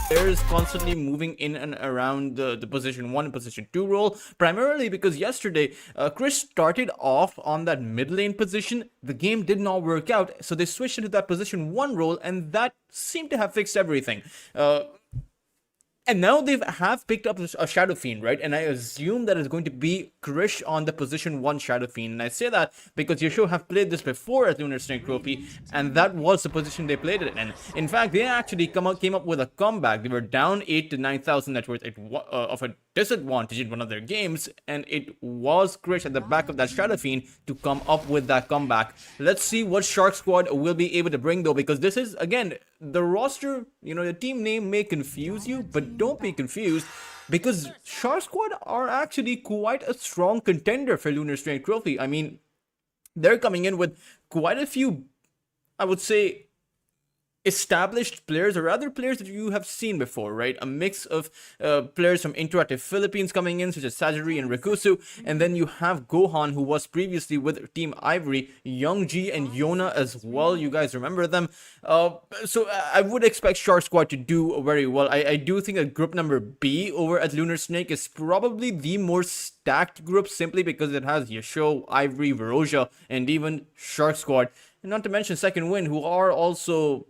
players constantly moving in and around the position 1 and position 2 role, primarily because yesterday Chris started off on that mid lane position. The game did not work out, so they switched into that position 1 role, and that seemed to have fixed everything. And now they have picked up a Shadow Fiend, right? And I assume that it's going to be Krish on the position 1 Shadow Fiend. And I say that because Yasho have played this before at Lunar Snake Trophy, and that was the position they played it in. In fact, they actually came up with a comeback. They were down 8 to 9,000 net worth of a disadvantage in one of their games, and it was Krish at the back of that Shadow Fiend to come up with that comeback. Let's see what Shark Squad will be able to bring, though, because this is, again, the roster, the team name may confuse you, but don't be confused, because Shark Squad are actually quite a strong contender for Lunar Strength Trophy. I mean, they're coming in with quite a few, I would say, established players, or other players that you have seen before, right? A mix of players from Interactive Philippines coming in, such as Sajiri and Rikusu, and then you have Gohan, who was previously with Team Ivory, Youngji and Yona as well. You guys remember them. So I would expect Shark Squad to do very well. I do think that group number B over at Lunar Snake is probably the more stacked group, simply because it has Yasho, Ivory, Verosia, and even Shark Squad. And not to mention Second Wind, who are also,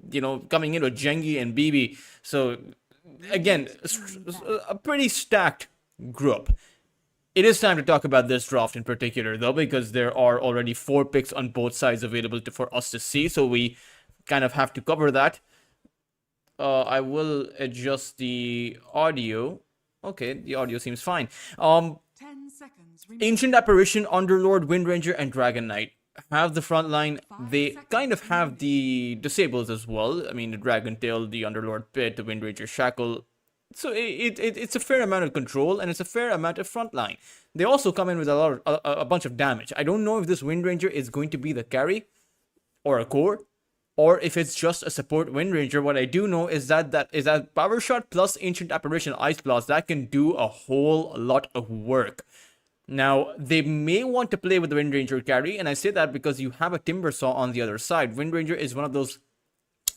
coming in with Jengi and BB. So, again, a pretty stacked group. It is time to talk about this draft in particular, though, because there are already 4 picks on both sides available for us to see. So we kind of have to cover that. I will adjust the audio. Okay, the audio seems fine. 10 seconds. Ancient Apparition, Underlord, Windranger, and Dragon Knight have the front line. They kind of have the disables as well. I mean, the Dragon Tail, the Underlord Pit, the Windranger Shackle. So it's a fair amount of control, and it's a fair amount of front line. They also come in with a bunch of damage. I don't know if this Windranger is going to be the carry or a core, or if it's just a support Windranger. What I do know is that Power Shot plus Ancient Apparition Ice Blast, that can do a whole lot of work. Now, they may want to play with the Windranger carry, and I say that because you have a Timbersaw on the other side. Windranger is one of those,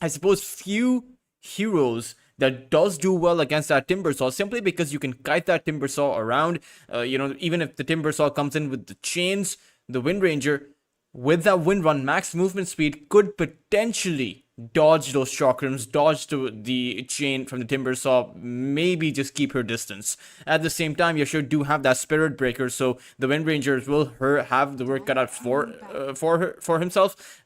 I suppose, few heroes that does do well against that Timbersaw, simply because you can kite that Timbersaw around. Even if the Timbersaw comes in with the chains, the Windranger, with that Wind Run, max movement speed, could potentially dodge those chakrams, dodge the chain from the Timbersaw, maybe just keep her distance. At the same time, Yasho do have that Spirit Breaker, so the Windrangers will have the work cut out for himself.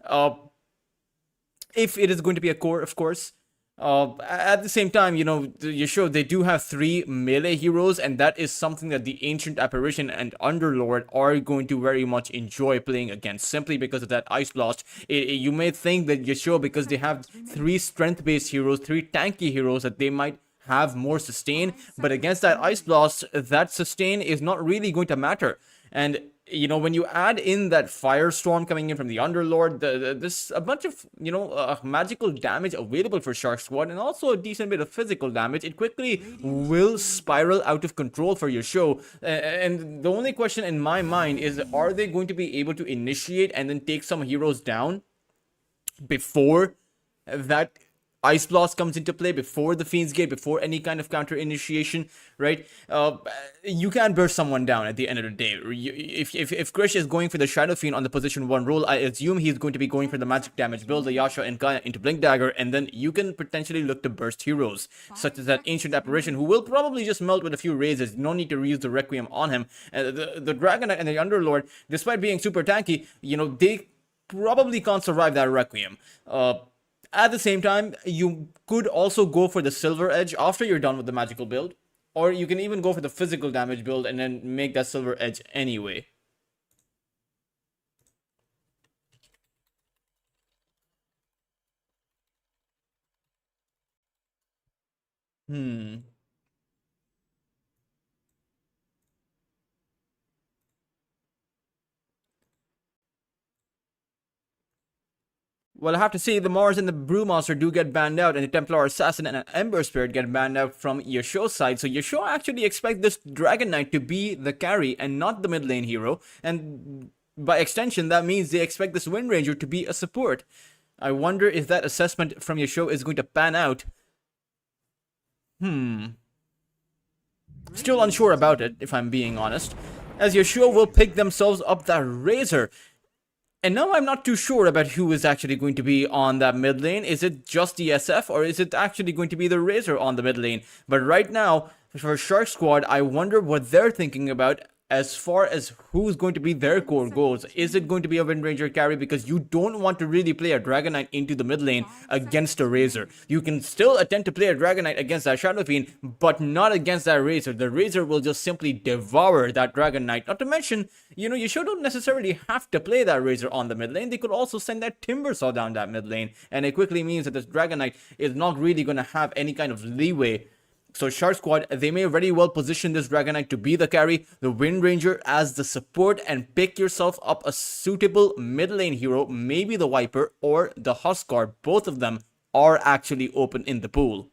If it is going to be a core, of course. At the same time, Yasho, they do have 3 melee heroes, and that is something that the Ancient Apparition and Underlord are going to very much enjoy playing against, simply because of that Ice Blast. You may think that Yasho, because they have 3 strength-based heroes, 3 tanky heroes, that they might have more sustain, but against that Ice Blast, that sustain is not really going to matter. And when you add in that Firestorm coming in from the Underlord, there's a bunch of, magical damage available for Shark Squad, and also a decent bit of physical damage. It quickly will spiral out of control for your show. And the only question in my mind is, are they going to be able to initiate and then take some heroes down before that Ice Blast comes into play, before the Fiend's Gate, before any kind of counter initiation, right? You can burst someone down at the end of the day. If Krish is going for the Shadow Fiend on the position 1 role, I assume he's going to be going for the magic damage build, the Yasha and Kaya into Blink Dagger, and then you can potentially look to burst heroes, such as that Ancient Apparition, who will probably just melt with a few raises. No need to reuse the Requiem on him. The Dragon Knight and the Underlord, despite being super tanky, they probably can't survive that Requiem. At the same time, you could also go for the Silver Edge after you're done with the magical build. Or you can even go for the physical damage build and then make that Silver Edge anyway. Well, I have to say, the Mars and the Brewmaster do get banned out, and the Templar Assassin and an Ember Spirit get banned out from Yasho's side. So Yasho actually expect this Dragon Knight to be the carry and not the mid lane hero. And by extension, that means they expect this Windranger to be a support. I wonder if that assessment from Yasho is going to pan out. Still unsure about it, if I'm being honest, as Yeshua will pick themselves up that Razor. And now I'm not too sure about who is actually going to be on that mid lane. Is it just the SF, or is it actually going to be the Razor on the mid lane? But right now, for Shark Squad, I wonder what they're thinking about as far as who's going to be their core goals. Is it going to be a Wind Ranger carry? Because you don't want to really play a Dragon Knight into the mid lane against a Razor. You can still attempt to play a Dragon Knight against that Shadow Fiend, but not against that Razor. The Razor will just simply devour that Dragon Knight. Not to mention, you sure don't necessarily have to play that Razor on the mid lane. They could also send that Timbersaw down that mid lane, and it quickly means that this Dragon Knight is not really going to have any kind of leeway. So Shark Squad, they may very well position this Dragon Knight to be the carry, the Wind Ranger as the support, and pick yourself up a suitable mid lane hero, maybe the Viper or the Huskar. Both of them are actually open in the pool.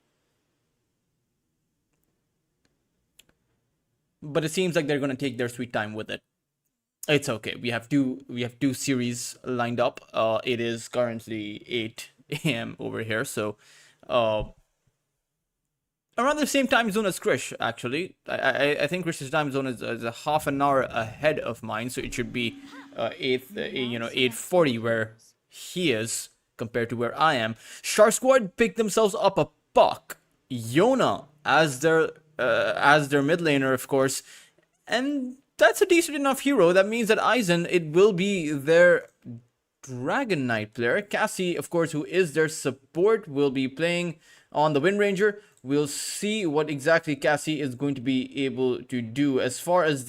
But it seems like they're going to take their sweet time with it. It's okay. We have two series lined up. It is currently 8 a.m. over here, so around the same time zone as Krish, actually. I think Krish's time zone is a half an hour ahead of mine, so it should be 8:40 where he is compared to where I am. Shark Squad picked themselves up a Puck, Yona as their mid laner, of course, and that's a decent enough hero. That means that Aizen, it will be their Dragon Knight player. Cassie, of course, who is their support, will be playing on the Wind Ranger. We'll see what exactly Cassie is going to be able to do as far as has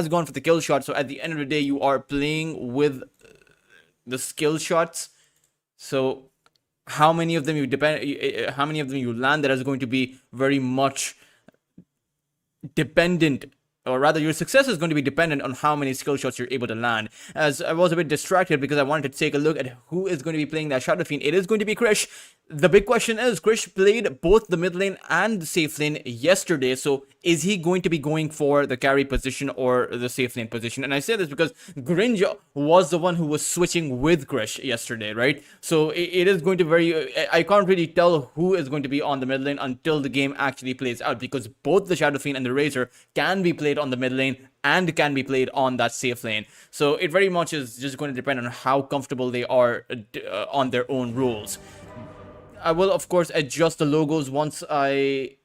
gone for the kill shot. So at the end of the day, you are playing with the skill shots. So how many of them you land, that is going to be very much dependent, or rather your success is going to be dependent on how many skill shots you're able to land. As I was a bit distracted because I wanted to take a look at who is going to be playing that Shadow Fiend. It is going to be Krish. The big question is, Krish played both the mid lane and the safe lane yesterday, so is he going to be going for the carry position or the safe lane position? And I say this because Grinja was the one who was switching with Krish yesterday, right? So it is going to I can't really tell who is going to be on the mid lane until the game actually plays out, because both the Shadow Fiend and the Razor can be played on the mid lane and can be played on that safe lane. So it very much is just going to depend on how comfortable they are on their own rules. I will, of course, adjust the logos once I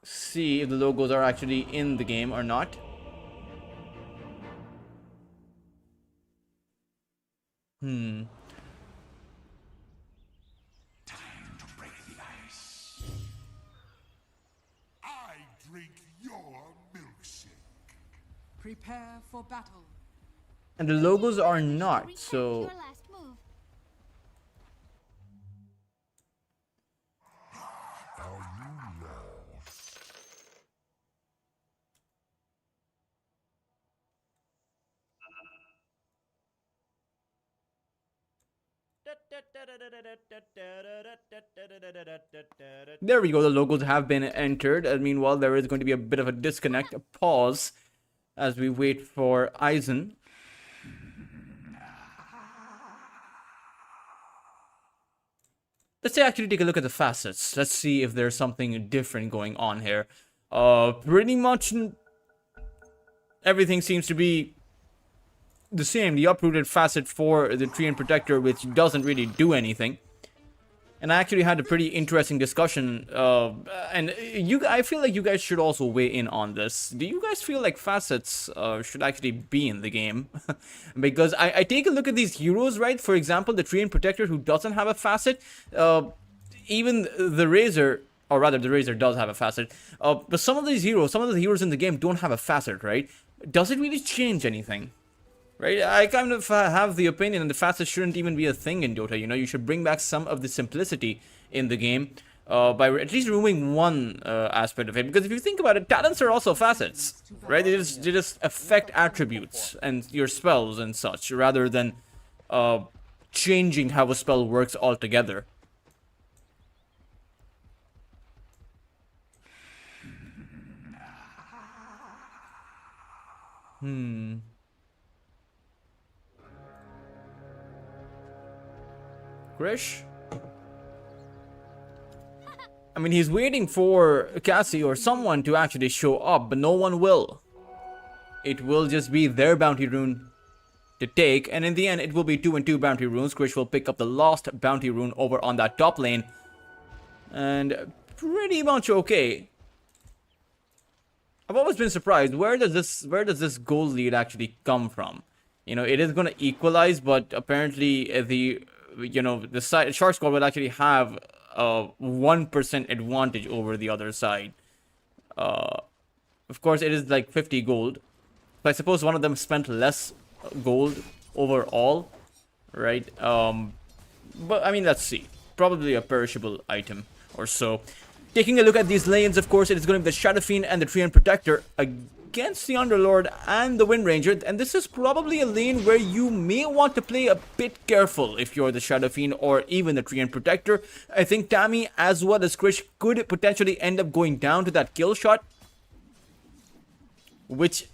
see if the logos are actually in the game or not. Time to break the ice. I drink your milkshake. Prepare for battle. And the logos are not, so... There we go, the logos have been entered. And meanwhile, there is going to be a bit of a disconnect, a pause, as we wait for Aizen. Let's actually take a look at the facets. Let's see if there's something different going on here. Pretty much everything seems to be the same. The uprooted facet for the Treant Protector, which doesn't really do anything. And I actually had a pretty interesting discussion, and I feel like you guys should also weigh in on this. Do you guys feel like facets should actually be in the game? Because I take a look at these heroes, right? For example, the Treant Protector, who doesn't have a facet. Even the Razor, or rather the Razor does have a facet. But some of the heroes in the game don't have a facet, right? Does it really change anything? Right, I kind of have the opinion that the facets shouldn't even be a thing in Dota. You should bring back some of the simplicity in the game by at least removing one aspect of it. Because if you think about it, talents are also facets, right? They just affect attributes and your spells and such, rather than changing how a spell works altogether. Krish? I mean, he's waiting for Cassie or someone to actually show up, but no one will. It will just be their bounty rune to take, and in the end, it will be 2 and 2 bounty runes. Krish will pick up the last bounty rune over on that top lane, and pretty much okay. I've always been surprised. Where does this goal lead actually come from? You know, it is going to equalize, but apparently the side Shark Squad will actually have a 1% advantage over the other side. Of course, it is like 50 gold. So I suppose one of them spent less gold overall, right? But I mean, let's see. Probably a perishable item or so. Taking a look at these lanes, of course, it is going to be the Shadow Fiend and the Treant Protector against the Underlord and the Wind Ranger. And this is probably a lane where you may want to play a bit careful if you're the Shadow Fiend or even the Treant Protector. I think Tammy as well as Krish could potentially end up going down to that kill shot, which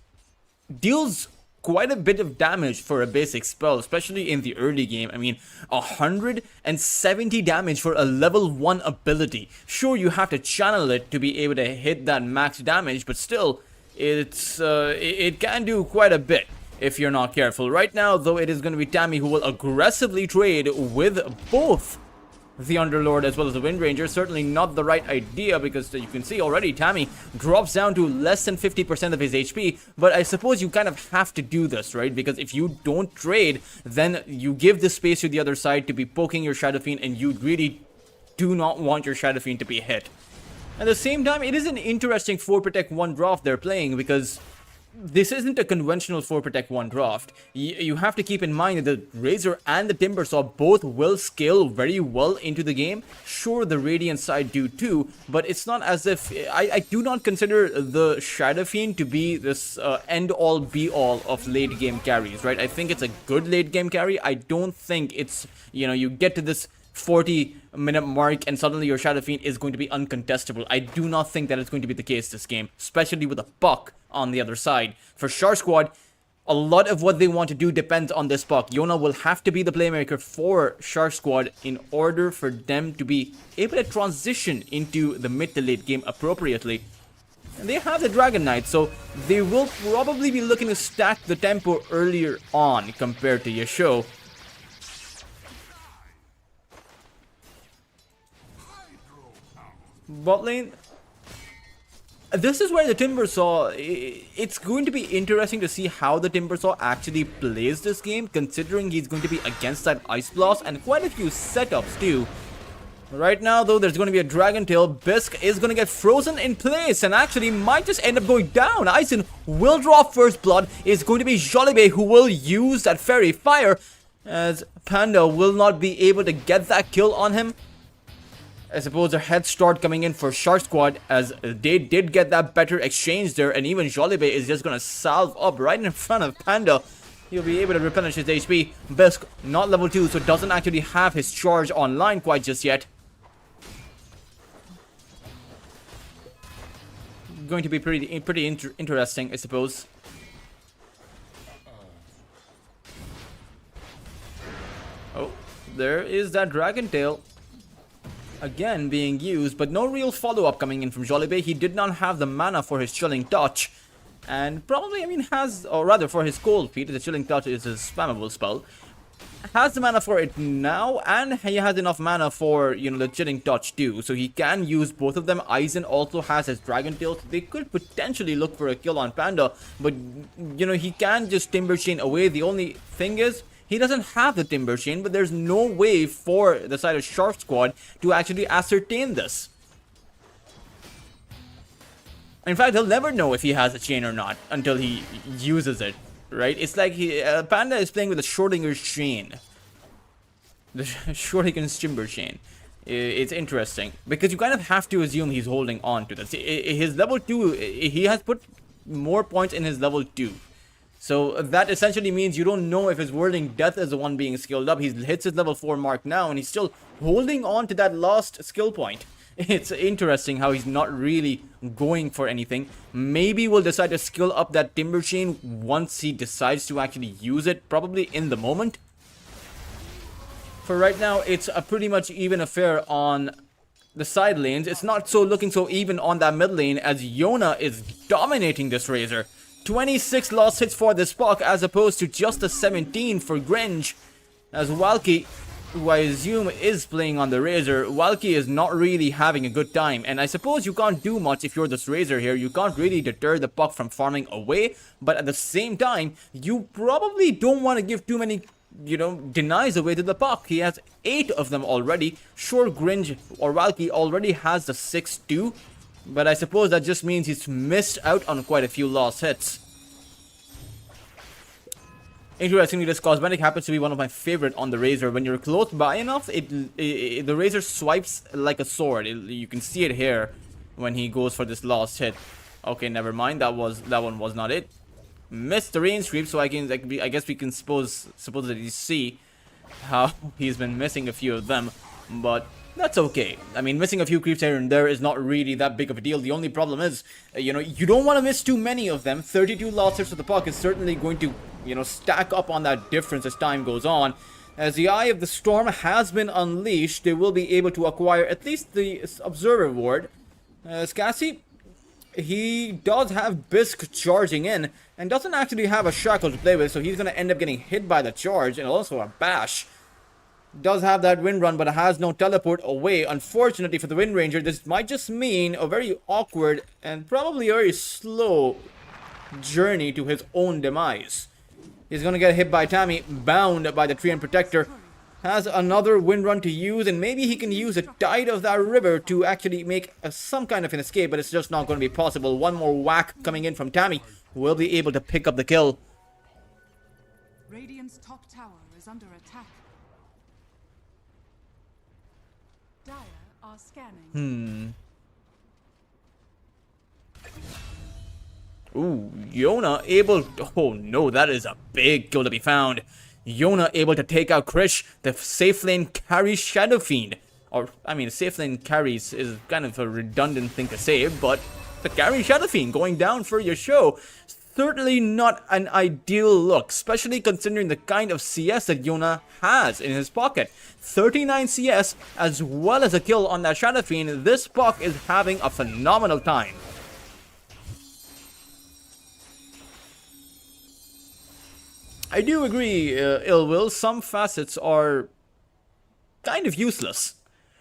deals quite a bit of damage for a basic spell, especially in the early game. I mean, 170 damage for a level 1 ability. Sure, you have to channel it to be able to hit that max damage, but still, it can do quite a bit if you're not careful. Right now, though, it is going to be Tammy who will aggressively trade with both the Underlord as well as the Wind Ranger. Certainly not the right idea, because you can see already Tammy drops down to less than 50% of his HP, but I suppose you kind of have to do this, right? Because if you don't trade, then you give the space to the other side to be poking your Shadow Fiend, and you really do not want your Shadow Fiend to be hit. At the same time, it is an interesting 4 Protect 1 draft they're playing, because this isn't a conventional 4 Protect 1 draft. You have to keep in mind that the Razor and the Timbersaw both will scale very well into the game. Sure, the Radiant side do too, but it's not as if... I do not consider the Shadow Fiend to be this end-all, be-all of late-game carries, right? I think it's a good late-game carry. I don't think it's, you get to this 40-minute mark and suddenly your Shadow Fiend is going to be uncontestable. I do not think that is going to be the case this game, especially with a Puck on the other side. For Shark Squad, a lot of what they want to do depends on this Puck. Yona will have to be the playmaker for Shark Squad in order for them to be able to transition into the mid to late game appropriately. And they have the Dragon Knight, so they will probably be looking to stack the tempo earlier on compared to Yasho. Bot lane, this is where the Timbersaw, it's going to be interesting to see how the Timbersaw actually plays this game, considering he's going to be against that Ice Blast and quite a few setups too. Right now though, there's going to be a Dragon Tail. Bisk is going to get frozen in place and actually might just end up going down. Aizen will draw first blood. It's going to be Jolibe who will use that Fairy Fire, as Panda will not be able to get that kill on him. I suppose a head start coming in for Shark Squad, as they did get that better exchange there, and even Jolibe is just gonna salve up right in front of Panda. He'll be able to replenish his HP. Bisk, not level 2, so doesn't actually have his charge online quite just yet. Going to be pretty interesting, I suppose. Oh, there is that Dragon Tail again being used, but no real follow-up coming in from Jolibe. He did not have the mana for his Chilling Touch, and probably, has, or rather for his Cold Feet. The Chilling Touch is his spammable spell. Has the mana for it now, and he has enough mana for, the Chilling Touch too, so he can use both of them. Aizen also has his Dragon Tail, so they could potentially look for a kill on Panda, but, he can just Timber Chain away. The only thing is, he doesn't have the Timber Chain, but there's no way for the side of Shark Squad to actually ascertain this. In fact, he'll never know if he has a chain or not until he uses it, right? It's like Panda is playing with a Schrodinger's chain. The Schrodinger's Timber Chain. It's interesting, because you kind of have to assume he's holding on to this. His level 2, he has put more points in his level 2. So that essentially means you don't know if his Whirling Death is the one being skilled up. He hits his level 4 mark now, and he's still holding on to that last skill point. It's interesting how he's not really going for anything. Maybe we'll decide to skill up that Timber Chain once he decides to actually use it, probably in the moment. For right now, it's a pretty much even affair on the side lanes. It's not so looking so even on that mid lane as Yona is dominating this Razor. 26 lost hits for this Puck as opposed to just the 17 for Gringe. As Walkie, who I assume is playing on the Razor, Walkie is not really having a good time. And I suppose you can't do much if you're this Razor here. You can't really deter the Puck from farming away. But at the same time, you probably don't want to give too many, denies away to the Puck. He has 8 of them already. Sure, Gringe or Walkie already has the 6 too. But I suppose that just means he's missed out on quite a few lost hits. Interestingly, this cosmetic happens to be one of my favorite on the Razor. When you're close by enough, the Razor swipes like a sword. You can see it here when he goes for this last hit. Okay, never mind. That one was not it. Missed the range creep, so I guess we can supposedly see how he's been missing a few of them, but that's okay. I mean, missing a few creeps here and there is not really that big of a deal. The only problem is, you don't want to miss too many of them. 32 lost hits with the Puck is certainly going to, stack up on that difference as time goes on. As the Eye of the Storm has been unleashed, they will be able to acquire at least the Observer Ward. As Cassie, he does have Bisque charging in and doesn't actually have a Shackle to play with, so he's going to end up getting hit by the charge and also a Bash. Does have that Wind Run, but has no teleport away. Unfortunately for the Wind Ranger, this might just mean a very awkward and probably very slow journey to his own demise. He's going to get hit by Tammy, bound by the Treant Protector. Has another Wind Run to use, and maybe he can use the tide of that river to actually make some kind of an escape, but it's just not going to be possible. One more whack coming in from Tammy will be able to pick up the kill. Radiant's top tower is under attack. Dire are scanning. Ooh, Yona able... Oh no, that is a big kill to be found. Yona able to take out Krish. The safe lane carries Shadow Fiend. Or, I mean, safe lane carries is kind of a redundant thing to say, but the carry Shadow Fiend going down for your show. Certainly not an ideal look, especially considering the kind of CS that Yona has in his pocket. 39 CS as well as a kill on that Shadow Fiend. This Puck is having a phenomenal time. I do agree, Ill Will, some facets are kind of useless,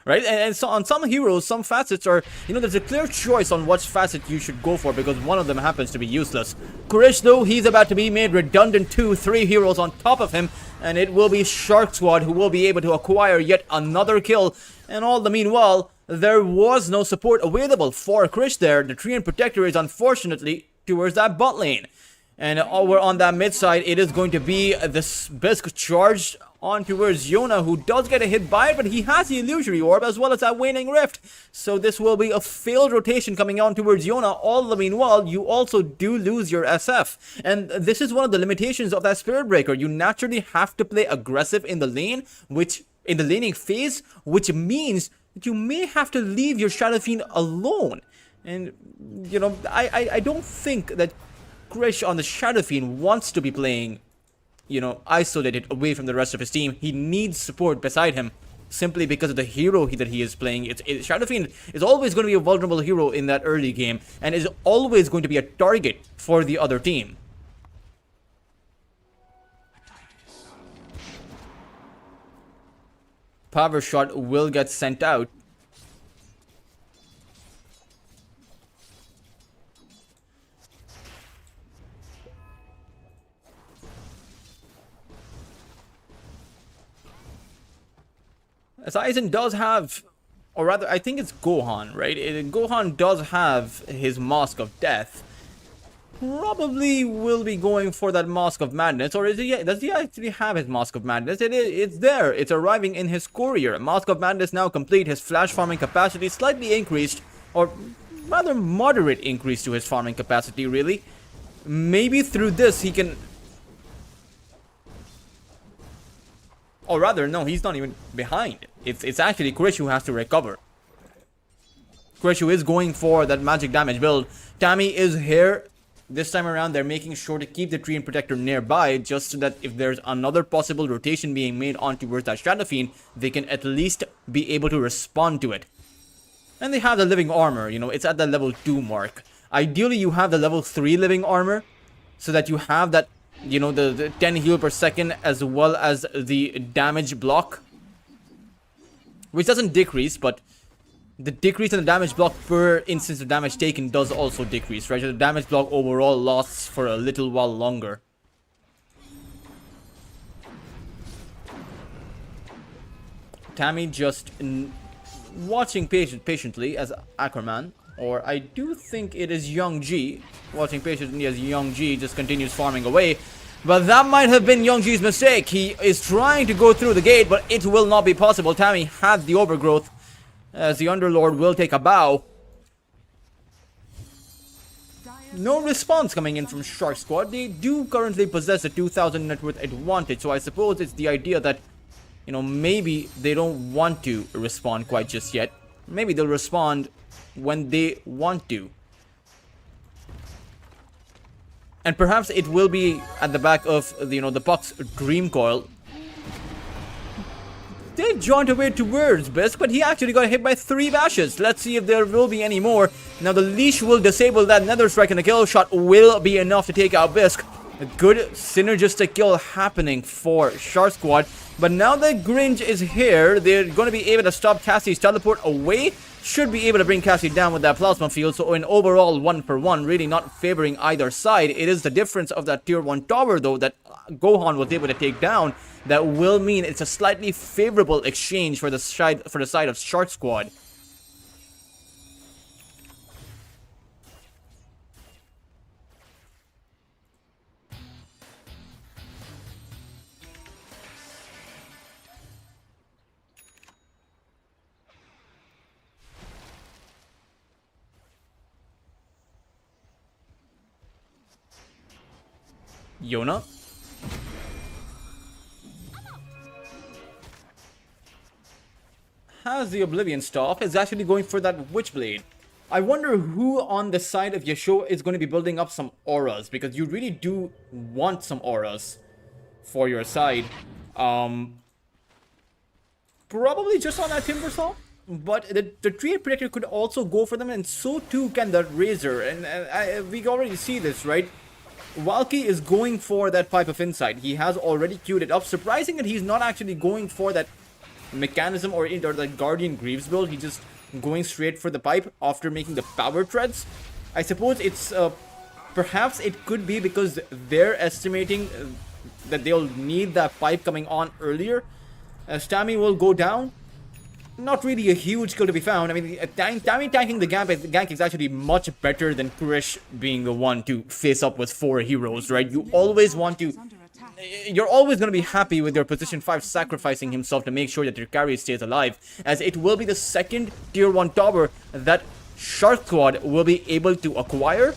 right? And so on some heroes, some facets are, there's a clear choice on what facet you should go for because one of them happens to be useless. Krish, though, he's about to be made redundant to 3 heroes on top of him, and it will be Shark Squad who will be able to acquire yet another kill. And all the meanwhile, there was no support available for Krish there. The Treant Protector is unfortunately towards that bot lane. And over on that mid side, it is going to be this Bisque charged on towards Yona, who does get a hit by it, but he has the Illusory Orb as well as that Waning Rift. So this will be a failed rotation coming on towards Yona. All the meanwhile, you also do lose your SF. And this is one of the limitations of that Spirit Breaker. You naturally have to play aggressive in the lane, in the laning phase, which means that you may have to leave your Shadow Fiend alone. And, I don't think that Krish on the Shadow Fiend wants to be playing, isolated away from the rest of his team. He needs support beside him simply because of the hero that he is playing. Shadow Fiend is always going to be a vulnerable hero in that early game and is always going to be a target for the other team. Power Shot will get sent out. As Aizen does have, or rather, I think it's Gohan, right? Gohan does have his Mask of Death. Probably will be going for that Mask of Madness, or does he actually have his Mask of Madness? It's there. It's arriving in his courier. Mask of Madness now complete. His flash farming capacity slightly increased, or rather moderate increase to his farming capacity, really. Maybe through this he can... Or rather, no, he's not even behind. It's actually Krish who has to recover. Krish who is going for that magic damage build. Tammy is here. This time around, they're making sure to keep the Treant Protector nearby, just so that if there's another possible rotation being made on towards that Shadow Fiend, they can at least be able to respond to it. And they have the living armor, you know, it's at the level 2 mark. Ideally, you have the level 3 living armor, so that you have that, you know, the 10 heal per second, as well as the damage block. Which doesn't decrease, but the decrease in the damage block per instance of damage taken does also decrease, right? So the damage block overall lasts for a little while longer. Tammy just watching patiently as Ackerman, or I do think it is Young G, watching patiently as Young G just continues farming away. But that might have been Young G's mistake. He is trying to go through the gate, but it will not be possible. Tammy had the overgrowth, as the Underlord will take a bow. No response coming in from Shark Squad. They do currently possess a 2,000 net worth advantage, so I suppose it's the idea that, you know, maybe they don't want to respond quite just yet. Maybe they'll respond when they want to. And perhaps it will be at the back of, you know, the Puck's Dream Coil. They jaunt away towards Bisk, but he actually got hit by 3 bashes. Let's see if there will be any more. Now the leash will disable that Nether Strike, and the kill shot will be enough to take out Bisk. A good synergistic kill happening for Shark Squad. But now that Gringe is here, they're going to be able to stop Cassie's teleport away. Should be able to bring Cassie down with that plasma field. So an overall 1-for-1, really not favoring either side. It is the difference of that tier 1 tower though that Gohan was able to take down that will mean it's a slightly favorable exchange for the side of Shark Squad. Yona has the Oblivion Staff, is actually going for that Witchblade. I wonder who on the side of Yasho is going to be building up some auras, because you really do want some auras for your side. Probably just on that Timbersaw, but the Trade Predictor could also go for them, and so too can the Razor, and we already see this, right? Valky is going for that Pipe of Insight. He has already queued it up. Surprising that he's not actually going for that mechanism or that Guardian Greaves build. He's just going straight for the pipe after making the power treads. I suppose it's perhaps it could be because they're estimating that they'll need that pipe coming on earlier. Tammy will go down. Not really a huge kill to be found. I mean, Tammy tanking the gank is actually much better than Krish being the one to face up with 4 heroes, right? You always want to... You're always going to be happy with your position 5 sacrificing himself to make sure that your carry stays alive, as it will be the second tier 1 tower that Shark Squad will be able to acquire.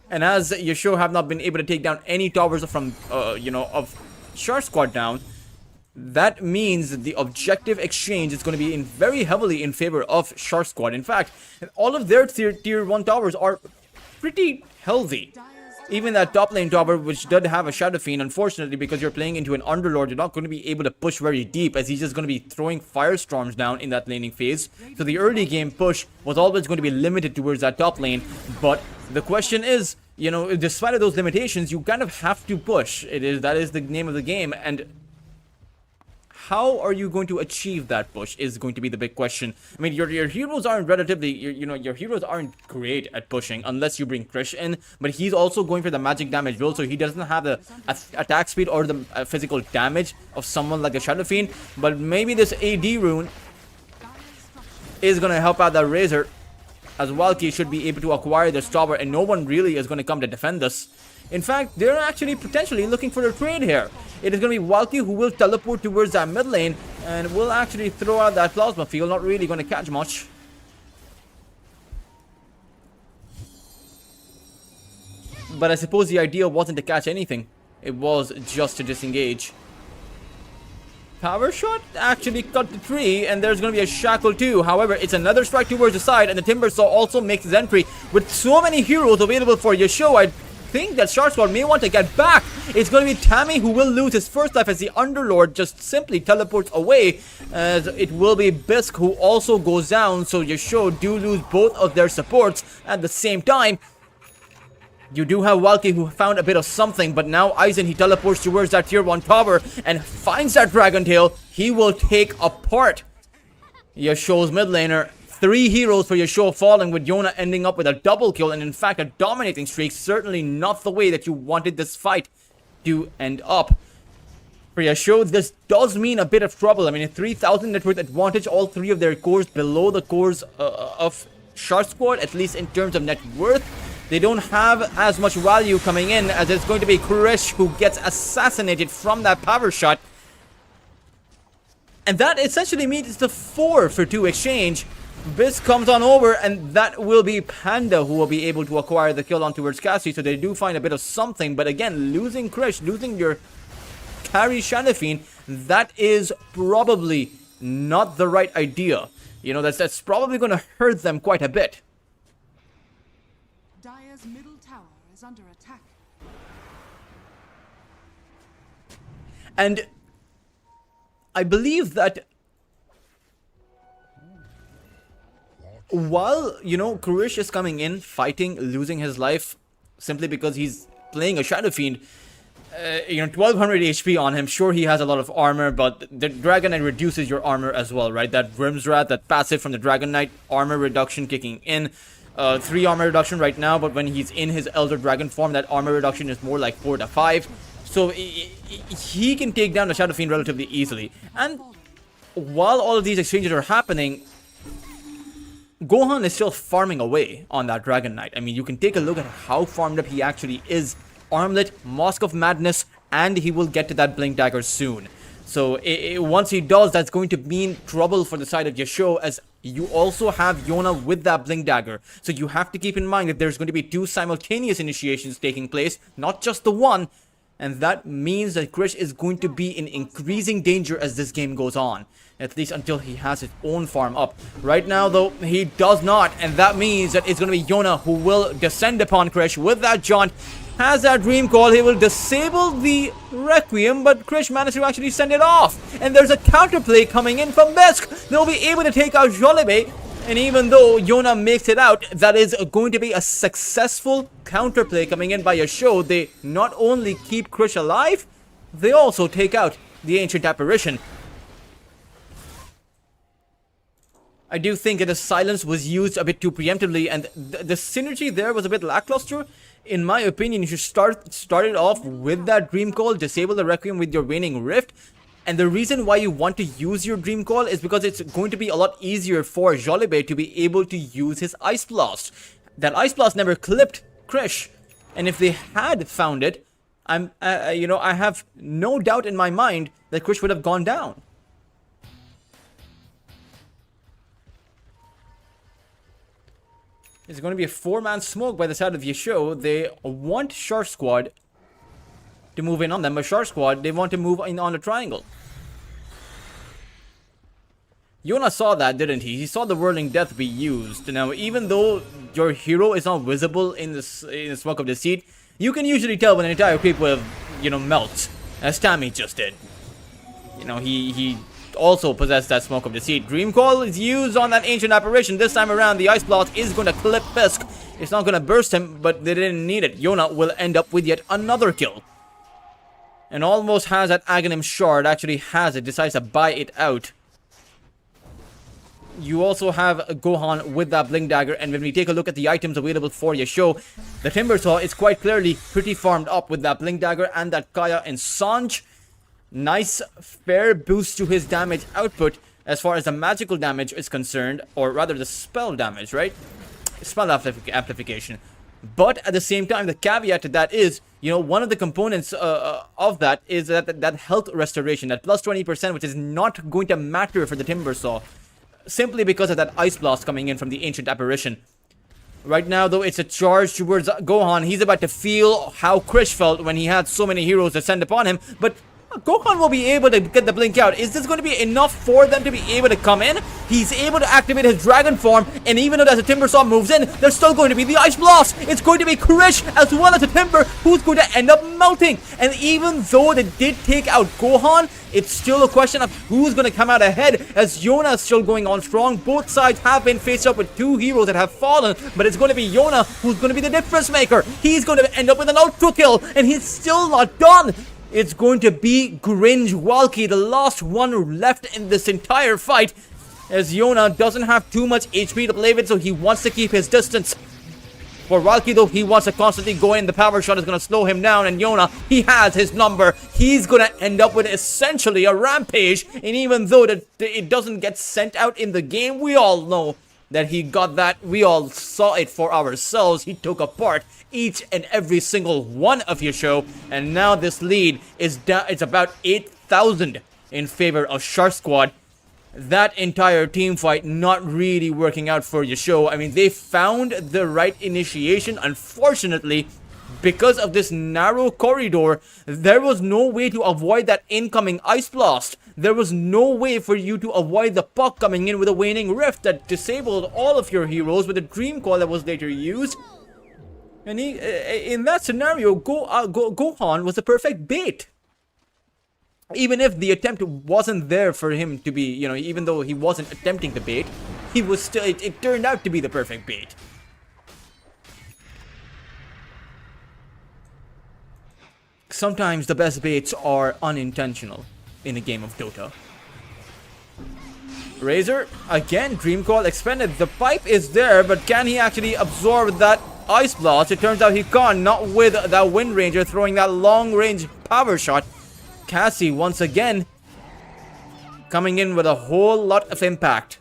And as Yasho have not been able to take down any towers from, you know, of Shark Squad down, that means the objective exchange is going to be very heavily in favor of Shark Squad. In fact, all of their tier 1 towers are pretty healthy. Even that top lane tower, which does have a Shadow Fiend, unfortunately, because you're playing into an Underlord, you're not going to be able to push very deep, as he's just going to be throwing Firestorms down in that laning phase. So the early game push was always going to be limited towards that top lane. But the question is, you know, despite of those limitations, you kind of have to push. That is the name of the game, and how are you going to achieve that push is going to be the big question. I mean, your heroes aren't relatively, your heroes aren't great at pushing unless you bring Krish in, but he's also going for the magic damage build, so he doesn't have the attack speed or the physical damage of someone like a Shadow Fiend. But maybe this AD rune is going to help out that Razor, as Valky should be able to acquire this tower, and no one really is going to come to defend us. In fact, they're actually potentially looking for a trade here. It is going to be Valky who will teleport towards that mid lane and will actually throw out that plasma field. Not really going to catch much. But I suppose the idea wasn't to catch anything. It was just to disengage. Power shot actually cut the tree, and there's going to be a shackle too. However, it's another strike towards the side, and the Timbersaw also makes his entry. With so many heroes available for Yasho, I think that Shark Squad may want to get back. It's going to be Tammy who will lose his first life as the Underlord just simply teleports away. As it will be Bisk who also goes down, so Yasho do lose both of their supports at the same time. You do have Walkie who found a bit of something, but now Aizen, he teleports towards that tier 1 tower and finds that Dragon Tail. He will take apart Yasho's mid laner. 3 heroes for Yasho falling, with Yona ending up with a double kill and in fact a dominating streak. Certainly not the way that you wanted this fight to end up. For Yasho, this does mean a bit of trouble. I mean, a 3,000 net worth advantage, all 3 of their cores below the cores of Shark Squad, at least in terms of net worth. They don't have as much value coming in, as it's going to be Krish who gets assassinated from that power shot. And that essentially means it's the 4 for 2 exchange. Bisk comes on over, and that will be Panda who will be able to acquire the kill on towards Cassie. So they do find a bit of something, but again, losing Krish, losing your carry Shanafine, that is probably not the right idea. You know, that's probably going to hurt them quite a bit. Dire's middle tower is under attack. And I believe that while, you know, Kurish is coming in, fighting, losing his life simply because he's playing a Shadow Fiend, you know, 1200 HP on him. Sure, he has a lot of armor, but the Dragon Knight reduces your armor as well, right? That Grimswrath, that passive from the Dragon Knight, armor reduction kicking in. 3 armor reduction right now, but when he's in his Elder Dragon form, that armor reduction is more like 4 to 5. So he can take down the Shadow Fiend relatively easily. And while all of these exchanges are happening, Gohan is still farming away on that Dragon Knight. I mean, you can take a look at how farmed up he actually is. Armlet, Mask of Madness, and he will get to that Blink Dagger soon. So once he does, that's going to mean trouble for the side of Yasho, as you also have Yona with that Blink Dagger. So you have to keep in mind that there's going to be 2 simultaneous initiations taking place, not just the one. And that means that Krish is going to be in increasing danger as this game goes on. At least until he has his own farm up. Right now, though, he does not. And that means that it's going to be Yona who will descend upon Krish with that jaunt. Has that Dream Call. He will disable the Requiem, but Krish managed to actually send it off. And there's a counterplay coming in from Bisk. They'll be able to take out Jollibee. And even though Yona makes it out, that is going to be a successful counterplay coming in by Yasho. They not only keep Krish alive, they also take out the Ancient Apparition. I do think that the silence was used a bit too preemptively, and the synergy there was a bit lackluster. In my opinion, you should start it off with that Dream Call, disable the Requiem with your Waning Rift. And the reason why you want to use your Dream Call is because it's going to be a lot easier for Jollibee to be able to use his Ice Blast. That Ice Blast never clipped Krish, and if they had found it, you know, I have no doubt in my mind that Krish would have gone down. It's going to be a 4-man smoke by the side of Yasho. They want Shark Squad to move in on them, but Shark Squad, they want to move in on the triangle. Yona saw that, didn't he? He saw the Whirling Death be used. Now, even though your hero is not visible in the smoke of deceit, you can usually tell when an entire creep will, you know, melt, as Tammy just did. You know, he also possessed that smoke of deceit. Dream Call is used on that Ancient Apparition. This time around, the Ice Blast is going to clip Bisk. It's not going to burst him, but they didn't need it. Yona will end up with yet another kill. And almost has that Aghanim Shard. Actually has it. Decides to buy it out. You also have Gohan with that Blink Dagger. And when we take a look at the items available for Yasho, the Timber Saw is quite clearly pretty farmed up with that Blink Dagger and that Kaya and Sanj. Nice fair boost to his damage output as far as the magical damage is concerned, or rather the spell damage, right? Spell amplification. But at the same time, the caveat to that is, you know, one of the components of that is that health restoration, that plus 20%, which is not going to matter for the Timber Saw, simply because of that Ice Blast coming in from the Ancient Apparition. Right now, though, it's a charge towards Gohan. He's about to feel how Krish felt when he had so many heroes descend upon him, but Gohan will be able to get the blink out. Is this going to be enough for them to be able to come in? He's able to activate his dragon form, and even though as the Timber Saw moves in, there's still going to be the Ice Blast. It's going to be Krish as well as the Timber who's going to end up melting. And even though they did take out Gohan, it's still a question of who's going to come out ahead, as Yona is still going on strong. Both sides have been faced up with two heroes that have fallen, but it's going to be Yona who's going to be the difference maker. He's going to end up with an ultra kill, and he's still not done. It's going to be Gringe Walkie, the last one left in this entire fight, as Yona doesn't have too much HP to play with, so he wants to keep his distance. For Walkie, though, he wants to constantly go in. The power shot is going to slow him down, and Yona, he has his number. He's going to end up with essentially a rampage, and even though it doesn't get sent out in the game, we all know that he got that. We all saw it for ourselves. He took apart each and every single one of your show, and now this lead is it's about 8,000 in favor of Shark Squad. That entire team fight not really working out for your show. I mean, they found the right initiation. Unfortunately, because of this narrow corridor, there was no way to avoid that incoming Ice Blast. There was no way for you to avoid the puck coming in with a waning rift that disabled all of your heroes with a dream call that was later used. And in that scenario, Gohan was the perfect bait. Even if the attempt wasn't there for him to be, you know, even though he wasn't attempting the bait, he was still, it turned out to be the perfect bait. Sometimes the best baits are unintentional in a game of Dota. Razor, again, Dream Call expended. The pipe is there, but can he actually absorb that Ice Blast? It turns out he can't, not with that Wind Ranger throwing that long range power shot. Cassie, once again, coming in with a whole lot of impact.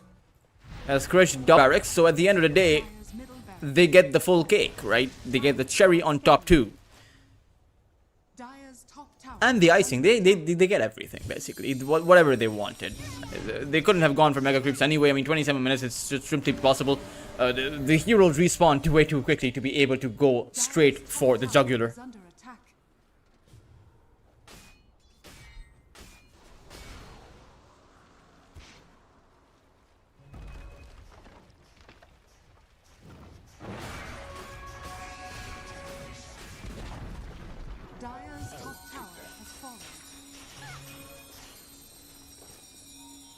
As Krish barracks, so at the end of the day, they get the full cake, right? They get the cherry on top too. And the icing, they get everything, basically. Whatever they wanted. They couldn't have gone for Mega Creeps anyway. I mean, 27 minutes, it's just simply possible. The heroes respawn way too quickly to be able to go straight for the jugular.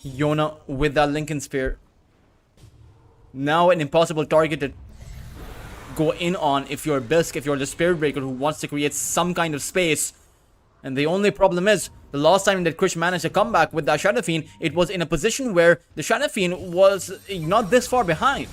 Yona with that Lincoln Spear. Now an impossible target to go in on if you're Bisk, if you're the Spirit Breaker who wants to create some kind of space. And the only problem is, the last time that Krish managed to come back with that Shadow Fiend, it was in a position where the Shadow Fiend was not this far behind.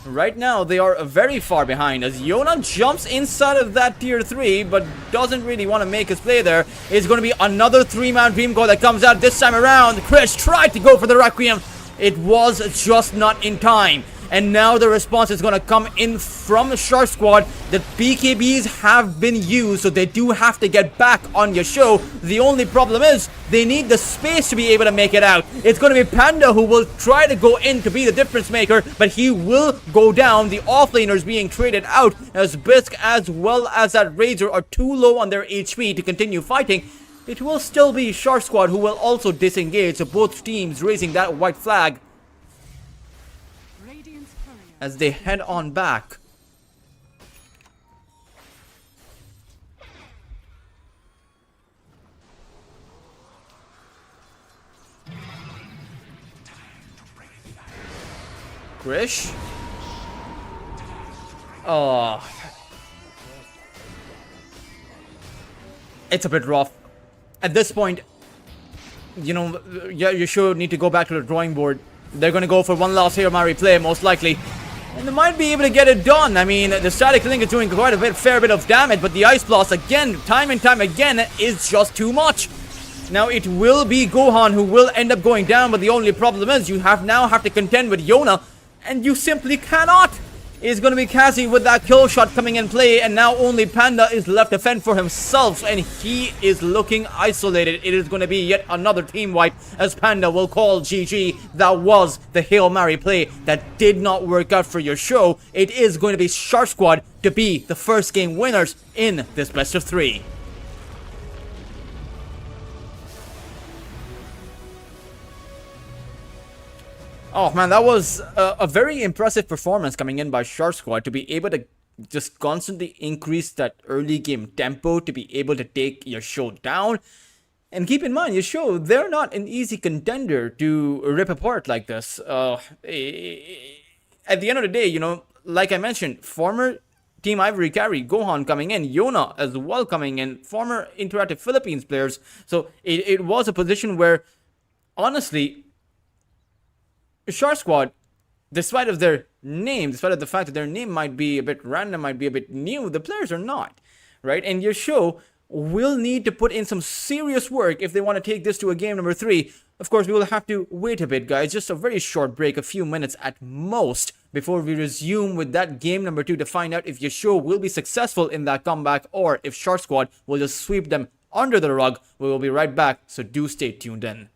Right now, they are very far behind as Yona jumps inside of that tier 3, but doesn't really want to make his play there. It's going to be another 3-man Dream Call that comes out this time around. Krish tried to go for the Requiem. It was just not in time. And now the response is going to come in from Shark Squad. The BKBs have been used, so they do have to get back on your show. The only problem is they need the space to be able to make it out. It's going to be Panda who will try to go in to be the difference maker, but he will go down. The offlaners being traded out as Bisk as well as that Razor are too low on their HP to continue fighting. It will still be Shark Squad who will also disengage, so both teams raising that white flag as they head on back. Krish? Oh. It's a bit rough. At this point, you know, yeah, you should need to go back to the drawing board. They're gonna go for one last Hail Mary play, most likely. And they might be able to get it done. I mean, the Static Link is doing quite a fair bit of damage, but the Ice Blast, again, time and time again, is just too much. Now, it will be Gohan who will end up going down, but the only problem is you now have to contend with Yona, and you simply cannot. It's going to be Cassie with that kill shot coming in play, and now only Panda is left to fend for himself, and he is looking isolated. It is going to be yet another team wipe, as Panda will call GG. That was the Hail Mary play that did not work out for your show. It is going to be Shark Squad to be the first game winners in this best of 3. Oh man, that was a very impressive performance coming in by Shark Squad to be able to just constantly increase that early game tempo, to be able to take your show down. And keep in mind, your show, they're not an easy contender to rip apart like this. At the end of the day, like I mentioned, former Team Ivory carry Gohan coming in, Yona as well coming in, former Interactive Philippines players. So it was a position where, honestly, Shark Squad, despite of their name, despite of the fact that their name might be a bit random, might be a bit new, the players are not, right? And your show will need to put in some serious work if they want to take this to a game number 3. Of course, we will have to wait a bit, guys, just a very short break, a few minutes at most, before we resume with that game number 2 to find out if your show will be successful in that comeback or if Shark Squad will just sweep them under the rug. We will be right back, so do stay tuned in.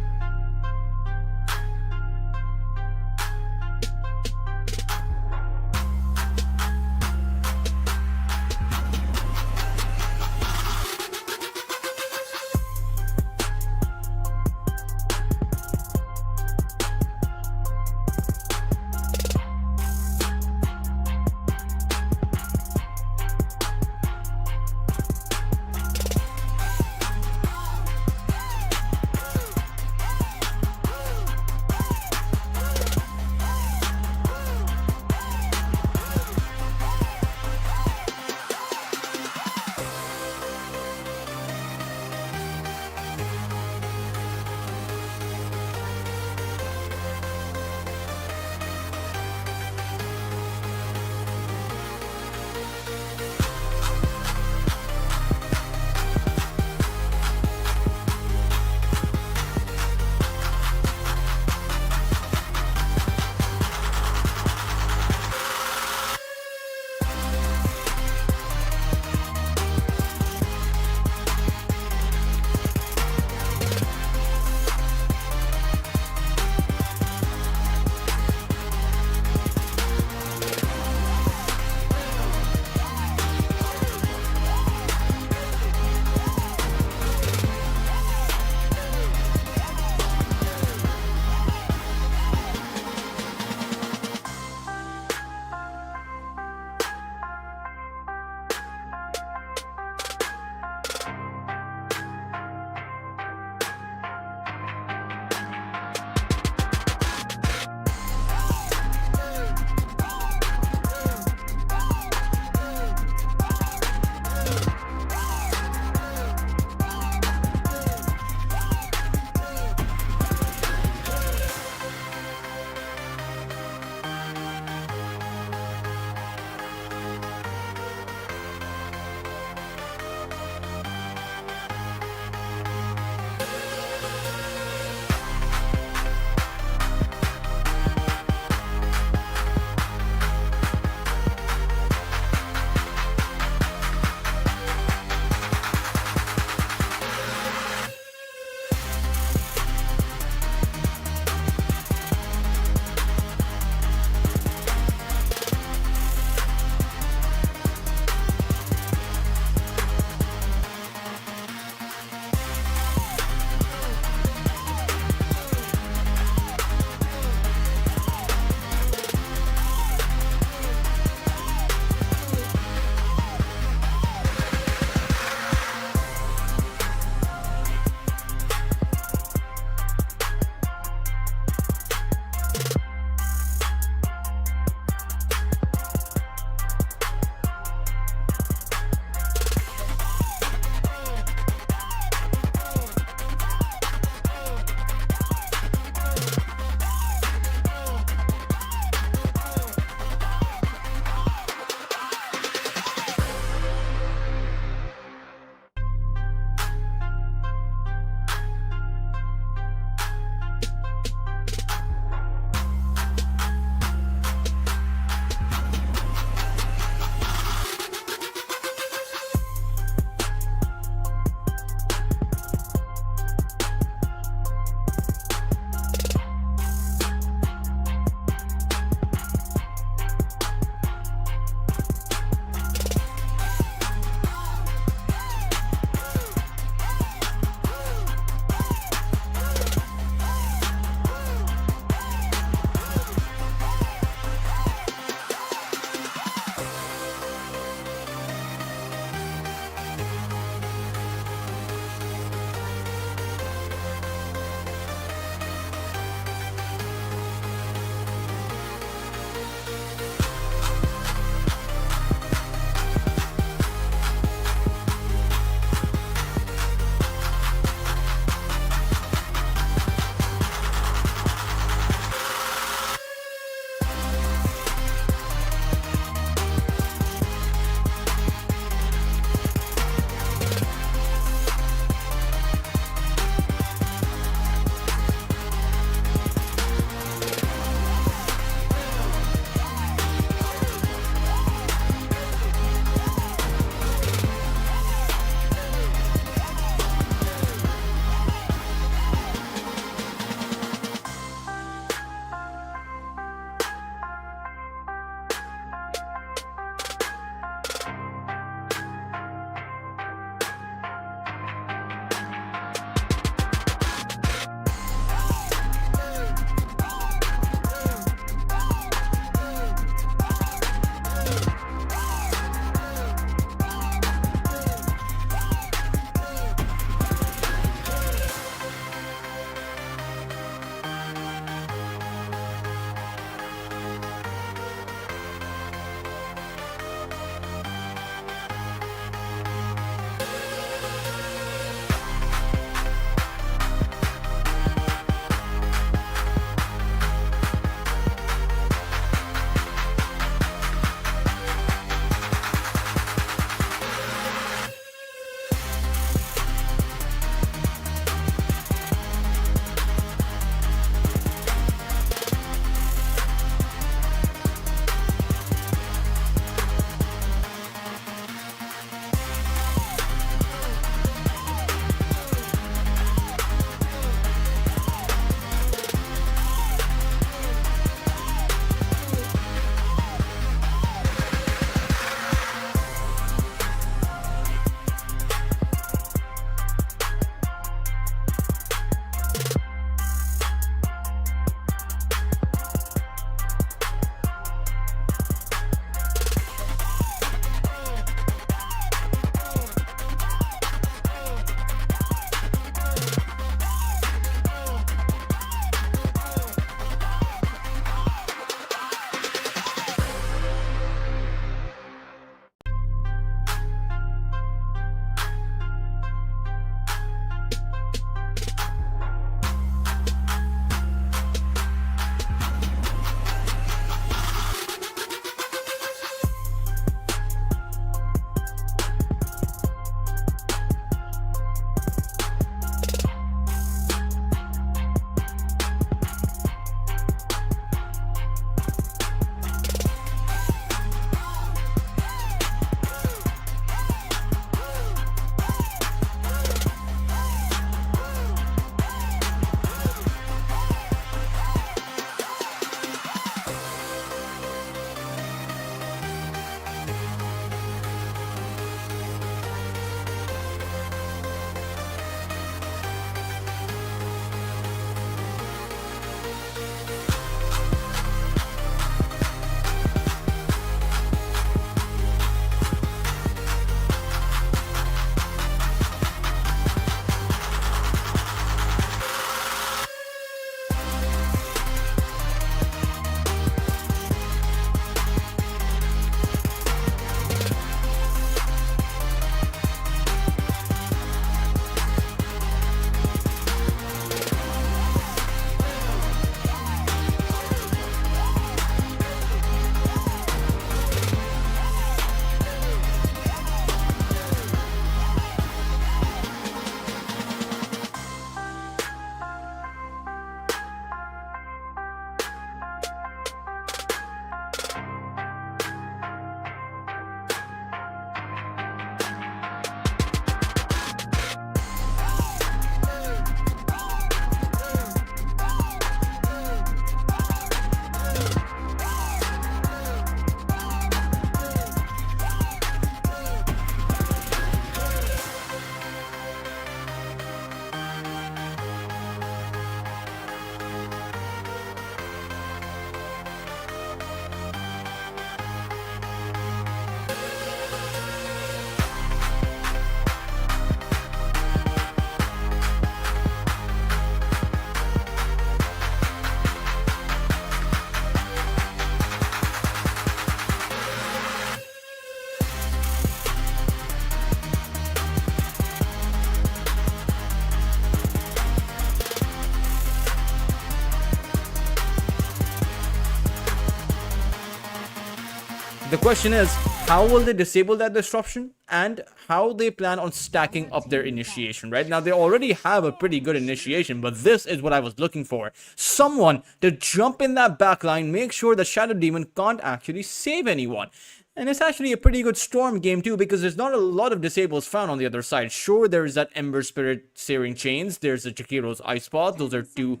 question is, how will they disable that disruption and how they plan on stacking up their initiation, right? Now, they already have a pretty good initiation, but this is what I was looking for. Someone to jump in that backline, make sure the Shadow Demon can't actually save anyone. And it's actually a pretty good Storm game too, because there's not a lot of disables found on the other side. Sure, there's that Ember Spirit Searing Chains, there's the Jakiro's Ice Pod, those are two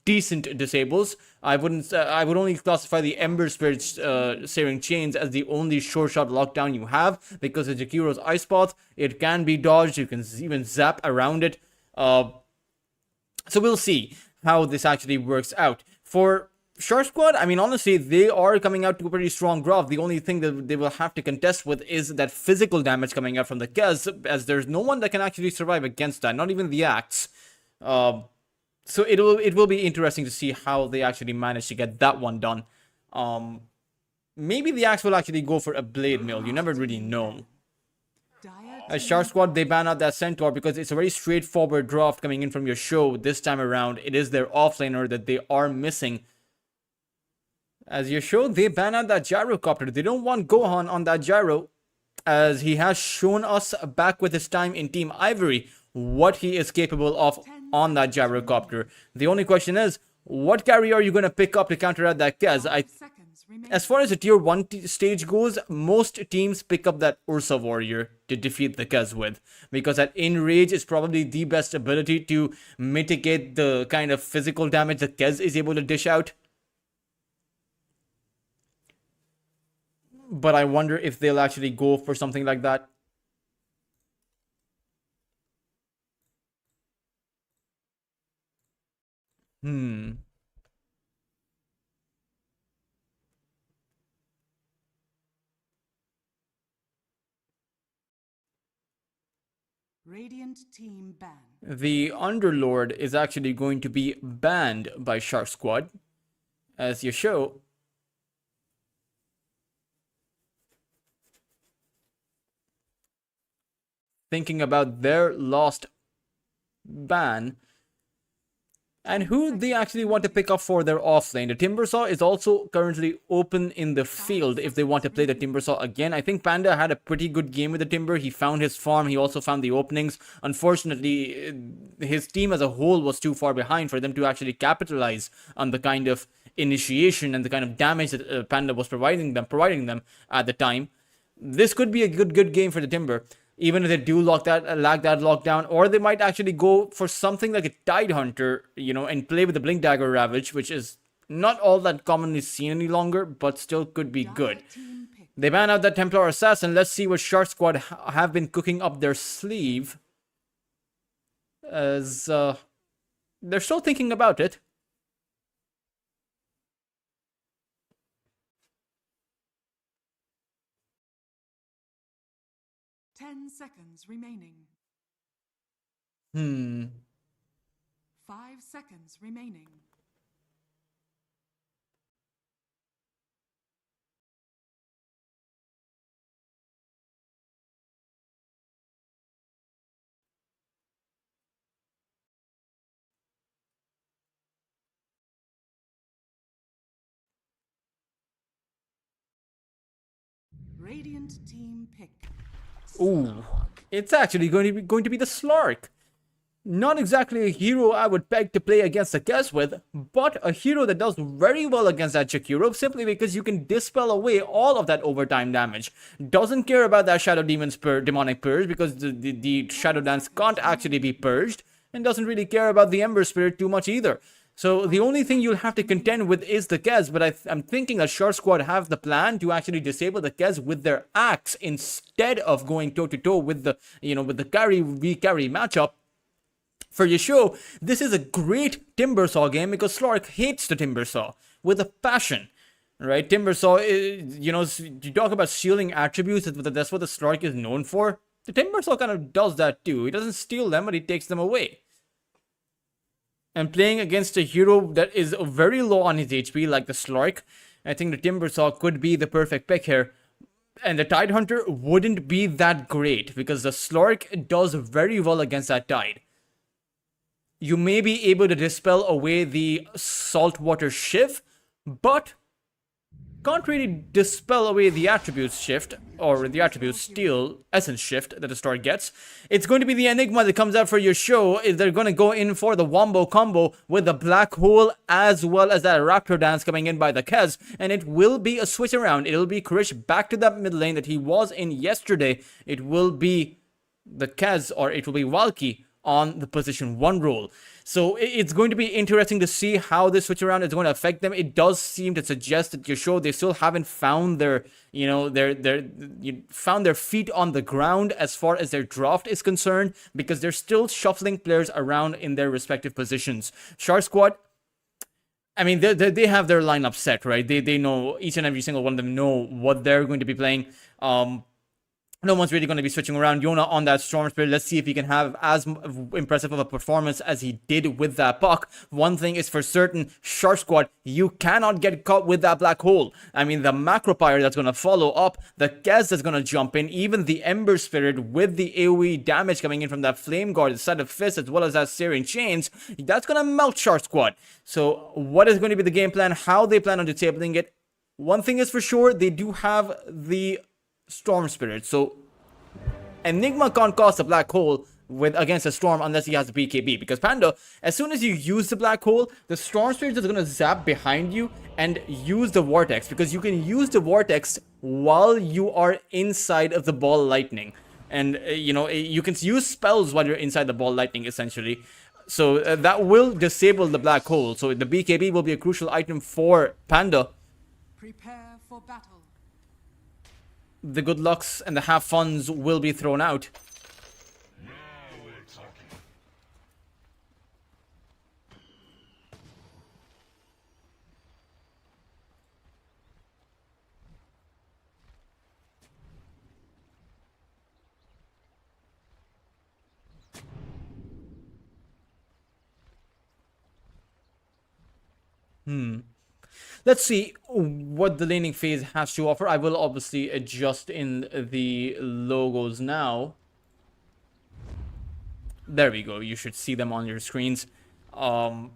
decent disables. I would only classify the Ember Spirit Searing Chains as the only sure shot lockdown you have, because the Jakiro's Ice Pod, it can be dodged, you can even zap around it. So we'll see how this actually works out. For Shark Squad, I mean, honestly, they are coming out to a pretty strong graph. The only thing that they will have to contest with is that physical damage coming out from the Kez, as there's no one that can actually survive against that, not even the Axe. So it will be interesting to see how they actually manage to get that one done. Maybe the Axe will actually go for a Blade Mill. You never really know. As Shark Squad, they ban out that Centaur because it's a very straightforward draft coming in from your show this time around. It is their offlaner that they are missing. As your show, they ban out that Gyrocopter. They don't want Gohan on that Gyro, as he has shown us back with his time in Team Ivory what he is capable of on that Gyrocopter. The only question is, what carry are you going to pick up to counteract that Kez? As far as the tier 1 stage goes, most teams pick up that Ursa Warrior to defeat the Kez with, because that Enrage is probably the best ability to mitigate the kind of physical damage the Kez is able to dish out. But I wonder if they'll actually go for something like that. Radiant team ban. The Underlord is actually going to be banned by Shark Squad, as you show. Thinking about their last ban and who they actually want to pick up for their offlane. The Timbersaw is also currently open in the field if they want to play the Timbersaw again. I think Panda had a pretty good game with the Timber. He found his farm. He also found the openings. Unfortunately, his team as a whole was too far behind for them to actually capitalize on the kind of initiation and the kind of damage that Panda was providing them at the time. This could be a good game for the Timber, even if they do lag that lockdown, or they might actually go for something like a Tidehunter, you know, and play with the Blink Dagger Ravage, which is not all that commonly seen any longer, but still could be good. They ban out that Templar Assassin. Let's see what Shark Squad have been cooking up their sleeve, as they're still thinking about it. Seconds remaining. 5 seconds remaining. Radiant team pick. Ooh, it's actually going to be the Slark. Not exactly a hero I would peg to play against the Kez with, but a hero that does very well against that Jakiro, simply because you can dispel away all of that overtime damage. Doesn't care about that Shadow Demon's demonic purge, because the Shadow Dance can't actually be purged, and doesn't really care about the Ember Spirit too much either. So the only thing you'll have to contend with is the Kez, but I'm thinking that Shark Squad have the plan to actually disable the Kez with their Axe instead of going toe-to-toe with the, with the carry matchup. For your show, this is a great Timbersaw game because Slark hates the Timbersaw with a passion, right? Timbersaw, you talk about stealing attributes, that's what the Slark is known for. The Timbersaw kind of does that too. He doesn't steal them, but he takes them away. And playing against a hero that is very low on his HP, like the Slark, I think the Timbersaw could be the perfect pick here. And the Tidehunter wouldn't be that great, because the Slark does very well against that Tide. You may be able to dispel away the Saltwater Shiv, but can't really dispel away the attributes shift, or the attribute steal essence shift that the star gets. It's going to be the Enigma that comes out for your show. They're going to go in for the wombo combo with the black hole as well as that raptor dance coming in by the Kez, and it will be a switch around. It'll be Krish back to that mid lane that he was in yesterday. It will be the Kez, or it will be Valky on the position 1 role. So it's going to be interesting to see how this switch around is going to affect them. It does seem to suggest that your show, they still haven't found their, found their feet on the ground as far as their draft is concerned, because they're still shuffling players around in their respective positions. Shark Squad, I mean, they have their lineup set, right? They know, each and every single one of them know what they're going to be playing. No one's really going to be switching around. Yona on that Storm Spirit. Let's see if he can have as impressive of a performance as he did with that puck. One thing is for certain, Shark Squad, you cannot get caught with that black hole. I mean, the Macro Pyre that's going to follow up, the Kez that's going to jump in, even the Ember Spirit with the AoE damage coming in from that Flame Guard, the Set of Fists, as well as that Searing Chains, that's going to melt Shark Squad. So what is going to be the game plan? How they plan on disabling it? One thing is for sure, they do have the Storm Spirit, so Enigma can't cast a black hole against a storm unless he has a BKB, because Panda, as soon as you use the black hole, the Storm Spirit is going to zap behind you and use the Vortex, because you can use the Vortex while you are inside of the ball lightning, and you can use spells while you're inside the ball lightning essentially. So that will disable the black hole, so the BKB will be a crucial item for Panda. Prepare for battle. The good lucks and the have funs will be thrown out. Now we're talking. Let's see what the laning phase has to offer. I will obviously adjust in the logos now. There we go. You should see them on your screens. Have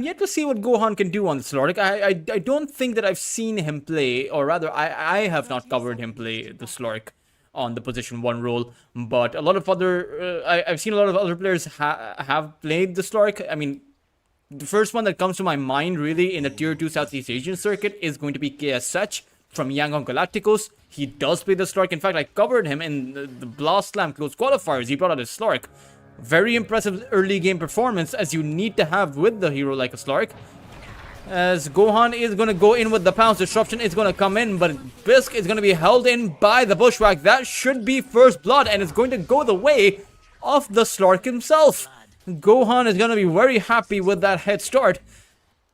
yet to see what Gohan can do on the Slork. I don't think that I've seen him play, or rather, I have not covered him play the Slork on the position 1 role, but a lot of other I've seen a lot of other players have played the Slork. I mean, the first one that comes to my mind really in the tier 2 Southeast Asian circuit is going to be KSH from Yangon Galacticos. He does play the Slork. In fact, I covered him in the Blast Slam close qualifiers. He brought out his Slork. Very impressive early game performance, as you need to have with the hero like a Slork. As Gohan is going to go in with the Pounce, Disruption is going to come in, but Bisk is going to be held in by the Bushwhack. That should be first blood, and it's going to go the way of the Slork himself. Gohan is going to be very happy with that head start,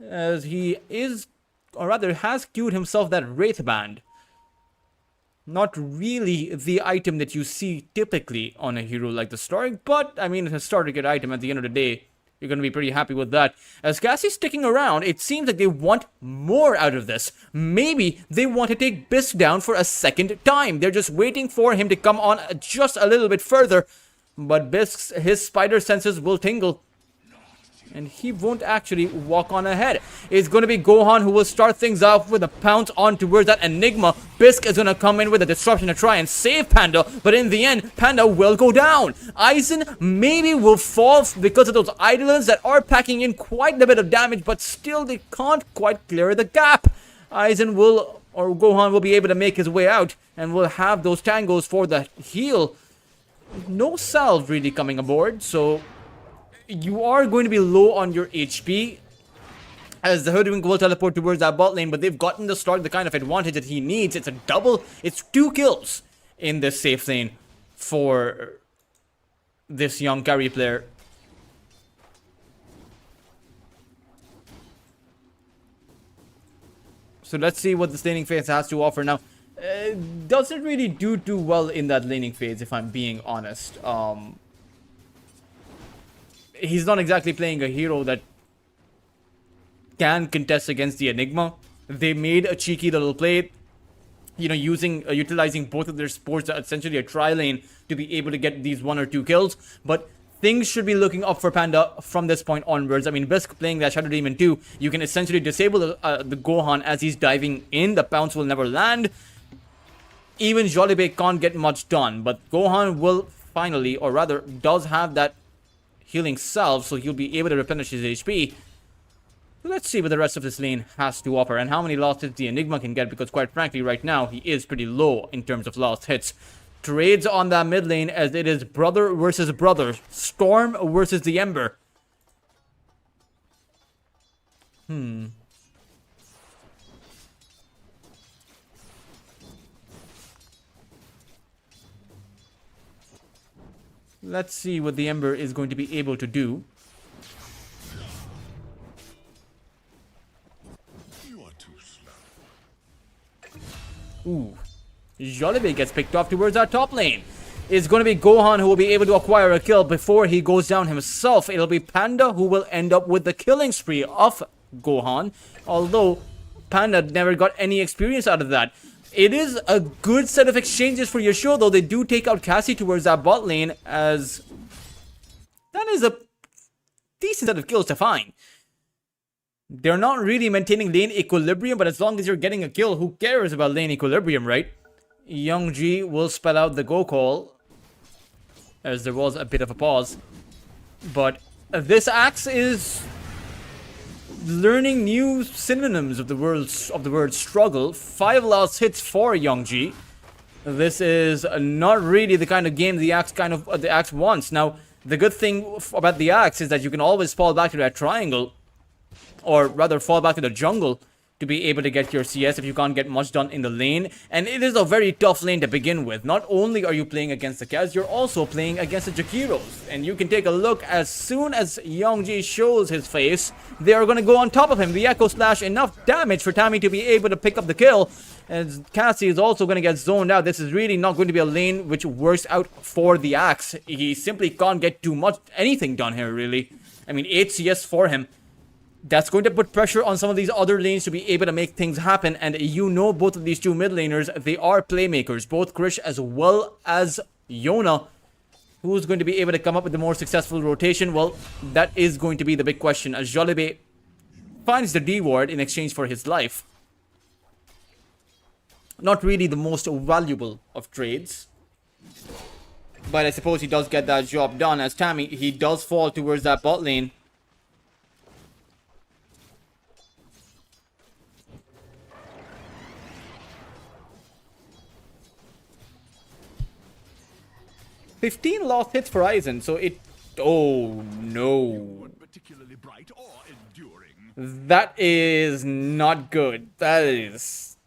as he is, or rather has queued himself that Wraith Band. Not really the item that you see typically on a hero like the Slork, but I mean, it's a starter kit item at the end of the day. You're going to be pretty happy with that. As Cassie's sticking around, it seems like they want more out of this. Maybe they want to take Bisk down for a second time. They're just waiting for him to come on just a little bit further. But Bisk's, his spider senses will tingle, and he won't actually walk on ahead. It's going to be Gohan who will start things off with a pounce on towards that Enigma. Bisk is going to come in with a disruption to try and save Panda, but in the end, Panda will go down. Aizen maybe will fall because of those Eidolons that are packing in quite a bit of damage, but still they can't quite clear the gap. Aizen will, or Gohan will be able to make his way out, and will have those tangos for the heal. No salve really coming aboard, so you are going to be low on your HP, as the Hoodwink will teleport towards that bot lane, but they've gotten the Slork the kind of advantage that he needs. It's a double, it's 2 kills in this safe lane for this young carry player. So let's see what this laning phase has to offer now. Doesn't really do too well in that laning phase, if I'm being honest. He's not exactly playing a hero that can contest against the Enigma. They made a cheeky little play, utilizing both of their supports, essentially a tri-lane, to be able to get these 1 or 2 kills. But things should be looking up for Panda from this point onwards. I mean, Bisk playing that Shadow Demon 2, you can essentially disable the Gohan as he's diving in. The pounce will never land. Even Jollibee can't get much done, but Gohan will finally, or rather, does have that healing salve, so he'll be able to replenish his HP. Let's see what the rest of this lane has to offer and how many lost hits the Enigma can get, because quite frankly, right now, he is pretty low in terms of lost hits. Trades on that mid lane as it is brother versus brother. Storm versus the Ember. Let's see what the Ember is going to be able to do. You are too slow. Ooh. Jollibee gets picked off towards our top lane. It's going to be Gohan who will be able to acquire a kill before he goes down himself. It'll be Panda who will end up with the killing spree of Gohan. Although, Panda never got any experience out of that. It is a good set of exchanges for Yasho, though they do take out Cassie towards that bot lane, as that is a decent set of kills to find. They're not really maintaining lane equilibrium, but as long as you're getting a kill, who cares about lane equilibrium, right? Young G will spell out the go call, as there was a bit of a pause. But this axe is learning new synonyms of the word struggle. 5 lost hits for Young G. This is not really the kind of game the axe wants. Now, the good thing about the axe is that you can always fall back to that triangle, or rather fall back to the jungle, to be able to get your CS if you can't get much done in the lane. And it is a very tough lane to begin with. Not only are you playing against the Kaz, you're also playing against the Jakiros. And you can take a look, as soon as Youngji shows his face, they are going to go on top of him. The Echo Slash, enough damage for Tammy to be able to pick up the kill. And Cassie is also going to get zoned out. This is really not going to be a lane which works out for the Axe. He simply can't get too much anything done here, really. I mean, 8 CS for him. That's going to put pressure on some of these other lanes to be able to make things happen. And you know, both of these two mid laners, they are playmakers. Both Krish as well as Yona. Who's going to be able to come up with the more successful rotation? Well, that is going to be the big question, as Jollibee finds the D ward in exchange for his life. Not really the most valuable of trades, but I suppose he does get that job done, as Tammy, he does fall towards that bot lane. $15 lost hits for Aizen, so it... Oh, no. Particularly bright or enduring. That is not good. That is...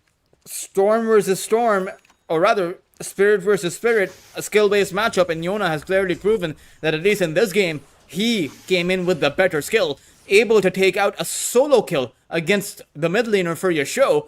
Storm versus Storm, or rather, Spirit versus Spirit, a skill-based matchup, and Yona has clearly proven that at least in this game, he came in with the better skill, able to take out a solo kill against the mid laner for Yasho,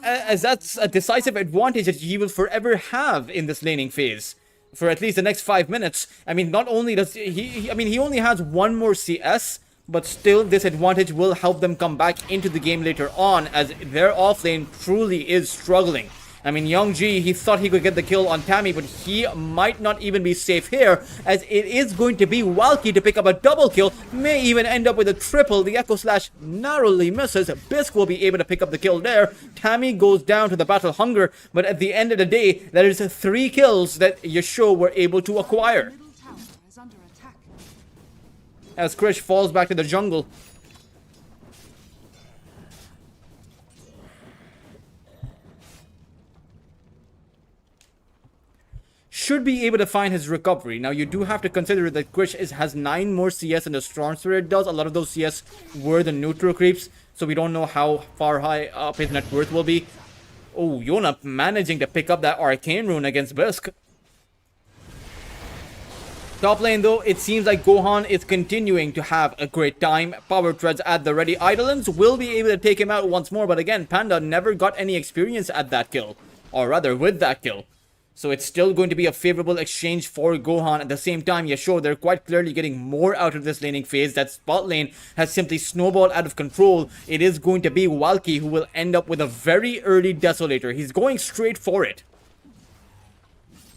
as that's a decisive advantage that he will forever have in this laning phase. For at least the next 5 minutes. I mean, not only does he only has 1 more CS, but still this advantage will help them come back into the game later on, as their offlane truly is struggling. I mean, Young G, he thought he could get the kill on Tammy, but he might not even be safe here, as it is going to be Walkie to pick up a double kill, may even end up with a triple. The Echo Slash narrowly misses. Bisk will be able to pick up the kill there. Tammy goes down to the Battle Hunger, but at the end of the day, there is 3 kills that Yasho were able to acquire. As Krish falls back to the jungle. Should be able to find his recovery. Now, you do have to consider that Krish has 9 more CS than the Storm Spirit does. A lot of those CS were the neutral creeps, so we don't know how far high up his net worth will be. Oh, Yona managing to pick up that Arcane Rune against Bisk. Top lane, though, it seems like Gohan is continuing to have a great time. Power Treads at the ready. Idolins will be able to take him out once more, but again, Panda never got any experience at that kill. Or rather, with that kill. So it's still going to be a favorable exchange for Gohan. At the same time, Yasho, they're quite clearly getting more out of this laning phase. That spot lane has simply snowballed out of control. It is going to be Walkie who will end up with a very early Desolator. He's going straight for it.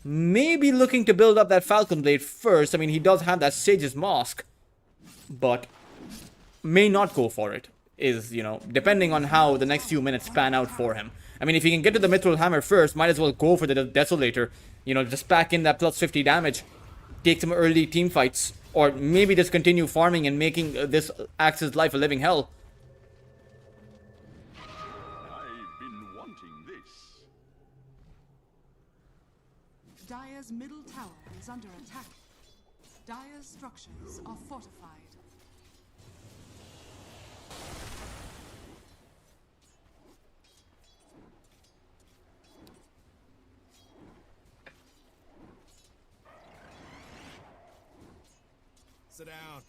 Maybe looking to build up that Falcon Blade first. I mean, he does have that Sage's Mask, but may not go for it. Is, you know, depending on how the next few minutes pan out for him. I mean, if he can get to the Mithril Hammer first, might as well go for the Desolator. You know, just pack in that plus 50 damage. Take some early team fights. Or maybe just continue farming and making this Axe's life a living hell. I've been wanting this. Dire's middle tower is under attack. Dire's structures are fortified. Sit down.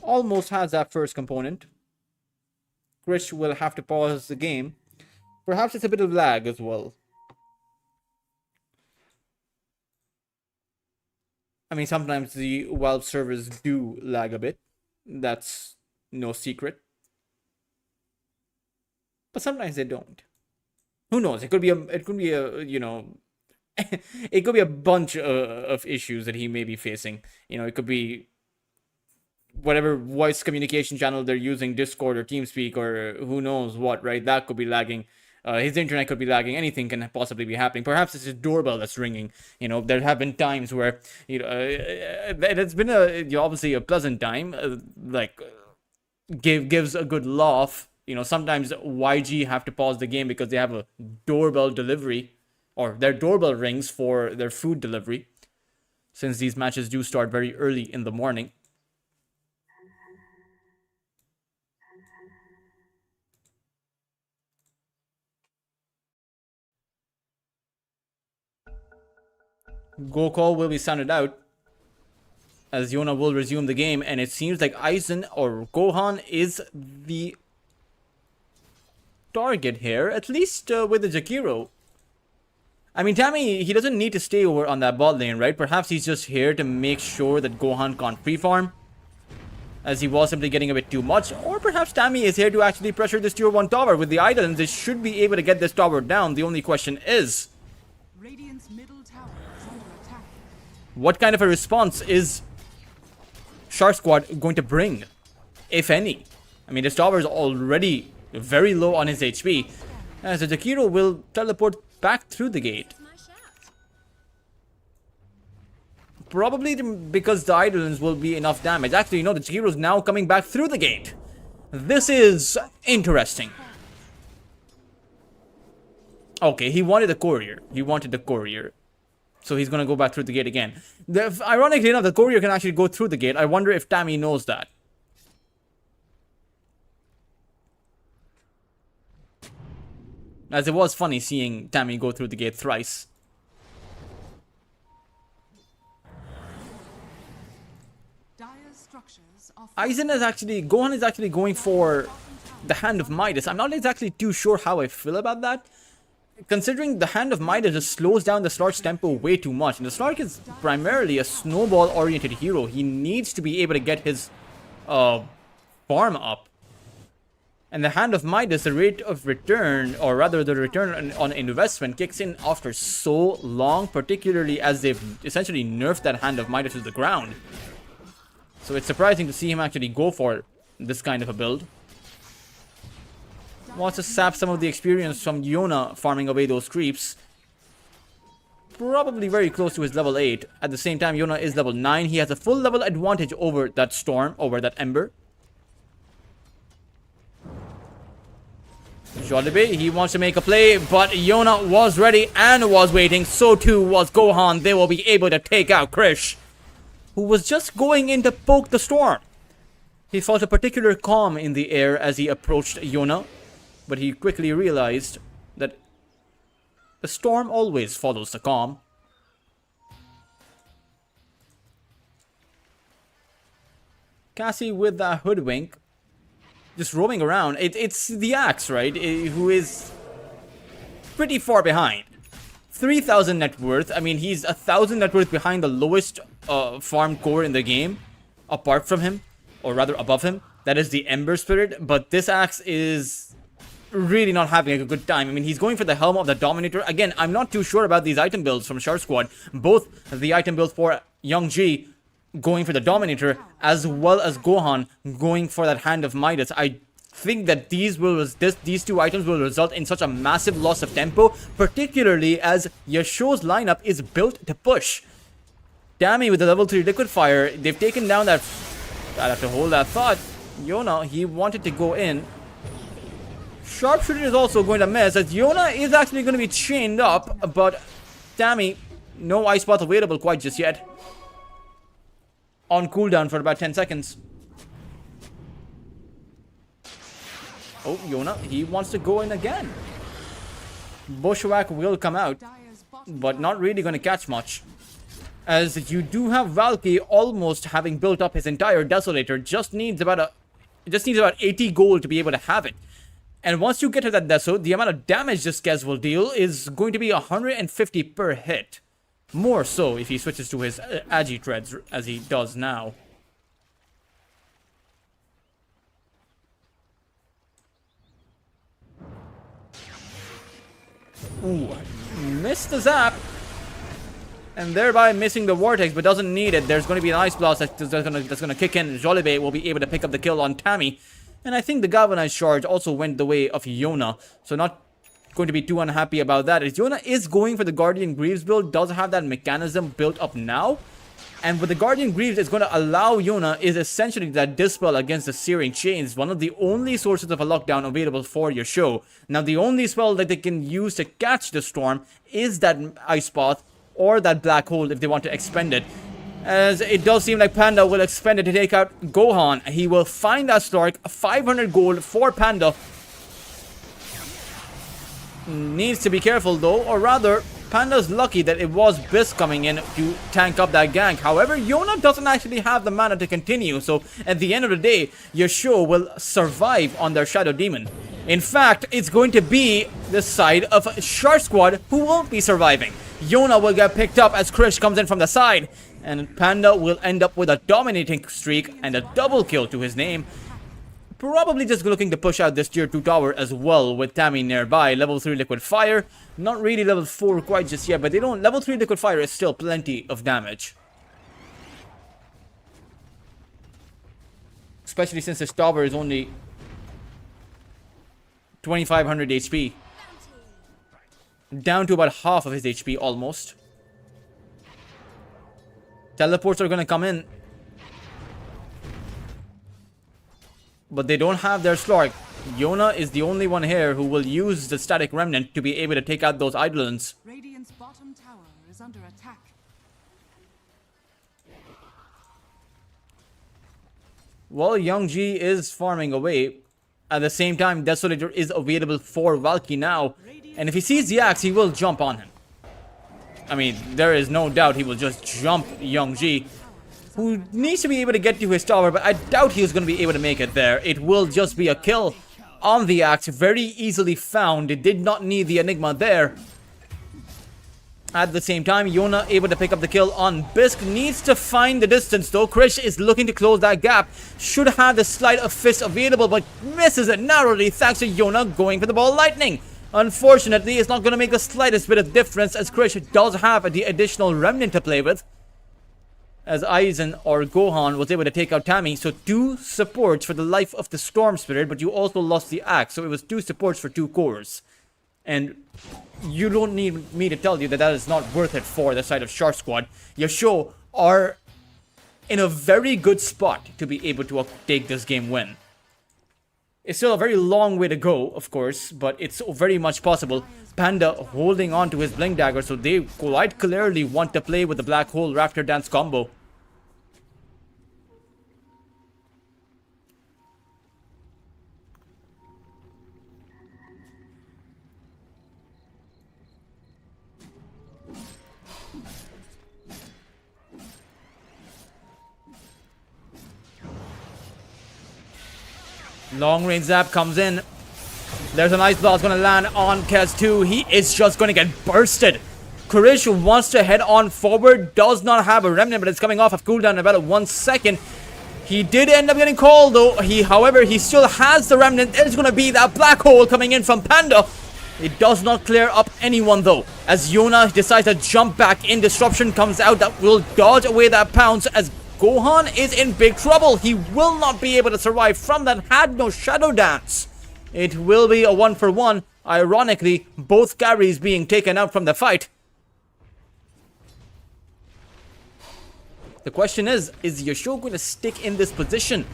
Almost has that first component. Krish will have to pause the game. Perhaps it's a bit of lag as well. I mean, sometimes the Valve servers do lag a bit. That's no secret. But sometimes they don't. Who knows? It could be a you know, it could be a bunch of issues that he may be facing. You know, it could be whatever voice communication channel they're using, Discord or TeamSpeak or who knows what, right? That could be lagging. His internet could be lagging. Anything can possibly be happening. Perhaps it's his doorbell that's ringing. You know, there have been times where, you know, it's been obviously a pleasant time. Gives a good laugh. You know, sometimes YG have to pause the game because they have a doorbell delivery, or their doorbell rings for their food delivery, since these matches do start very early in the morning. Go call will be sounded out as Yona will resume the game, and it seems like Aizen or Gohan is the target here, at least with the Jakiro. I mean, Tammy, he doesn't need to stay over on that bot lane, right? Perhaps he's just here to make sure that Gohan can't pre-farm, as he was simply getting a bit too much. Or perhaps Tammy is here to actually pressure this tier 1 tower. With the items, they should be able to get this tower down. The only question is, Radiant's middle tower is under attack. what kind of a response is Shark Squad going to bring, if any? I mean, this tower is already very low on his HP, as the Jakiro will teleport back through the gate. Probably because the Idolins will be enough damage. Actually, you know, the Jakiro's now coming back through the gate. This is interesting. Okay, he wanted the courier. So he's gonna go back through the gate again. Ironically enough, the courier can actually go through the gate. I wonder if Tammy knows that. As it was funny seeing Tammy go through the gate thrice. Dire's structures are Gohan is actually going for the Hand of Midas. I'm not exactly too sure how I feel about that, considering the Hand of Midas just slows down the Slark's tempo way too much. And the Slark is primarily a snowball-oriented hero. He needs to be able to get his farm up. And the Hand of Midas, the rate of return, or rather the return on investment, kicks in after so long, particularly as they've essentially nerfed that Hand of Midas to the ground. So it's surprising to see him actually go for this kind of a build. Wants to sap some of the experience from Yona farming away those creeps. Probably very close to his level 8. At the same time, Yona is level 9. He has a full level advantage over that Storm, over that Ember. Jollibee, he wants to make a play, but Yona was ready and was waiting. So too was Gohan. They will be able to take out Krish, who was just going in to poke the Storm. He felt a particular calm in the air as he approached Yona, but he quickly realized that the Storm always follows the calm. Cassie with that hoodwink, just roaming around. It's the Axe, right? Who is pretty far behind. 3,000 net worth. I mean, he's 1,000 net worth behind the lowest farm core in the game, apart from him, or rather above him. That is the Ember Spirit, but this axe is really not having a good time. I mean, he's going for the Helm of the Dominator. Again, I'm not too sure about these item builds from Shark Squad. Both the item build for YACHE going for the Dominator, as well as Gohan going for that Hand of Midas. I think that these two items will result in such a massive loss of tempo, particularly as Yasho's lineup is built to push. Tammy with the level 3 Liquid Fire, they've taken down that... I'd have to hold that thought. Yona, he wanted to go in. Sharpshooter is also going to miss, as Yona is actually going to be chained up, but Tammy, no Ice Path available quite just yet. On cooldown for about 10 seconds. Oh, Yona, he wants to go in again. Bushwhack will come out, but not really going to catch much. As you do have Valky almost having built up his entire Desolator, just needs about 80 gold to be able to have it. And once you get to that Deso, the amount of damage this Kez will deal is going to be 150 per hit. More so if he switches to his Agi Treads, as he does now. Ooh, missed the zap. And thereby missing the Vortex, but doesn't need it. There's going to be an Ice Blast that's going to kick in. Jolibe will be able to pick up the kill on Tammy. And I think the Galvanized Charge also went the way of Yona. So not going to be too unhappy about that. As Yona is going for the Guardian Greaves build, does have that mechanism built up now. And with the Guardian Greaves, it's going to allow Yona is essentially that Dispel against the Searing Chains. One of the only sources of a lockdown available for your show. Now, the only spell that they can use to catch the Storm is that Ice Path or that Black Hole if they want to expend it. As it does seem like Panda will expend it to take out Gohan. He will find that Slark. 500 gold for Panda. Needs to be careful though, or rather, Panda's lucky that it was Biss coming in to tank up that gank. However, Yona doesn't actually have the mana to continue, so at the end of the day, Yasho will survive on their Shadow Demon. In fact, it's going to be the side of Shark Squad who won't be surviving. Yona will get picked up as Krish comes in from the side, and Panda will end up with a dominating streak and a double kill to his name. Probably just looking to push out this tier 2 tower as well with Tammy nearby. Level 3 Liquid Fire. Not really level 4 quite just yet, but they don't... Level 3 Liquid Fire is still plenty of damage. Especially since this tower is only 2500 HP. Down to about half of his HP almost. Teleports are going to come in. But they don't have their Slark. Yona is the only one here who will use the Static Remnant to be able to take out those Eidolons. Radiant's bottom tower is under attack. Well, YACHE is farming away. At the same time, Desolator is available for Valky now. And if he sees the axe, he will jump on him. I mean, there is no doubt he will just jump YACHE, who needs to be able to get to his tower, but I doubt he's going to be able to make it there. It will just be a kill on the axe, very easily found. It did not need the Enigma there. At the same time, Yona able to pick up the kill on Bisk. Needs to find the distance though. Krish is looking to close that gap. Should have the Sleight of Fist available, but misses it narrowly thanks to Yona going for the Ball Lightning. Unfortunately, it's not going to make the slightest bit of difference as Krish does have the additional Remnant to play with. As Aizen or Gohan was able to take out Tammy. So 2 supports for the life of the Storm Spirit, but you also lost the axe. So it was 2 supports for 2 cores. And you don't need me to tell you that that is not worth it for the side of Shark Squad. Yasho are in a very good spot to be able to take this game win. It's still a very long way to go, of course, but it's very much possible. Panda holding on to his Blink Dagger, so they quite clearly want to play with the Black Hole Raptor Dance combo. Long range zap comes in. There's an Ice Blast going to land on Kez 2. He is just going to get bursted Kurish wants to head on forward, does not have a remnant, but it's coming off of cooldown in about 1 second. He did end up getting called though. However, he still has the remnant. There's going to be that black hole coming in from Panda. It does not clear up anyone though, as Yona decides to jump back in. Disruption comes out that will dodge away that pounce, as Gohan is in big trouble. He will not be able to survive from that. Had no Shadow Dance. It will be a 1-for-1. Ironically, both carries being taken out from the fight. The question is Yasho going to stick in this position?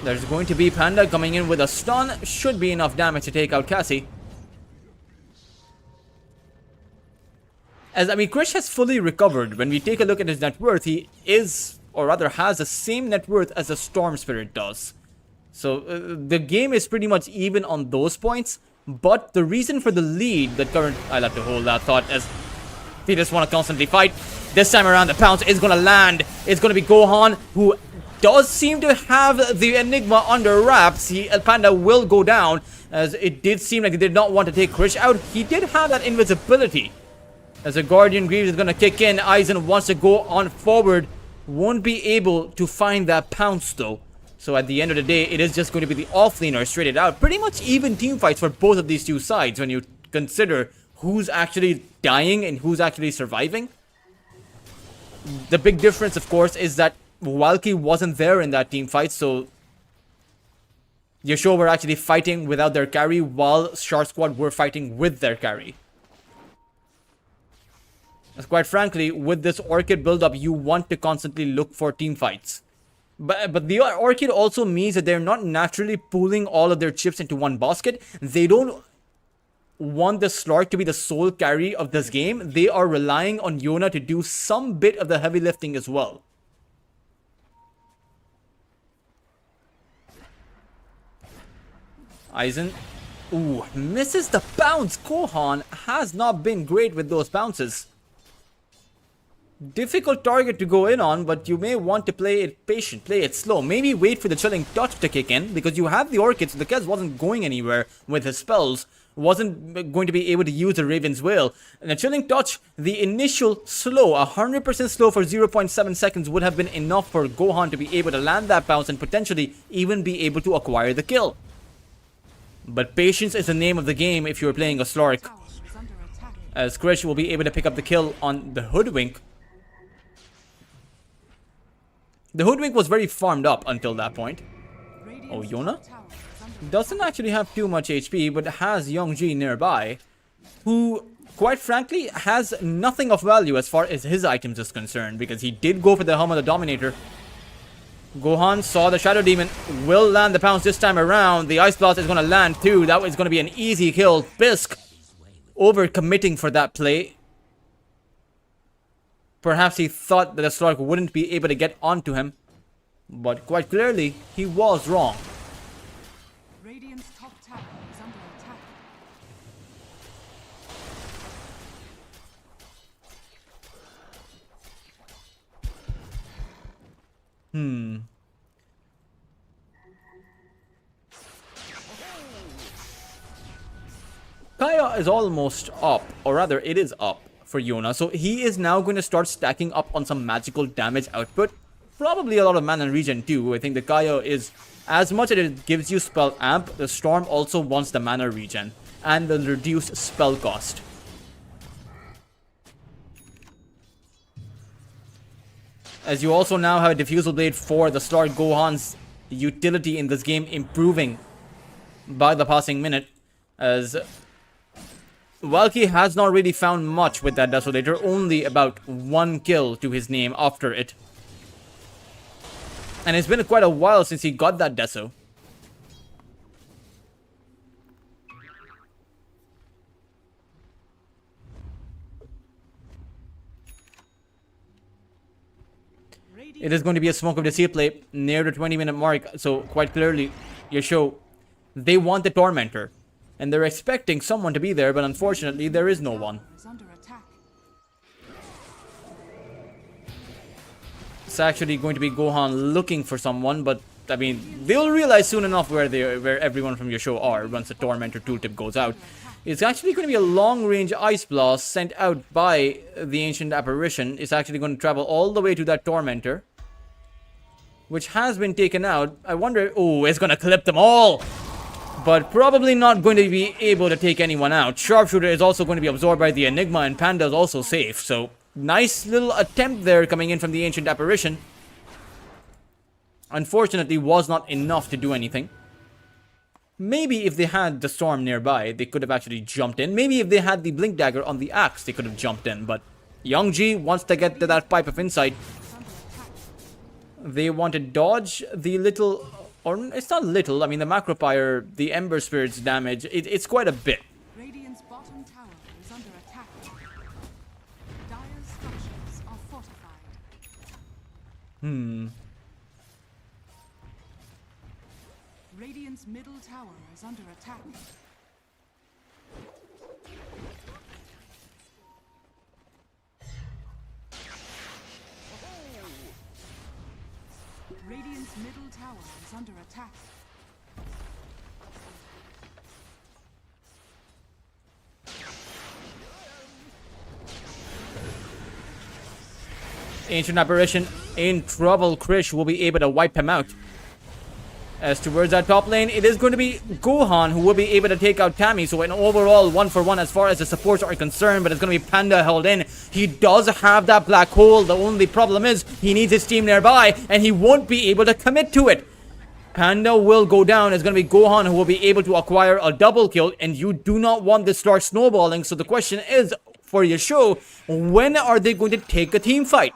There's going to be Panda coming in with a stun. Should be enough damage to take out Cassie. As, I mean, Krish has fully recovered. When we take a look at his net worth, he is, or rather has the same net worth as a Storm Spirit does. So, the game is pretty much even on those points. But the reason for the lead, I'll have to hold that thought, as they just want to constantly fight. This time around, the pounce is going to land. It's going to be Gohan, who does seem to have the Enigma under wraps. Panda will go down, as it did seem like he did not want to take Krish out. He did have that invisibility. As a Guardian Greaves is going to kick in, Aizen wants to go on forward. Won't be able to find that pounce though. So at the end of the day, it is just going to be the offlaner straight it out. Pretty much even team fights for both of these two sides when you consider who's actually dying and who's actually surviving. The big difference, of course, is that Walkie wasn't there in that team fight, so Yasho were actually fighting without their carry, while Shark Squad were fighting with their carry. As quite frankly, with this Orchid build-up, you want to constantly look for team fights. But the Orchid also means that they're not naturally pooling all of their chips into one basket. They don't want the Slark to be the sole carry of this game. They are relying on Yona to do some bit of the heavy lifting as well. Aizen, ooh, misses the bounce. Gohan has not been great with those bounces. Difficult target to go in on, but you may want to play it patient, play it slow. Maybe wait for the Chilling Touch to kick in, because you have the Orchid, so the Kez wasn't going anywhere with his spells. Wasn't going to be able to use the Raven's Wail. And the Chilling Touch, the initial slow, 100% slow for 0.7 seconds would have been enough for Gohan to be able to land that bounce and potentially even be able to acquire the kill. But patience is the name of the game if you're playing a Slark, as Krish will be able to pick up the kill on the Hoodwink. The Hoodwink was very farmed up until that point. Oh, Yona doesn't actually have too much HP, but has Youngji nearby, who, quite frankly, has nothing of value as far as his items is concerned, because he did go for the Helm of the Dominator. Gohan saw the Shadow Demon, will land the pounce this time around. The Ice Blast is going to land too. That is going to be an easy kill. Bisk over-committing for that play. Perhaps he thought that the Slark wouldn't be able to get onto him, but quite clearly, he was wrong. Radiant's top tower is under attack. Kaya is almost up, or rather, it is up for Yona. So he is now going to start stacking up on some magical damage output. Probably a lot of mana regen too. I think the Kaya is, as much as it gives you spell amp, the Storm also wants the mana regen and the reduced spell cost. As you also now have a Diffusal Blade for the Slark. Gohan's utility in this game improving by the passing minute, as Walkie has not really found much with that Desolator, only about 1 kill to his name after it. And it's been quite a while since he got that Deso. It is going to be a Smoke of Deceit play near the 20-minute mark, so quite clearly, Yasho, they want the Tormentor. And they're expecting someone to be there, but unfortunately, there is no one. It's actually going to be Gohan looking for someone, but I mean, they'll realize soon enough where everyone from Yasho are once the Tormentor tooltip goes out. It's actually going to be a long-range Ice Blast sent out by the Ancient Apparition. It's actually going to travel all the way to that Tormentor, which has been taken out. I wonder... Oh, it's going to clip them all! But probably not going to be able to take anyone out. Sharpshooter is also going to be absorbed by the Enigma, and Panda is also safe. So, nice little attempt there coming in from the Ancient Apparition. Unfortunately, was not enough to do anything. Maybe if they had the Storm nearby, they could have actually jumped in. Maybe if they had the Blink Dagger on the Axe, they could have jumped in. But YACHE wants to get to that Pipe of Insight. They want to dodge the little... Or it's not little, I mean the Macropyre, the Ember Spirit's damage, it's quite a bit. Radiant's bottom tower is under attack. Dire's structures are fortified. Radiant's middle tower is under attack. Radiant's middle tower is under attack. Ancient Apparition in trouble. Krish will be able to wipe him out. As towards that top lane, it is going to be Gohan who will be able to take out Tammy. So an overall 1-for-1 as far as the supports are concerned. But it's going to be Panda held in. He does have that black hole. The only problem is he needs his team nearby. And he won't be able to commit to it. Panda will go down. It's going to be Gohan who will be able to acquire a double kill. And you do not want this to start snowballing. So the question is, for Yasuo, when are they going to take a team fight?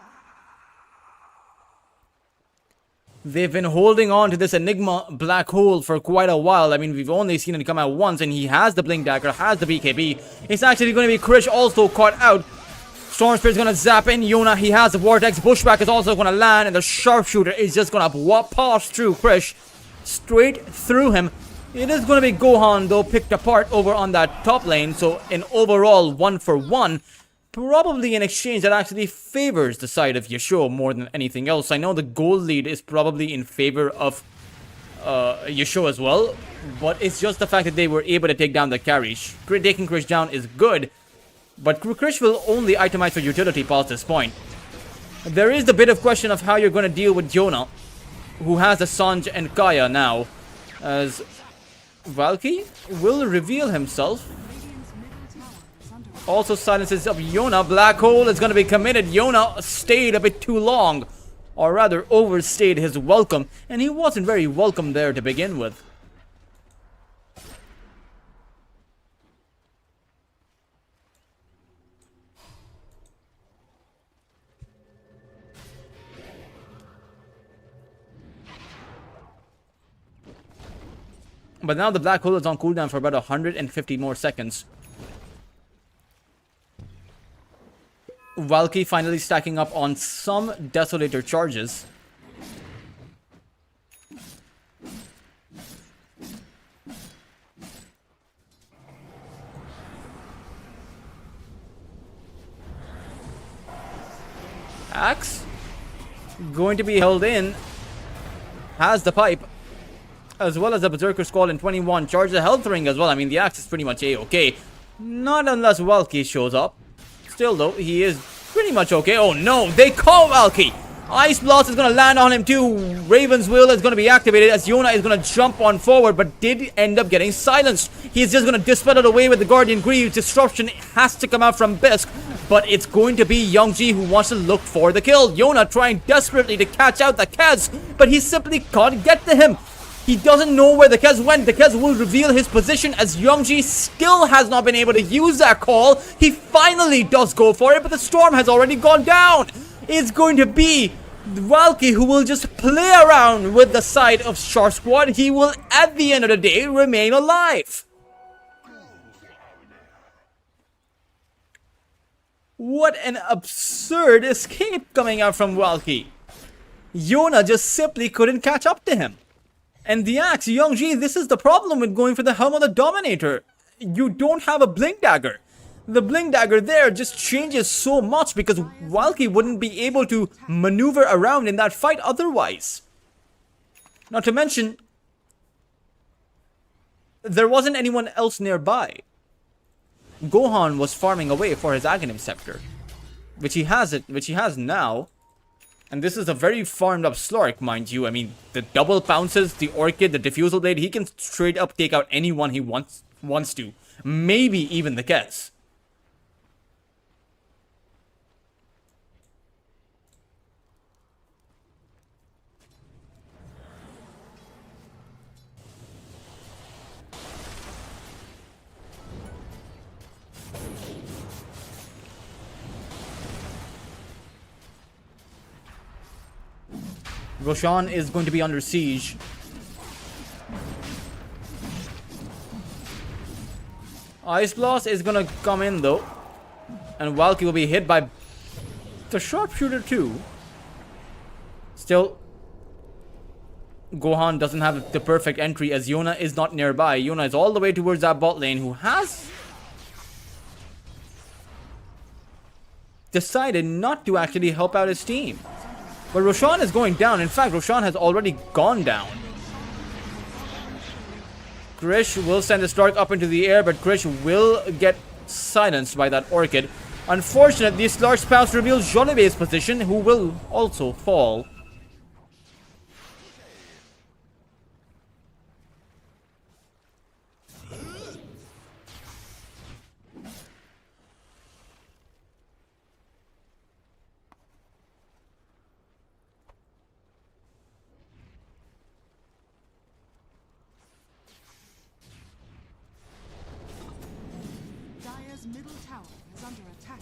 They've been holding on to this Enigma black hole for quite a while. I mean, we've only seen it come out once, and he has the Blink Dagger, has the BKB. It's actually going to be Krish also caught out. Storm Spirit's going to zap in Yona. He has the Vortex. Bushwhack is also going to land, and the Sharpshooter is just going to pass through Krish. Straight through him. It is going to be Gohan, though, picked apart over on that top lane. So, an overall 1-for-1. Probably an exchange that actually favors the side of Yasuo more than anything else. I know the gold lead is probably in favor of Yasuo as well, but it's just the fact that they were able to take down the carry. Taking Krish down is good, but Krish will only itemize for utility past this point. There is the bit of question of how you're going to deal with Yona, who has the Sanj and Kaya now, as Valky will reveal himself. Also silences up Yona. Black hole is going to be committed. Yona stayed a bit too long. Or rather, overstayed his welcome. And he wasn't very welcome there to begin with. But now the black hole is on cooldown for about 150 more seconds. Valky finally stacking up on some Desolator charges. Axe going to be held in. Has the pipe, as well as the Berserker Skull in 21. Charge the Health Ring as well. I mean, the Axe is pretty much A-okay. Not unless Valky shows up. Still, though, he is pretty much okay. Oh, no. They call Valky. Ice Blast is going to land on him, too. Raven's Will is going to be activated as Yona is going to jump on forward, but did end up getting silenced. He's just going to dispel it away with the Guardian Greaves. Disruption has to come out from Bisk, but it's going to be YACHE who wants to look for the kill. Yona trying desperately to catch out the Kez, but he simply can't get to him. He doesn't know where the Kez went. The Kez will reveal his position as YACHE still has not been able to use that call. He finally does go for it, but the storm has already gone down. It's going to be Valky who will just play around with the side of Shark Squad. He will, at the end of the day, remain alive. What an absurd escape coming out from Valky. Yona just simply couldn't catch up to him. And the Axe, YACHE, this is the problem with going for the Helm of the Dominator. You don't have a Blink Dagger. The Blink Dagger there just changes so much because Valky wouldn't be able to maneuver around in that fight otherwise. Not to mention, there wasn't anyone else nearby. Gohan was farming away for his Aghanim Scepter, which he has now. And this is a very farmed up Slark, mind you. I mean, the double pounces, the Orchid, the Diffusal Blade, he can straight up take out anyone he wants to. Maybe even the Kez. Roshan is going to be under siege. Ice Blast is gonna come in though. And Valky will be hit by the Sharpshooter too. Still, Gohan doesn't have the perfect entry as Yona is not nearby. Yona is all the way towards that bot lane, who has decided not to actually help out his team. But Roshan is going down. In fact, Roshan has already gone down. Krish will send a Stark up into the air, but Krish will get silenced by that Orchid. Unfortunately, Slark's pounce reveals Jollibe's position, who will also fall. Dire's middle tower is under attack.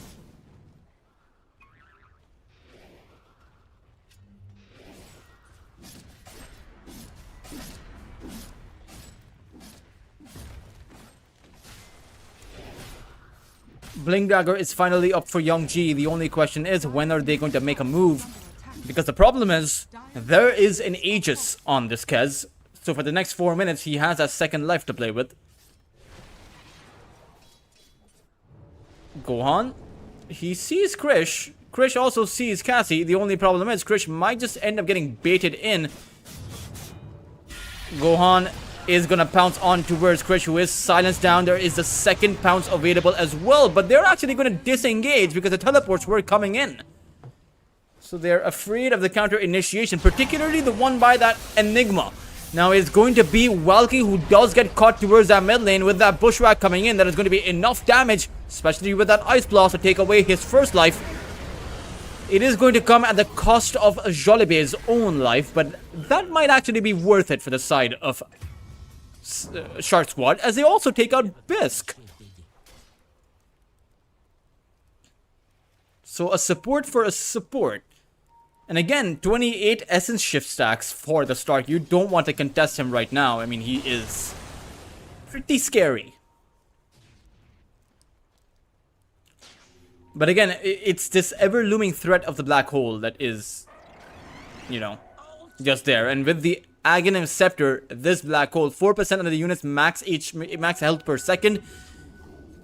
Blink Dagger is finally up for Young G. The only question is, when are they going to make a move? Because the problem is, there is an Aegis on this Kez. So for the next 4 minutes, he has a second life to play with. Gohan, he sees Krish. Krish also sees Cassie. The only problem is, Krish might just end up getting baited in. Gohan is gonna pounce on towards Krish, who is silenced down. There is the second pounce available as well, but they're actually gonna disengage because the teleports were coming in. So they're afraid of the counter initiation, particularly the one by that Enigma. Now it's going to be Valky, who does get caught towards that mid lane with that Bushwhack coming in. That is going to be enough damage, especially with that Ice Blast, to take away his first life. It is going to come at the cost of Jollibe's own life, but that might actually be worth it for the side of Shark Squad, as they also take out Bisque. So a support for a support. And again, 28 Essence Shift stacks for the Stark. You don't want to contest him right now. I mean, he is pretty scary. But again, it's this ever-looming threat of the black hole that is, you know, just there. And with the Aghanim Scepter, this black hole, 4% of the unit's max health per second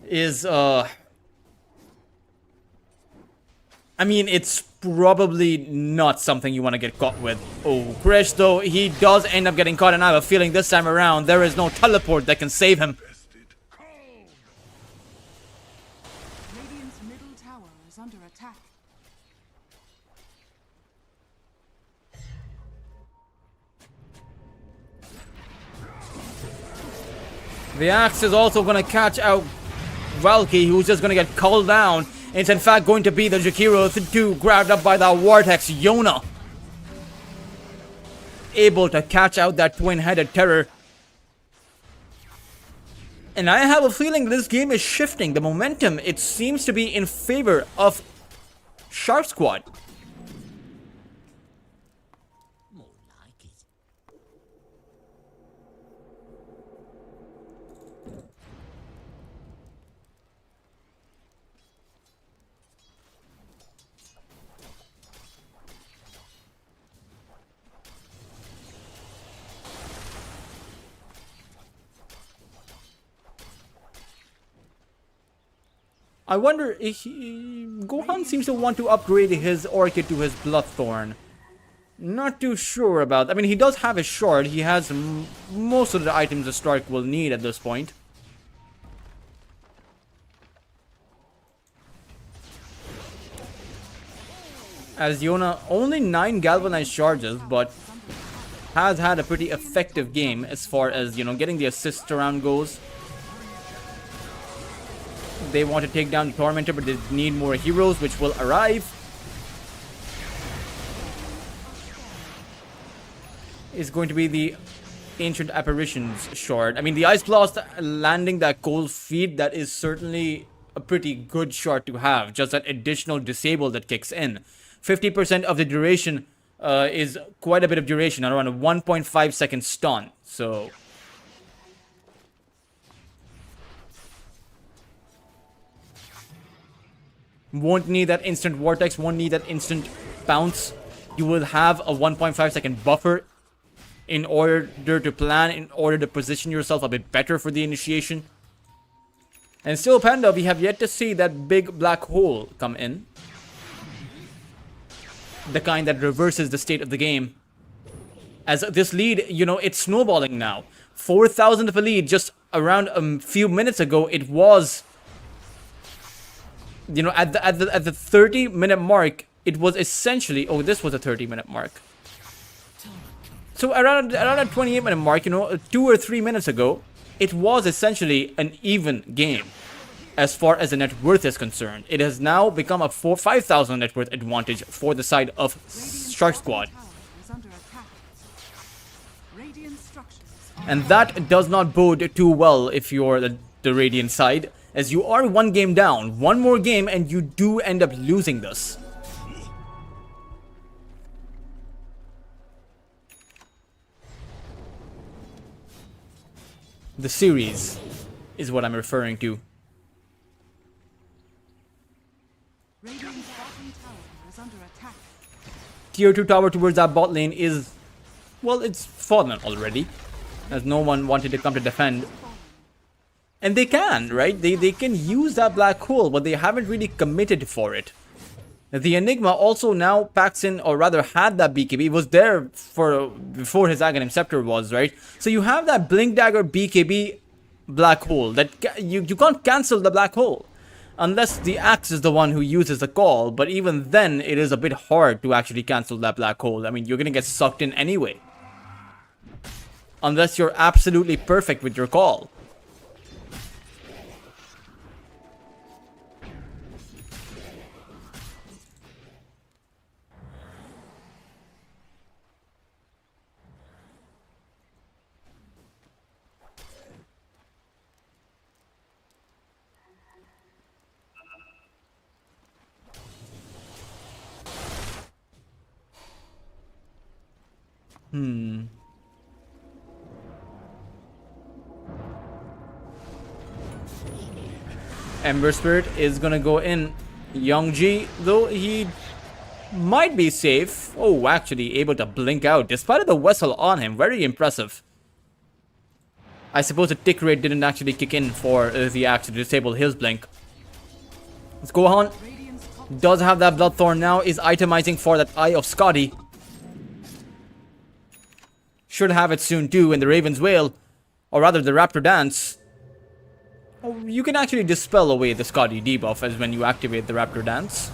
is, I mean, it's probably not something you want to get caught with. Oh, Krish, though, he does end up getting caught, and I have a feeling this time around there is no teleport that can save him. Radiant's middle tower is under attack. The axe is also going to catch out Valky, who's just going to get culled down. It's in fact going to be the Jakiro 2 grabbed up by that Vortex. Yona able to catch out that twin-headed terror. And I have a feeling this game is shifting. The momentum, it seems to be in favor of Shark Squad. I wonder if Gohan seems to want to upgrade his Orchid to his Bloodthorn. Not too sure about. I mean, he does have his Shard. He has most of the items a Stark will need at this point. As Yona only 9 galvanized charges, but has had a pretty effective game as far as, you know, getting the assist around goes. They want to take down the Tormentor, but they need more heroes, which will arrive. Is going to be the Ancient Apparitions shard. I mean, the Ice Blast landing that cold feed, that is certainly a pretty good shard to have. Just that additional disable that kicks in. 50% of the duration is quite a bit of duration, around a 1.5 second stun. So won't need that instant vortex, won't need that instant bounce. You will have a 1.5 second buffer in order to plan, in order to position yourself a bit better for the initiation. And still, Panda, we have yet to see that big black hole come in. The kind that reverses the state of the game. As this lead, you know, it's snowballing now. 4,000 of a lead just around a few minutes ago. It was, you know, at the 30-minute mark, it was essentially, oh, this was a 30-minute mark. So around a 28-minute mark, you know, 2 or 3 minutes ago, it was essentially an even game as far as the net worth is concerned. It has now become a 5,000 net worth advantage for the side of Shark Squad. And that does not bode too well if you're the Radiant side, as you are 1 game down. 1 more game and you do end up losing this. The series is what I'm referring to. Tier 2 tower towards that bot lane is, well, it's fallen already, as no one wanted to come to defend. And they can, right? They can use that black hole, but they haven't really committed for it. The Enigma also now packs in, or rather had that BKB. It was there for before his Aghanim Scepter was, right? So you have that Blink Dagger BKB black hole that you can't cancel the black hole unless the Axe is the one who uses the call. But even then, it is a bit hard to actually cancel that black hole. I mean, you're gonna get sucked in anyway, unless you're absolutely perfect with your call. Ember Spirit is gonna go in. Youngji, though, he might be safe. Oh, actually able to blink out despite the vessel on him. Very impressive. I suppose the tick rate didn't actually kick in for the Axe to disable his blink. Let's go on. Does have that Bloodthorn now. Is itemizing for that Eye of Scotty. Should have it soon too in the Raven's Wail. Or rather the Raptor Dance. Oh, you can actually dispel away the Scotty debuff as when you activate the Raptor Dance.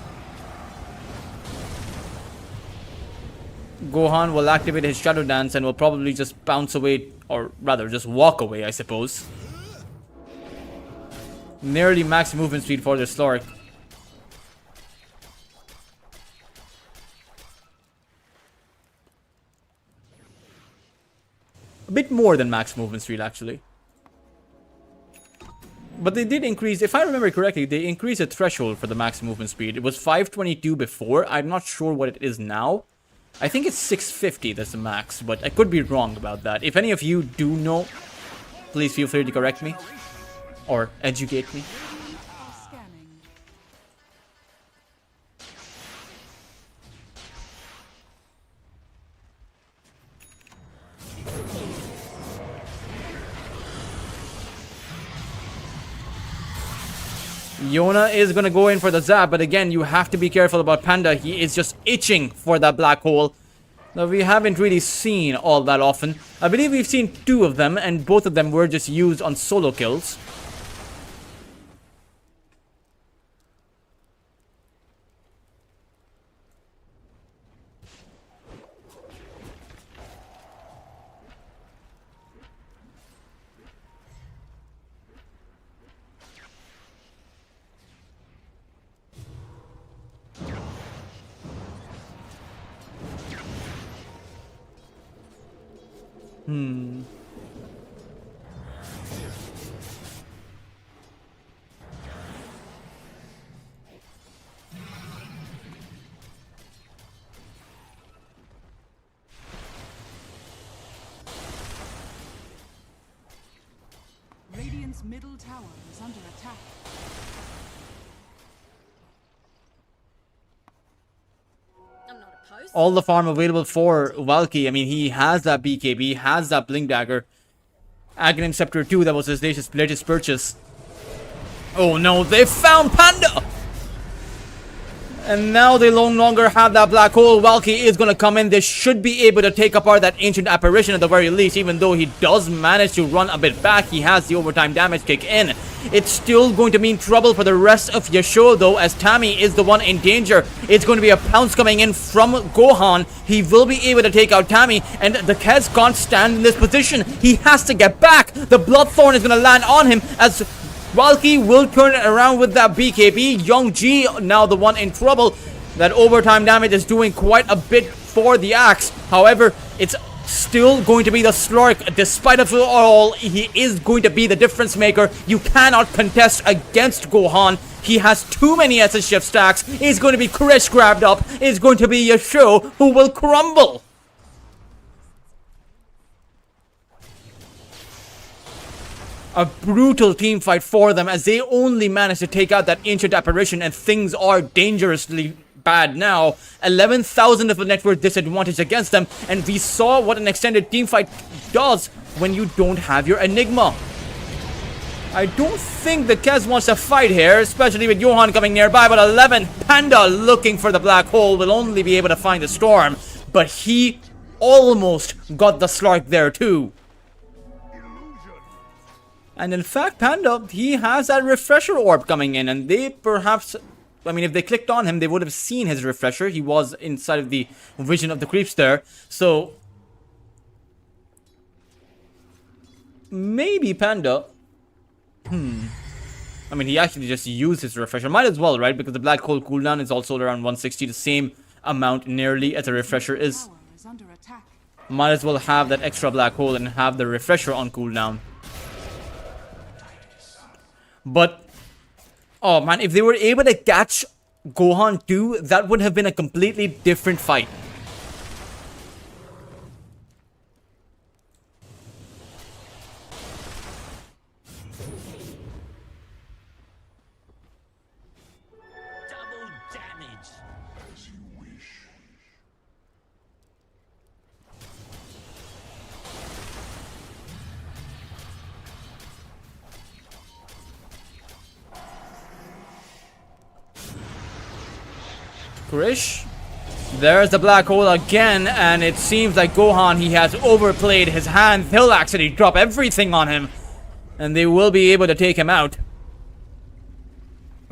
Gohan will activate his Shadow Dance and will probably just bounce away, or rather just walk away, I suppose. Nearly max movement speed for the Slork. A bit more than max movement speed, actually. But they did increase, if I remember correctly, they increased the threshold for the max movement speed. It was 522 before. I'm not sure what it is now. I think it's 650 that's the max, but I could be wrong about that. If any of you do know, please feel free to correct me or educate me. Yona is gonna go in for the zap, but again, you have to be careful about Panda. He is just itching for that black hole. Now, we haven't really seen all that often. I believe we've seen 2 of them, and both of them were just used on solo kills. Radiant's middle tower is under attack. I'm not opposed. All the farm available for Valky. I mean, he has that BKB, has that Blink Dagger. Aghanim Scepter 2, that was his latest purchase. Oh no, they found Panda! And now they no longer have that black hole. Valky is going to come in. They should be able to take apart that ancient apparition at the very least. Even though he does manage to run a bit back, he has the overtime damage kick in. It's still going to mean trouble for the rest of Yasuo though, as Tammy is the one in danger. It's going to be a pounce coming in from Gohan. He will be able to take out Tammy, and the Kez can't stand in this position. He has to get back. The Bloodthorn is going to land on him as Valky will turn it around with that BKB. Young G now the one in trouble. That overtime damage is doing quite a bit for the Axe. However, it's still going to be the Slurk. Despite of it all, he is going to be the difference maker. You cannot contest against Gohan. He has too many SS shift stacks. It's going to be Krish grabbed up. It's going to be Yasuo who will crumble. A brutal team fight for them as they only managed to take out that ancient apparition, and things are dangerously bad now. 11,000 of a net worth disadvantage against them, and we saw what an extended team fight does when you don't have your Enigma. I don't think the Kez wants to fight here, especially with Johan coming nearby, but 11, Panda looking for the black hole, will only be able to find the storm, but he almost got the Slark there too. And in fact, Panda, he has that refresher orb coming in, and they perhaps, I mean, if they clicked on him, they would have seen his refresher. He was inside of the vision of the creeps there. So maybe Panda, I mean, he actually just used his refresher. Might as well, right? Because the black hole cooldown is also around 160, the same amount nearly as a refresher is. Tower is under attack. Might as well have that extra black hole and have the refresher on cooldown. But, oh man, if they were able to catch Gohan too, that would have been a completely different fight. Double damage. As you wish. Krish, there's the black hole again, and it seems like Gohan, he has overplayed his hand. He'll actually drop everything on him, and they will be able to take him out.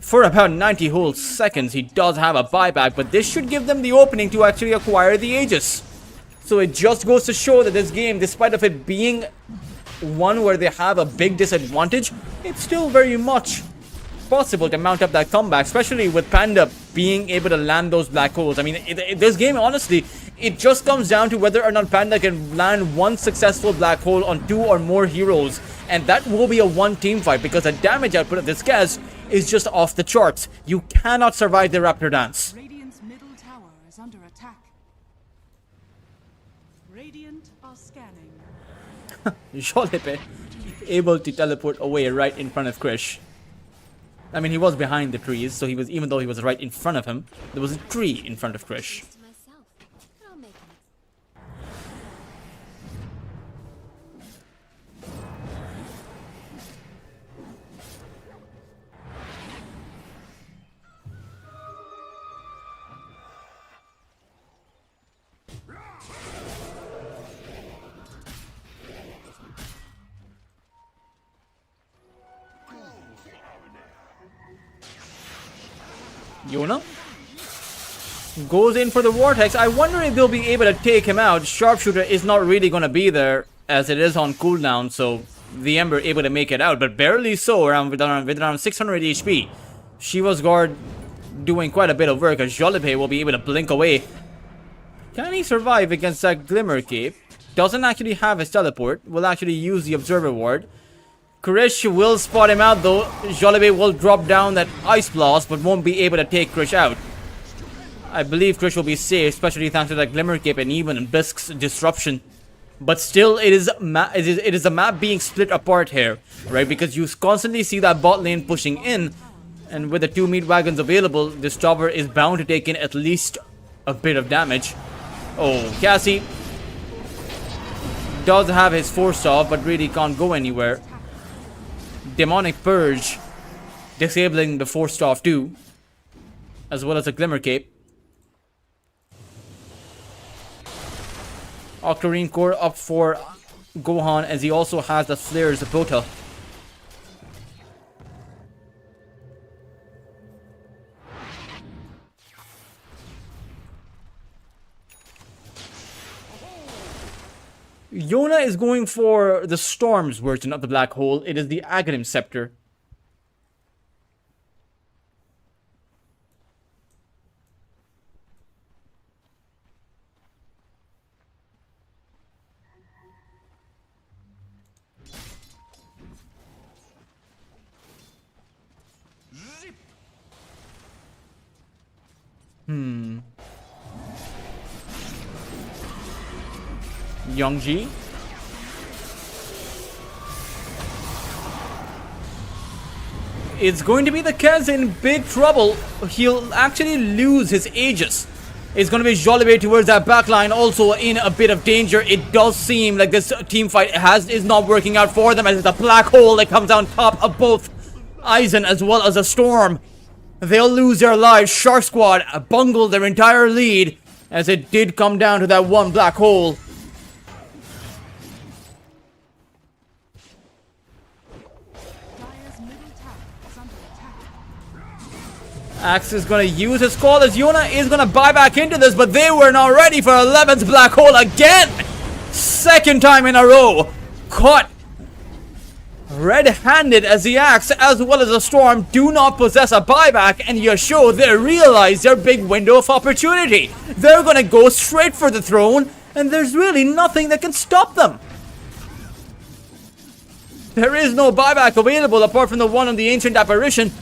For about 90 whole seconds, he does have a buyback, but this should give them the opening to actually acquire the Aegis. So it just goes to show that this game, despite of it being one where they have a big disadvantage, it's still very much possible to mount up that comeback, especially with Panda being able to land those black holes. I mean, this game, honestly, it just comes down to whether or not Panda can land one successful black hole on 2 or more heroes, and that will be a one team fight because the damage output of this Kez is just off the charts. You cannot survive the Raptor Dance. Radiant's middle tower is under attack. Radiant are scanning. Jolipe able to teleport away right in front of Krish. I mean, he was behind the trees, so he was, even though he was right in front of him, there was a tree in front of Krish. To myself, but I'll make it. Yona goes in for the Vortex. I wonder if they'll be able to take him out. Sharpshooter is not really going to be there as it is on cooldown, so the Ember able to make it out, but barely so, with around 600 HP. Shiva's guard doing quite a bit of work as Jolipe will be able to blink away. Can he survive against that Glimmer Cape? doesn't actually have his teleport. Will actually use the Observer Ward. Krish will spot him out though. Jolibay will drop down that Ice Blast, but won't be able to take Krish out. I believe Krish will be safe, especially thanks to that Glimmer Cape and even Bisk's disruption. But still, it is the map being split apart here, right? Because you constantly see that bot lane pushing in, and with the 2 meat wagons available, this tower is bound to take in at least a bit of damage. Oh, Cassie does have his force off, but really can't go anywhere. Demonic Purge disabling the forced off too, as well as a Glimmer Cape. Octarine Core up for Gohan, as he also has the Flare's Bota. Yona is going for the Storm's version of the Black Hole. It is the Aghanim Scepter. Youngji. It's going to be the Kez in big trouble. He'll actually lose his Aegis. It's going to be Jolibay towards that backline, also in a bit of danger. It does seem like this team fight is not working out for them, as it's a black hole that comes on top of both Aizen as well as a Storm. They'll lose their lives. Shark Squad bungled their entire lead, as it did come down to that one black hole. Dire's middle tower is under attack. Axe is going to use his call, as Yona is going to buy back into this, but they were not ready for 11's black hole again. Second time in a row. Caught red-handed, as the Axe as well as the Storm do not possess a buyback, and Yasho, they realize their big window of opportunity. They're going to go straight for the throne, and there's really nothing that can stop them. There is no buyback available apart from the one on the Ancient Apparition.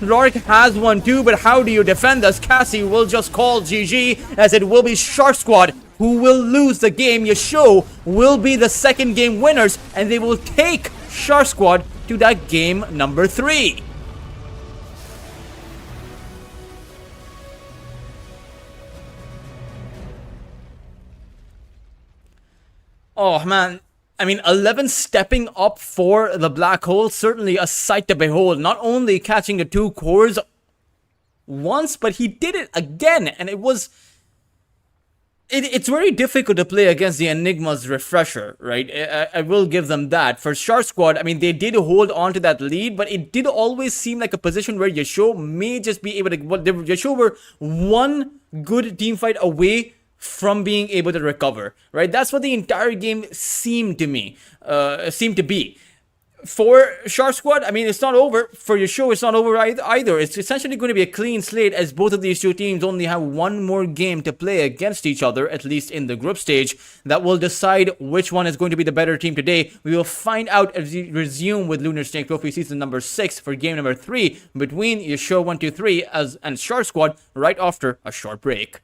Lork has one too, but how do you defend this? Cassie will just call GG, as it will be Shark Squad who will lose the game. Yasho will be the second game winners, and they will take Shark Squad to that game number 3. Oh man, I mean, 11 stepping up for the black hole, certainly a sight to behold. Not only catching the 2 cores once, but he did it again, and it was... It's very difficult to play against the Enigma's Refresher, right? I will give them that. For Shark Squad, I mean, they did hold on to that lead, but it did always seem like a position where Yasho may just be able to... Yasho were one good team fight away from being able to recover, right? That's what the entire game seemed to me, seemed to be. For Shark Squad, I mean, it's not over. For Yasho, it's not over either. It's essentially going to be a clean slate, as both of these two teams only have one more game to play against each other, at least in the group stage. That will decide which one is going to be the better team today. We will find out as we resume with Lunar Snake Trophy Season number 6 for game number 3 between YACHE123 and Shark Squad right after a short break.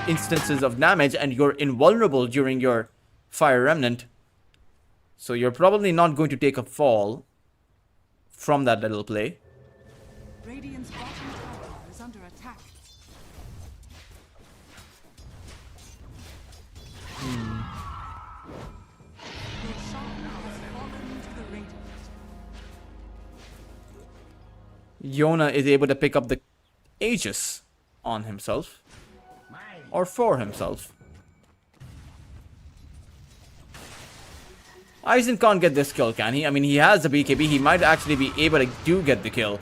instances of damage, and you're invulnerable during your Fire Remnant. So you're probably not going to take a fall from that little play. Radiant's bottom tower is under attack. Roshan has fallen to the Radiant. Yona is able to pick up the Aegis on himself. Or for himself. Aizen can't get this kill, can he? I mean, he has the BKB. He might actually be able to get the kill.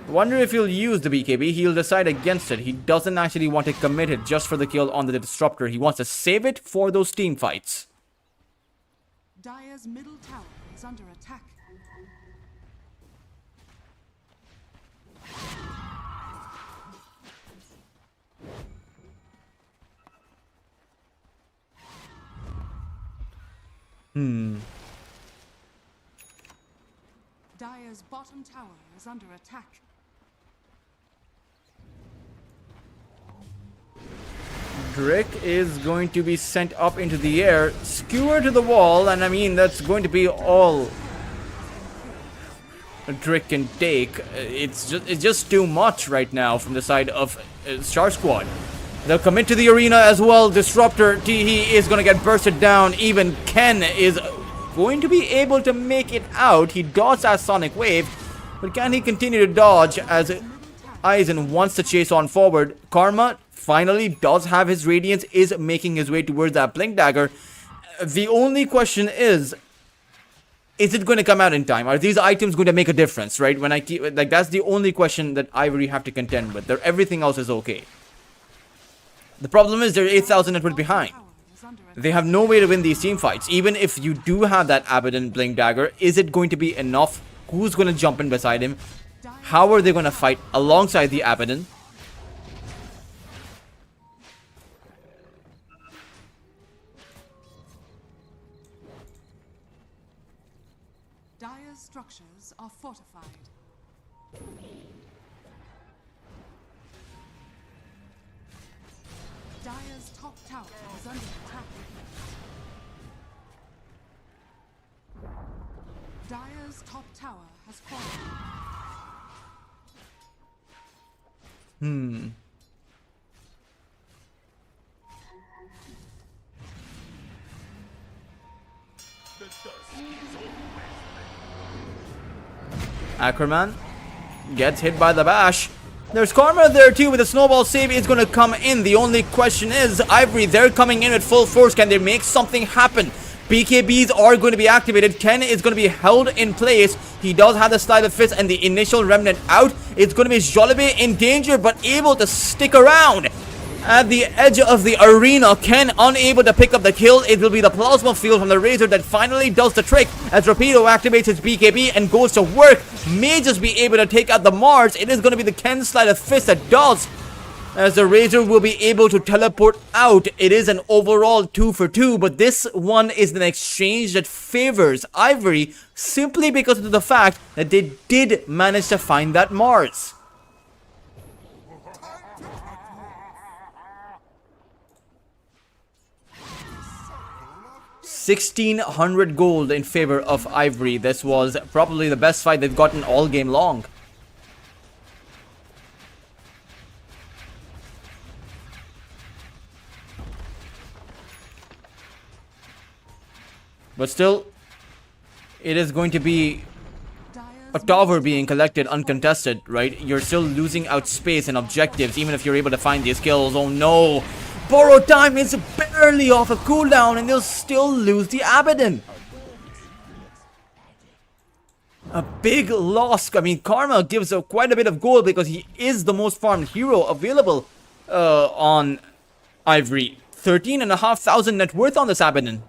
Wonder if he'll use the BKB. He'll decide against it. He doesn't actually want to commit it just for the kill on the Disruptor. He wants to save it for those team fights. Dire's middle tower is under attack. Dire's bottom tower is under attack. Drake is going to be sent up into the air, skewer to the wall, and I mean, that's going to be all Drake can take. It's just too much right now from the side of Star Squad. They'll commit to the arena as well. Disruptor, Teehee is going to get bursted down. Even Ken is going to be able to make it out. He dodged that Sonic Wave, but can he continue to dodge as Aizen wants to chase on forward? Karma finally does have his Radiance, is making his way towards that Blink Dagger. The only question is it going to come out in time? Are these items going to make a difference, right? When I keep, like, that's the only question that Ivory have to contend with. Everything else is okay. The problem is they're 8,000 net worth behind. They have no way to win these team fights. Even if you do have that Abaddon Blink Dagger, is it going to be enough? Who's going to jump in beside him? How are they going to fight alongside the Abaddon? Dire's structures are fortified. Dire's top tower is under attack. Dire's top tower has fallen. Ackerman gets hit by the bash. There's Karma there too with a snowball save. Is going to come in. The only question is, Ivory, they're coming in with full force. Can they make something happen? BKBs are going to be activated. Ken is going to be held in place. He does have the Slide of Fist and the initial Remnant out. It's going to be Jolibé in danger, but able to stick around at the edge of the arena. Ken unable to pick up the kill. It will be the Plasma Field from the Razor that finally does the trick as Rapido activates his BKB and goes to work. May just be able to take out the Mars. It is going to be the Ken Slide of Fist that does, as the Razor will be able to teleport out. It is an overall 2 for 2, but this one is an exchange that favors Ivory simply because of the fact that they did manage to find that Mars. $1,600 gold in favor of Ivory. This was probably the best fight they've gotten all game long. But still, it is going to be a tower being collected uncontested, right? You're still losing out space and objectives, even if you're able to find these kills. Oh no! Borrow time is barely off a cooldown, and they'll still lose the Abaddon. A big loss. I mean, Karma gives quite a bit of gold because he is the most farmed hero available on Ivory. 13,500 net worth on this Abaddon.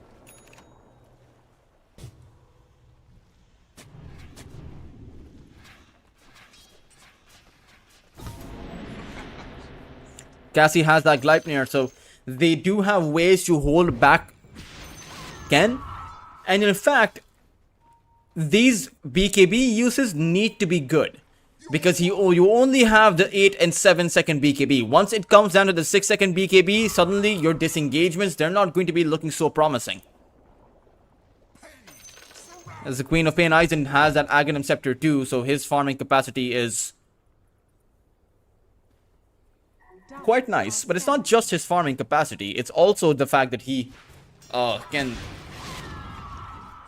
Cassie has that Gleipnir, so they do have ways to hold back Ken. And in fact, these BKB uses need to be good. Because you only have the 8 and 7 second BKB. Once it comes down to the 6 second BKB, suddenly your disengagements, they're not going to be looking so promising. As the Queen of Pain, Aizen has that Aghanim Scepter too, so his farming capacity is quite nice. But it's not just his farming capacity, it's also the fact that he can...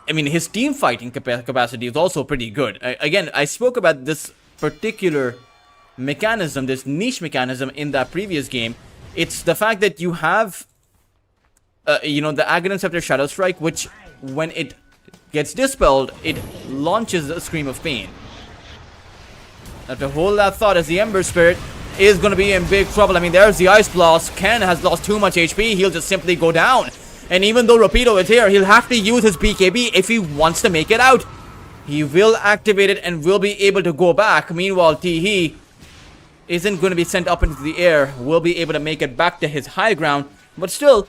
I mean, his team fighting capacity is also pretty good. Again, I spoke about this particular mechanism, this niche mechanism in that previous game. It's the fact that you have, you know, the Aghanim Scepter Shadow Strike, which when it gets dispelled, it launches a Scream of Pain. Now to hold that thought, as the Ember Spirit is going to be in big trouble. I mean, there's the Ice Blast. Ken has lost too much HP. He'll just simply go down. And even though Rapido is here, he'll have to use his BKB if he wants to make it out. He will activate it and will be able to go back. Meanwhile, Teehee isn't going to be sent up into the air. Will be able to make it back to his high ground. But still,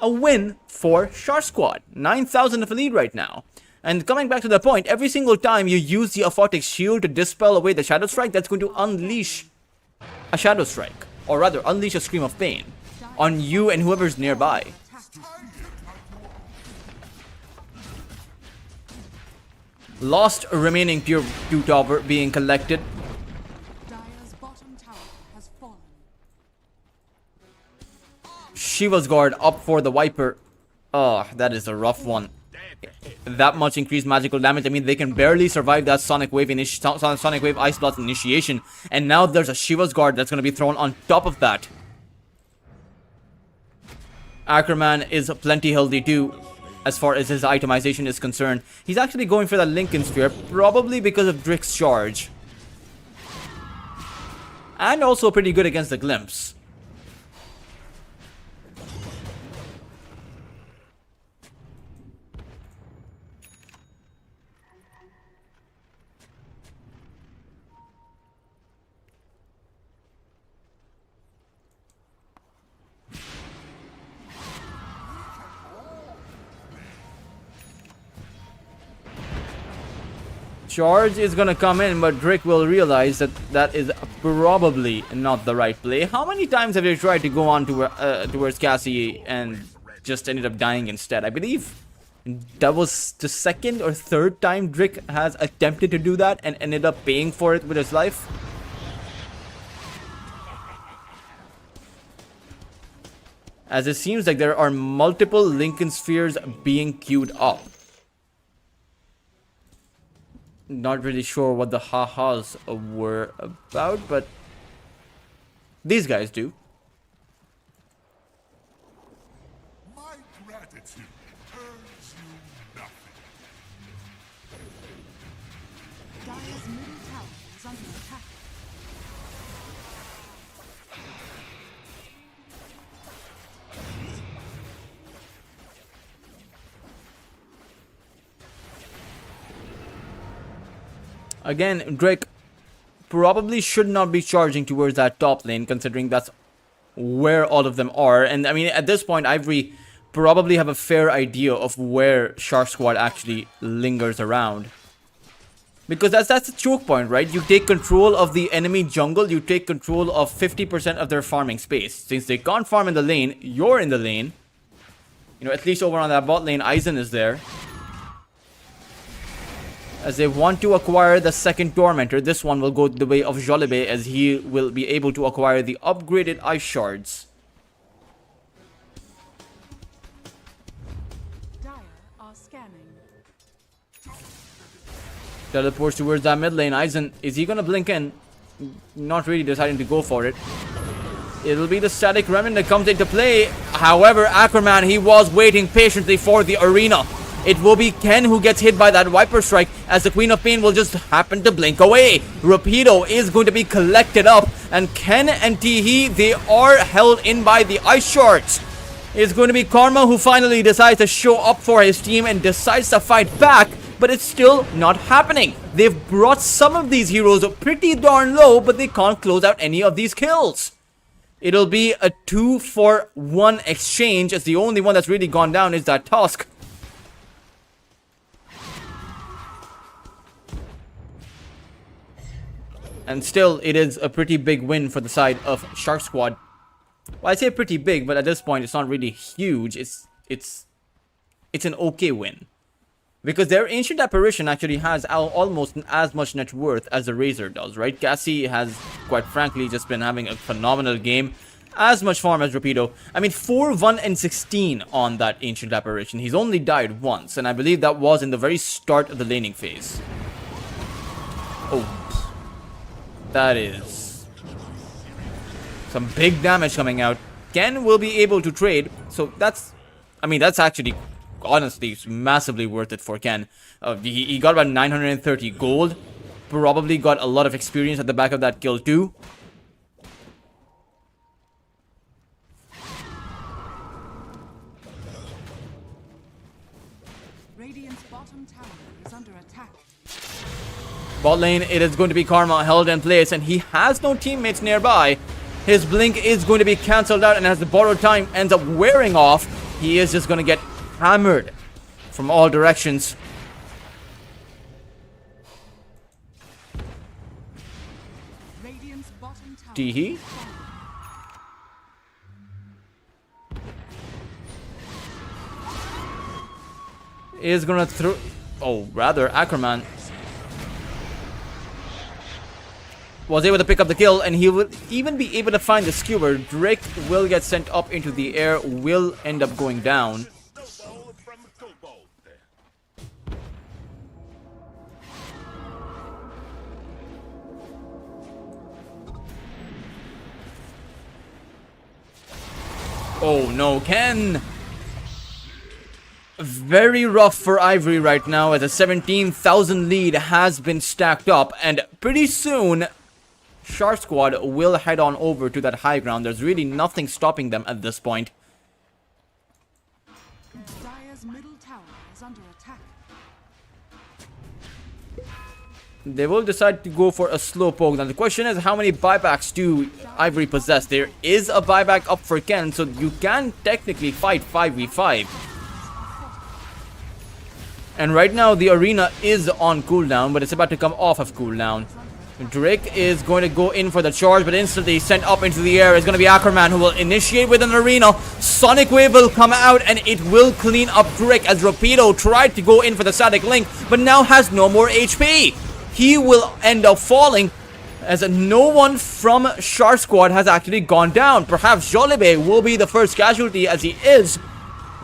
a win for Shark Squad. 9,000 of a lead right now. And coming back to the point, every single time you use the Aphotic Shield to dispel away the Shadow Strike, that's going to unleash a Shadow Strike. Or rather, unleash a Scream of Pain on you and whoever's nearby. Lost remaining Pure 2 Tower being collected. Dire's bottom tower has fallen. Shiva's Guard up for the Viper. Oh, that is a rough one. That much increased magical damage. I mean, they can barely survive that Sonic Wave Ice Blast initiation. And now there's a Shiva's Guard that's going to be thrown on top of that. Ackerman is plenty healthy too, as far as his itemization is concerned. He's actually going for that Lincoln Sphere, probably because of Drick's charge. And also pretty good against the Glimpse. Charge is gonna come in, but Drick will realize that that is probably not the right play. How many times have you tried to go on to, towards Cassie and just ended up dying instead? I believe that was the second or third time Drick has attempted to do that and ended up paying for it with his life. As it seems like there are multiple Lincoln Spheres being queued up. Not really sure what the ha-has were about, but these guys do. My gratitude earns you nothing. Dire's middle tower is under attack. Again, Drake probably should not be charging towards that top lane, considering that's where all of them are. And I mean, at this point, Ivory probably have a fair idea of where Shark Squad actually lingers around. Because that's the choke point, right? You take control of the enemy jungle, you take control of 50% of their farming space. Since they can't farm in the lane, you're in the lane. You know, at least over on that bot lane, Aizen is there. As they want to acquire the second Tormentor, this one will go the way of Jolibe, as he will be able to acquire the upgraded Ice Shards. Dire are scanning. Teleports towards that mid lane. Aizen, is he gonna blink in? Not really deciding to go for it. It'll be the Static Remnant that comes into play. However, Ackerman, he was waiting patiently for the arena. It will be Ken who gets hit by that Viper Strike, as the Queen of Pain will just happen to blink away. Rapido is going to be collected up, and Ken and Teehee, they are held in by the Ice Shards. It's going to be Karma who finally decides to show up for his team and decides to fight back, but it's still not happening. They've brought some of these heroes pretty darn low, but they can't close out any of these kills. It'll be a 2-for-1 exchange, as the only one that's really gone down is that Tusk. And still, it is a pretty big win for the side of Shark Squad. Well, I say pretty big, but at this point, it's not really huge. It's an okay win. Because their Ancient Apparition actually has almost as much net worth as the Razor does, right? Cassie has, quite frankly, just been having a phenomenal game. As much farm as Rapido. I mean, 4, 1, and 16 on that Ancient Apparition. He's only died once, and I believe that was in the very start of the laning phase. Oh. That is some big damage coming out. Ken will be able to trade, so that's... I mean, that's actually, honestly, massively worth it for Ken. He got about 930 gold. Probably got a lot of experience at the back of that kill too. Radiant's bottom tower is under attack. Bot lane, it is going to be Karma held in place, and he has no teammates nearby. His blink is going to be cancelled out, and as the borrowed time ends up wearing off, he is just going to get hammered from all directions. Radiant's bottom tower Teehee. Is gonna throw... Oh, rather, Ackerman was able to pick up the kill, and he will even be able to find the skewer. Drake will get sent up into the air, will end up going down. Oh no, Ken! Very rough for Ivory right now, as a 17,000 lead has been stacked up, and pretty soon Shark Squad will head on over to that high ground. There's really nothing stopping them at this point. Dire's middle tower is under attack. They will decide to go for a slow poke. Now the question is, how many buybacks do Ivory possess? There is a buyback up for Ken, so you can technically fight 5v5. And right now the arena is on cooldown, but it's about to come off of cooldown. Drake is going to go in for the charge, but instantly sent up into the air is going to be Ackerman, who will initiate with an arena. Sonic Wave will come out, and it will clean up Drake, as Rapido tried to go in for the static link, but now has no more HP. He will end up falling, as no one from Shark Squad has actually gone down. Perhaps Jolibe will be the first casualty, as he is.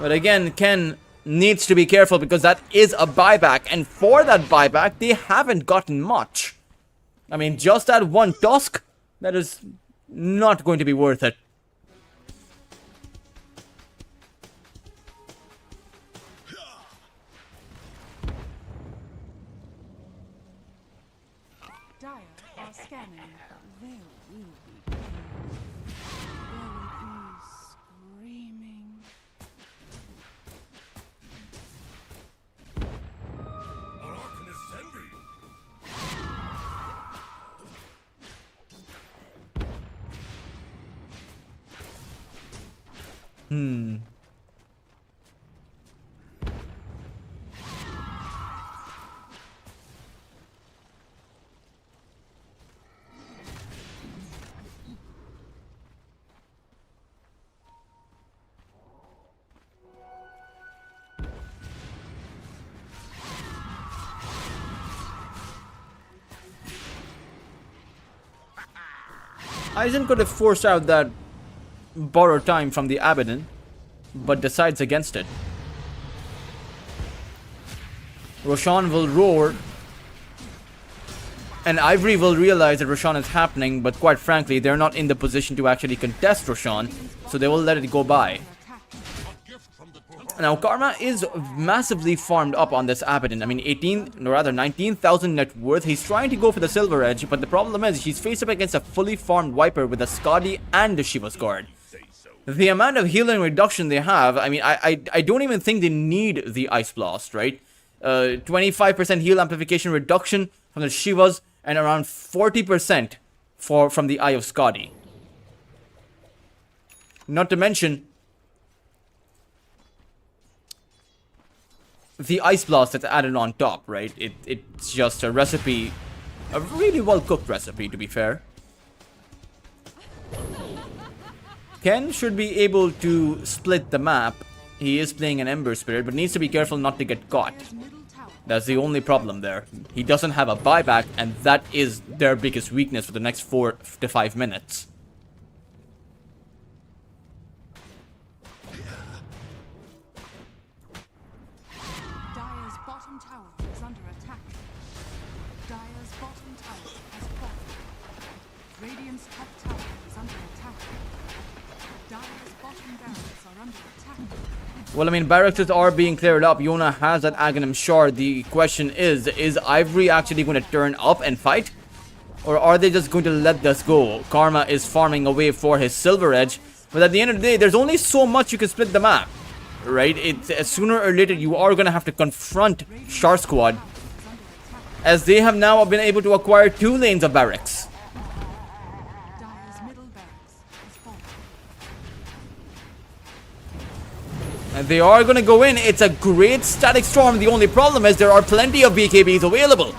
But again, Ken needs to be careful, because that is a buyback, and for that buyback, they haven't gotten much. I mean, just that one tusk, that is not going to be worth it. Dire are scanning. There will be pain. There will be screaming. Aizen could have forced out that borrowed time from the Abaddon, but decides against it. Roshan will roar, and Ivory will realize that Roshan is happening, but quite frankly, they're not in the position to actually contest Roshan, so they will let it go by. Now, Karma is massively farmed up on this Abaddon. I mean, 19,000 net worth. He's trying to go for the Silver Edge, but the problem is he's faced up against a fully farmed Viper with a Skadi and the Shiva's Guard. The amount of healing reduction they have, I mean, I don't even think they need the Ice Blast, right? 25% heal amplification reduction from the Shivas, and around 40% from the Eye of Skadi. Not to mention the Ice Blast that's added on top, right? It's just a recipe A really well-cooked recipe, to be fair. Ken should be able to split the map. He is playing an Ember Spirit, but needs to be careful not to get caught. Dire's middle tower That's the only problem there. He doesn't have a buyback, and that is their biggest weakness for the next 4 to 5 minutes. Dire's bottom tower is under attack. Dire's bottom tower has fallen. Radiant's top tower is under attack. Dire's bottom barracks are under attack. Well, I mean, barracks are being cleared up. Yona has that Aghanim Shard. The question is Ivory actually going to turn up and fight? Or are they just going to let this go? Karma is farming away for his Silver Edge. But at the end of the day, there's only so much you can split the map. Right? Sooner or later, you are going to have to confront Shard Squad, as they have now been able to acquire 2 lanes of barracks. Dire's middle barracks has fallen. And they are going to go in. It's a great static storm. The only problem is there are plenty of BKBs available.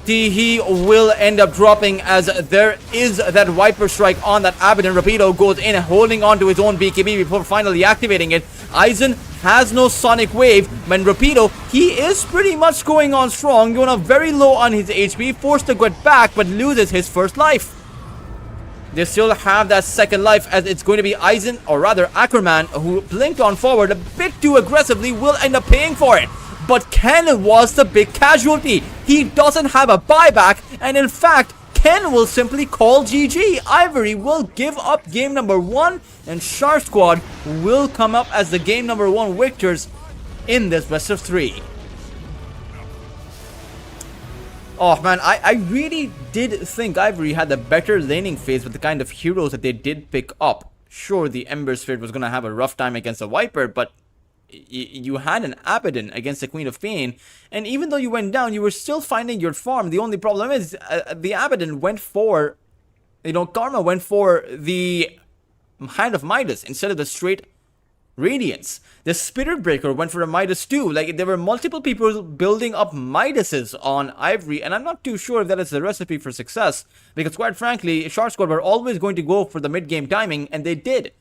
He will end up dropping, as there is that Viper Strike on that Abaddon. Rapido goes in, holding on to his own BKB before finally activating it. Aizen has no Sonic Wave. When Rapido, he is pretty much going on strong. Yona very low on his HP, forced to get back, but loses his first life. They still have that second life, as it's going to be Aizen, or rather Ackerman, who blinked on forward a bit too aggressively, will end up paying for it. But Ken was the big casualty. He doesn't have a buyback, and in fact, Ken will simply call GG. Ivory will give up game number 1, and Shark Squad will come up as the game number 1 victors in this best of 3. Oh man, I really did think Ivory had a better laning phase with the kind of heroes that they did pick up. Sure, the Ember Spirit was going to have a rough time against a Viper, but you had an Abaddon against the Queen of Pain, and even though you went down, you were still finding your farm. The only problem is the Abaddon went for, Karma went for the Hand of Midas instead of the straight Radiance. The Spirit Breaker went for a Midas too. Like, there were multiple people building up Midases on Ivory, and I'm not too sure if that is the recipe for success, because quite frankly, Shark Squad were always going to go for the mid-game timing, and they did.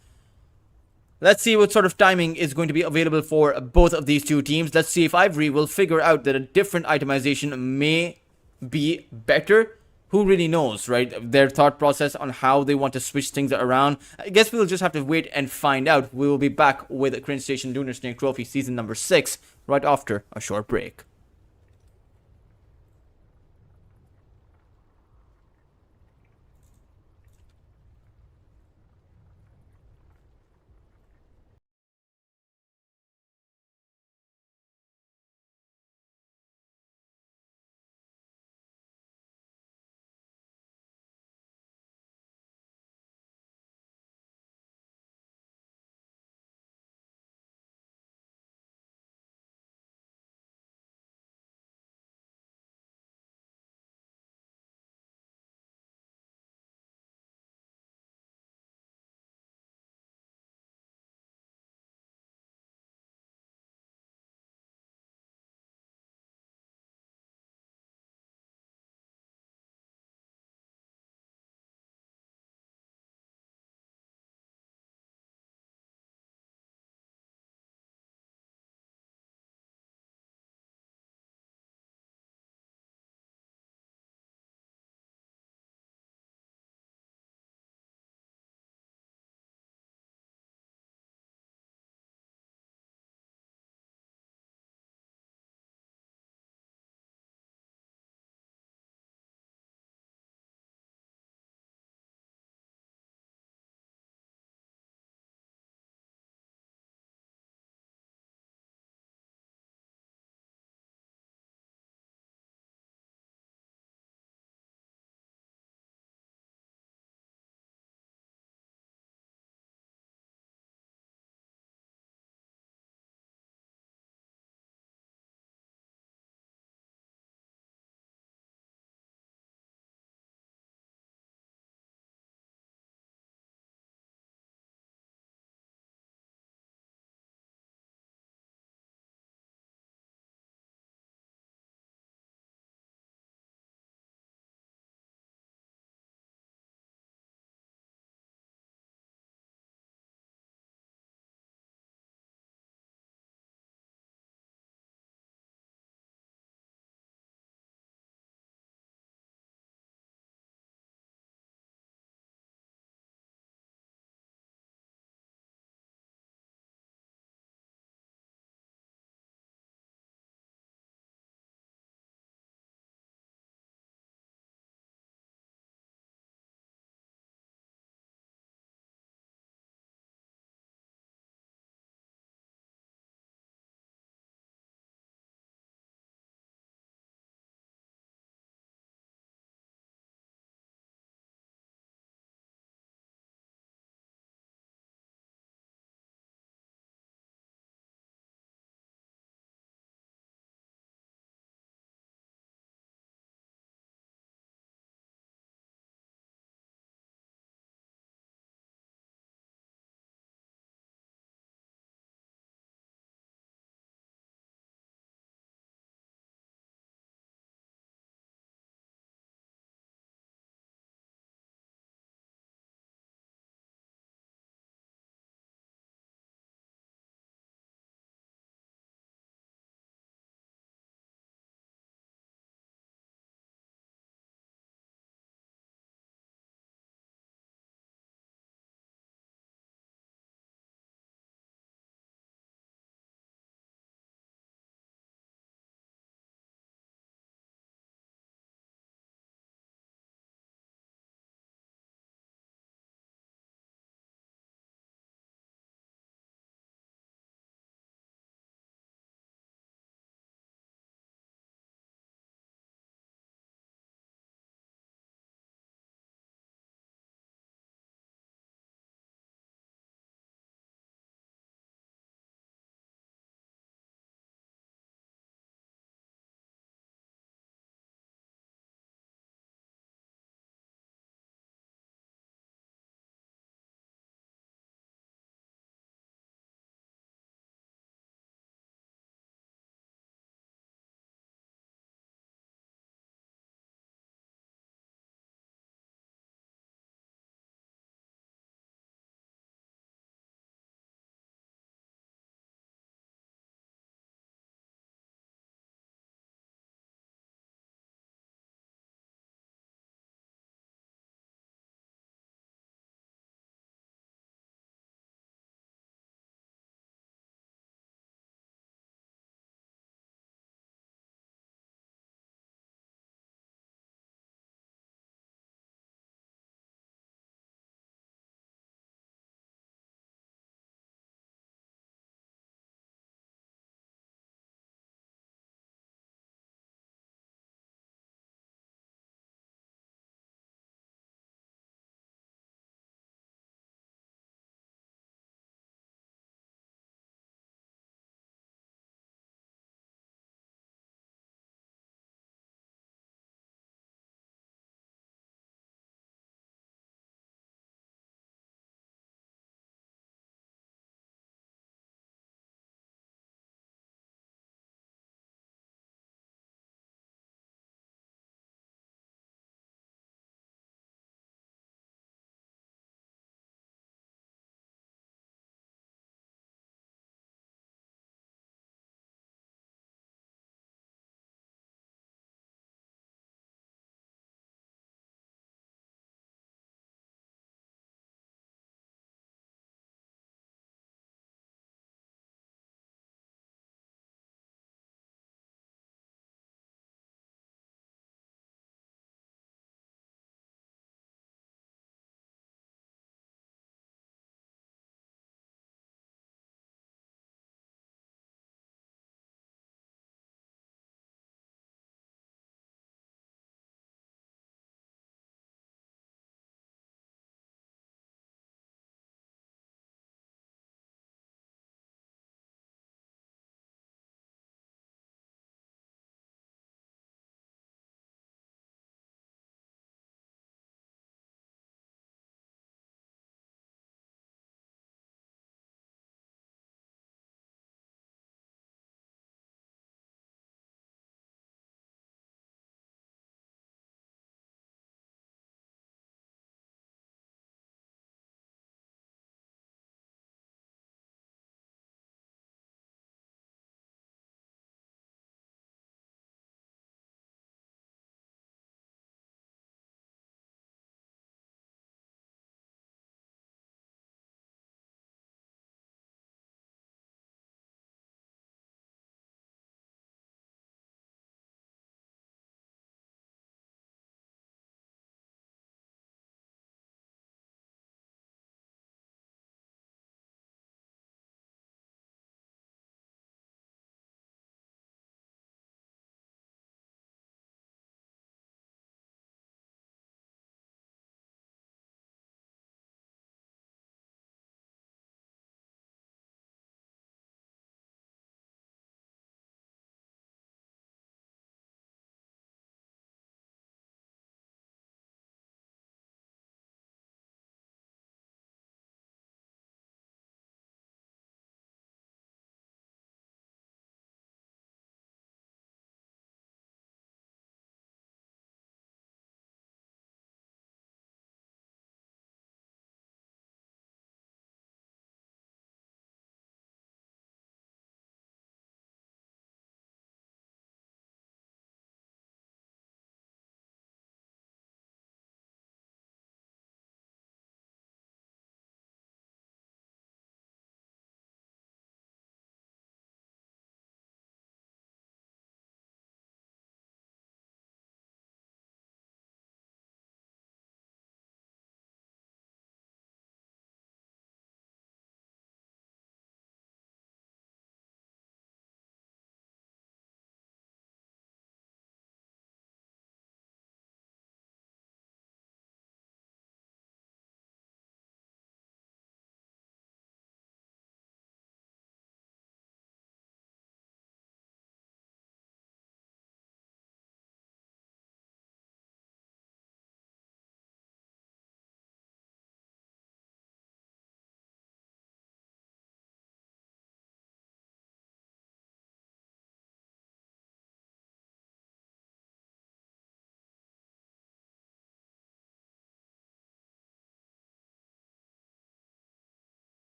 Let's see what sort of timing is going to be available for both of these two teams. Let's see if Ivory will figure out that a different itemization may be better. Who really knows, right? Their thought process on how they want to switch things around. I guess we'll just have to wait and find out. We will be back with Cringe Station Lunar Snake Trophy Season number 6 right after a short break.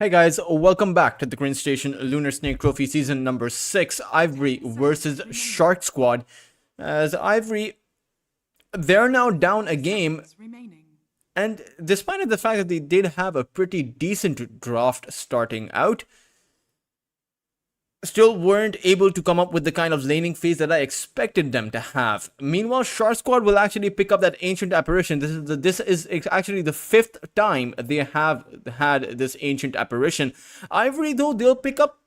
Hey guys, welcome back to the Green Station Lunar Snake Trophy Season number 6, Ivory versus Shark Squad. As Ivory, they're now down a game, Remaining. and despite the fact that they did have a pretty decent draft starting out, still weren't able to come up with the kind of laning phase that I expected them to have. Meanwhile, Shark Squad will actually pick up that Ancient Apparition. This is actually the 5th time they have had this Ancient Apparition. Ivory, though, they'll pick up,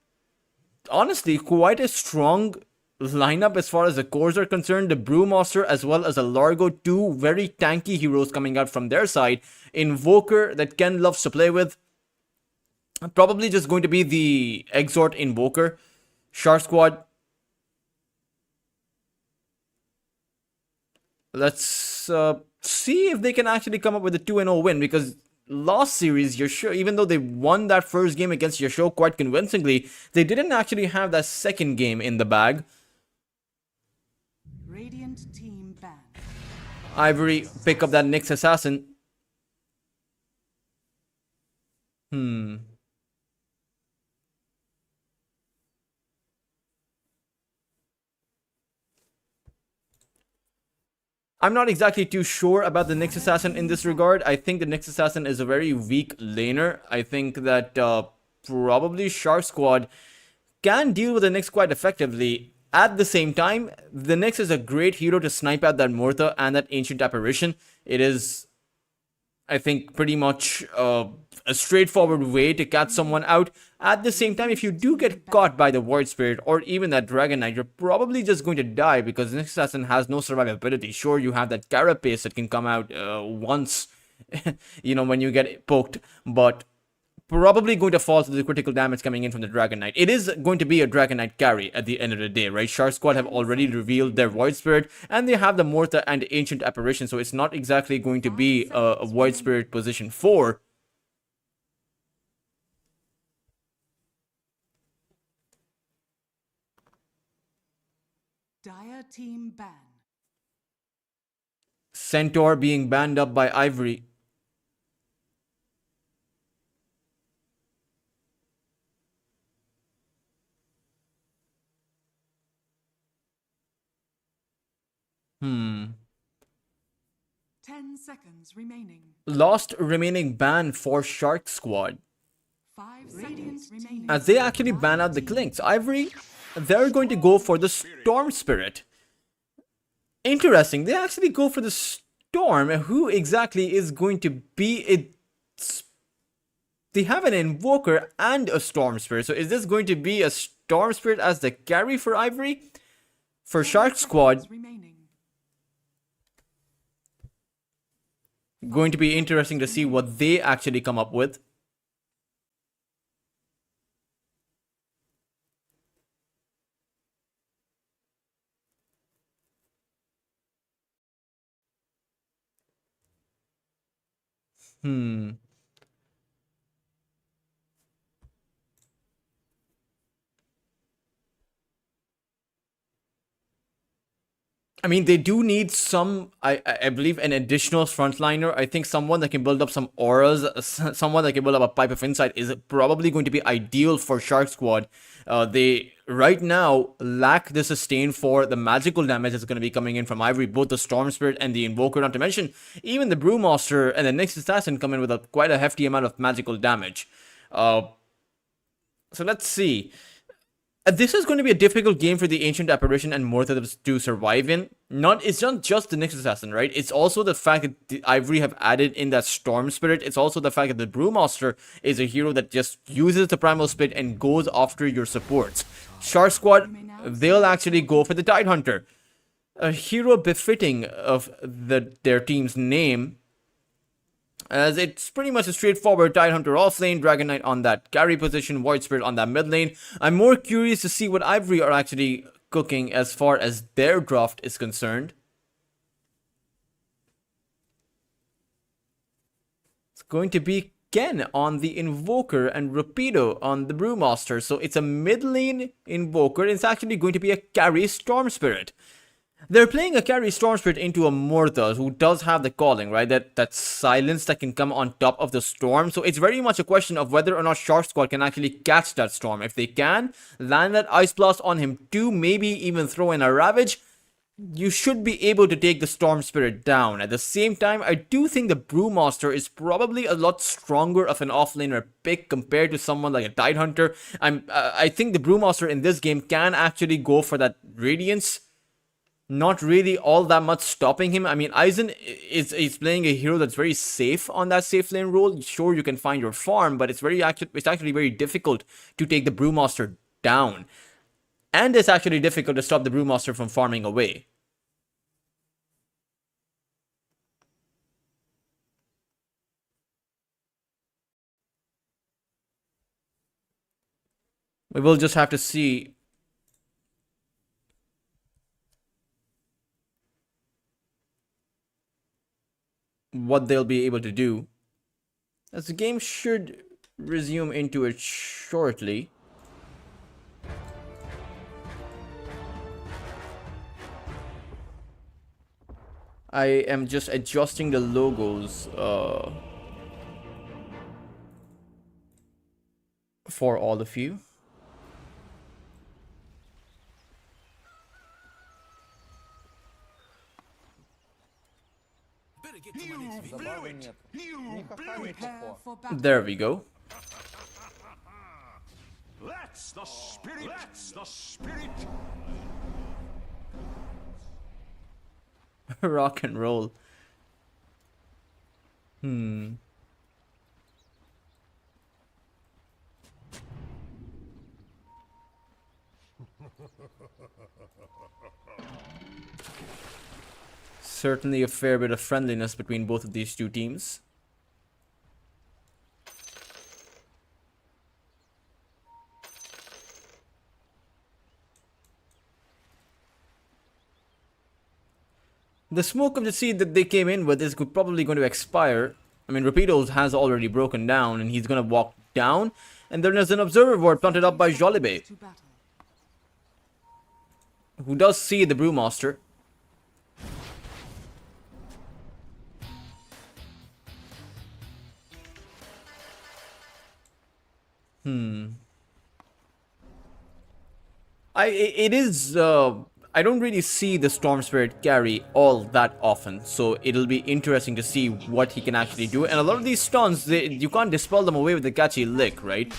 honestly, quite a strong lineup as far as the cores are concerned. The Brewmaster as well as a Largo, two very tanky heroes coming out from their side. Invoker that Ken loves to play with. Probably just going to be the Exhort Invoker. Shark Squad. Let's see if they can actually come up with a 2-0 win, because last series, Yasho, even though they won that first game against Yasho quite convincingly, they didn't actually have that second game in the bag. Radiant team banned. Ivory pick up that Nyx Assassin. I'm not exactly too sure about the Nyx Assassin in this regard. I think the Nyx Assassin is a very weak laner. I think that probably Shark Squad can deal with the Nyx quite effectively. At the same time, the Nyx is a great hero to snipe out that Mortha and that Ancient Apparition. It is, I think, pretty much a straightforward way to catch someone out. At the same time, if you do get caught by the Void Spirit or even that Dragon Knight, you're probably just going to die because the Nyx Assassin has no survivability. Sure, you have that Carapace that can come out once, you know, when you get poked, but probably going to fall to the critical damage coming in from the Dragon Knight. It is going to be a Dragon Knight carry at the end of the day, right? Shark Squad have already revealed their Void Spirit, and they have the Mortha and Ancient Apparition, so it's not exactly going to be a Void Spirit position 4. Dire team ban. Centaur being banned up by Ivory. Hmm. 10 seconds remaining. Lost remaining ban for Shark Squad. 5 seconds remaining. As they actually ban out the Clinks. Ivory, they're going to go for the Storm Spirit. Interesting, they actually go for the Storm. Who exactly is going to be it? They have an Invoker and a Storm Spirit. So is this going to be a Storm Spirit as the carry for Ivory? For Shark Squad, Remaining. going to be interesting to see what they actually come up with. I mean, they do need some, I believe, an additional frontliner. I think someone that can build up some auras, someone that can build up a pipe of insight is probably going to be ideal for Shark Squad. They, right now, lack the sustain for the magical damage that's going to be coming in from Ivory, both the Storm Spirit and the Invoker, not to mention, even the Brewmaster and the Nyx Assassin come in with quite a hefty amount of magical damage. So let's see. This is going to be a difficult game for the Ancient Apparition and Mortha to survive in. It's not just the Nyx Assassin, right? It's also the fact that the Ivory have added in that Storm Spirit. It's also the fact that the Brewmaster is a hero that just uses the Primal Split and goes after your supports. Shark Squad, they'll actually go for the Tidehunter. A hero befitting of their team's name, as it's pretty much a straightforward Tidehunter off lane, Dragon Knight on that carry position, Void Spirit on that mid lane. I'm more curious to see what Ivory are actually cooking as far as their draft is concerned. It's going to be Ken on the Invoker and Rapido on the Brewmaster. So it's a mid lane Invoker. It's actually going to be a carry Storm Spirit. They're playing a carry Storm Spirit into a Morthos who does have the calling, right? That silence that can come on top of the storm. So it's very much a question of whether or not Shark Squad can actually catch that storm. If they can, land that Ice Blast on him too, maybe even throw in a Ravage, you should be able to take the Storm Spirit down. At the same time, I do think the Brewmaster is probably a lot stronger of an offlaner pick compared to someone like a Tidehunter. I think the Brewmaster in this game can actually go for that Radiance. Not really all that much stopping him. I mean, Aizen is playing a hero that's very safe on that safe lane role. Sure, you can find your farm, but it's actually very difficult to take the Brewmaster down. And it's actually difficult to stop the Brewmaster from farming away. We will just have to see what they'll be able to do, as the game should resume into it shortly. I am just adjusting the logos for all of you. You blew it! You blew it! Prepare for battle. There we go. That's the spirit! That's the spirit! Rock and roll. Certainly a fair bit of friendliness between both of these two teams. The smoke of the seed that they came in with is probably going to expire. I mean, Rapidos has already broken down and he's going to walk down. And then there's an observer ward planted up by Jolibe, To battle. who does see the Brewmaster. I don't really see the Storm Spirit carry all that often, so it'll be interesting to see what he can actually do. And a lot of these stuns, you can't dispel them away with the catchy lick, right?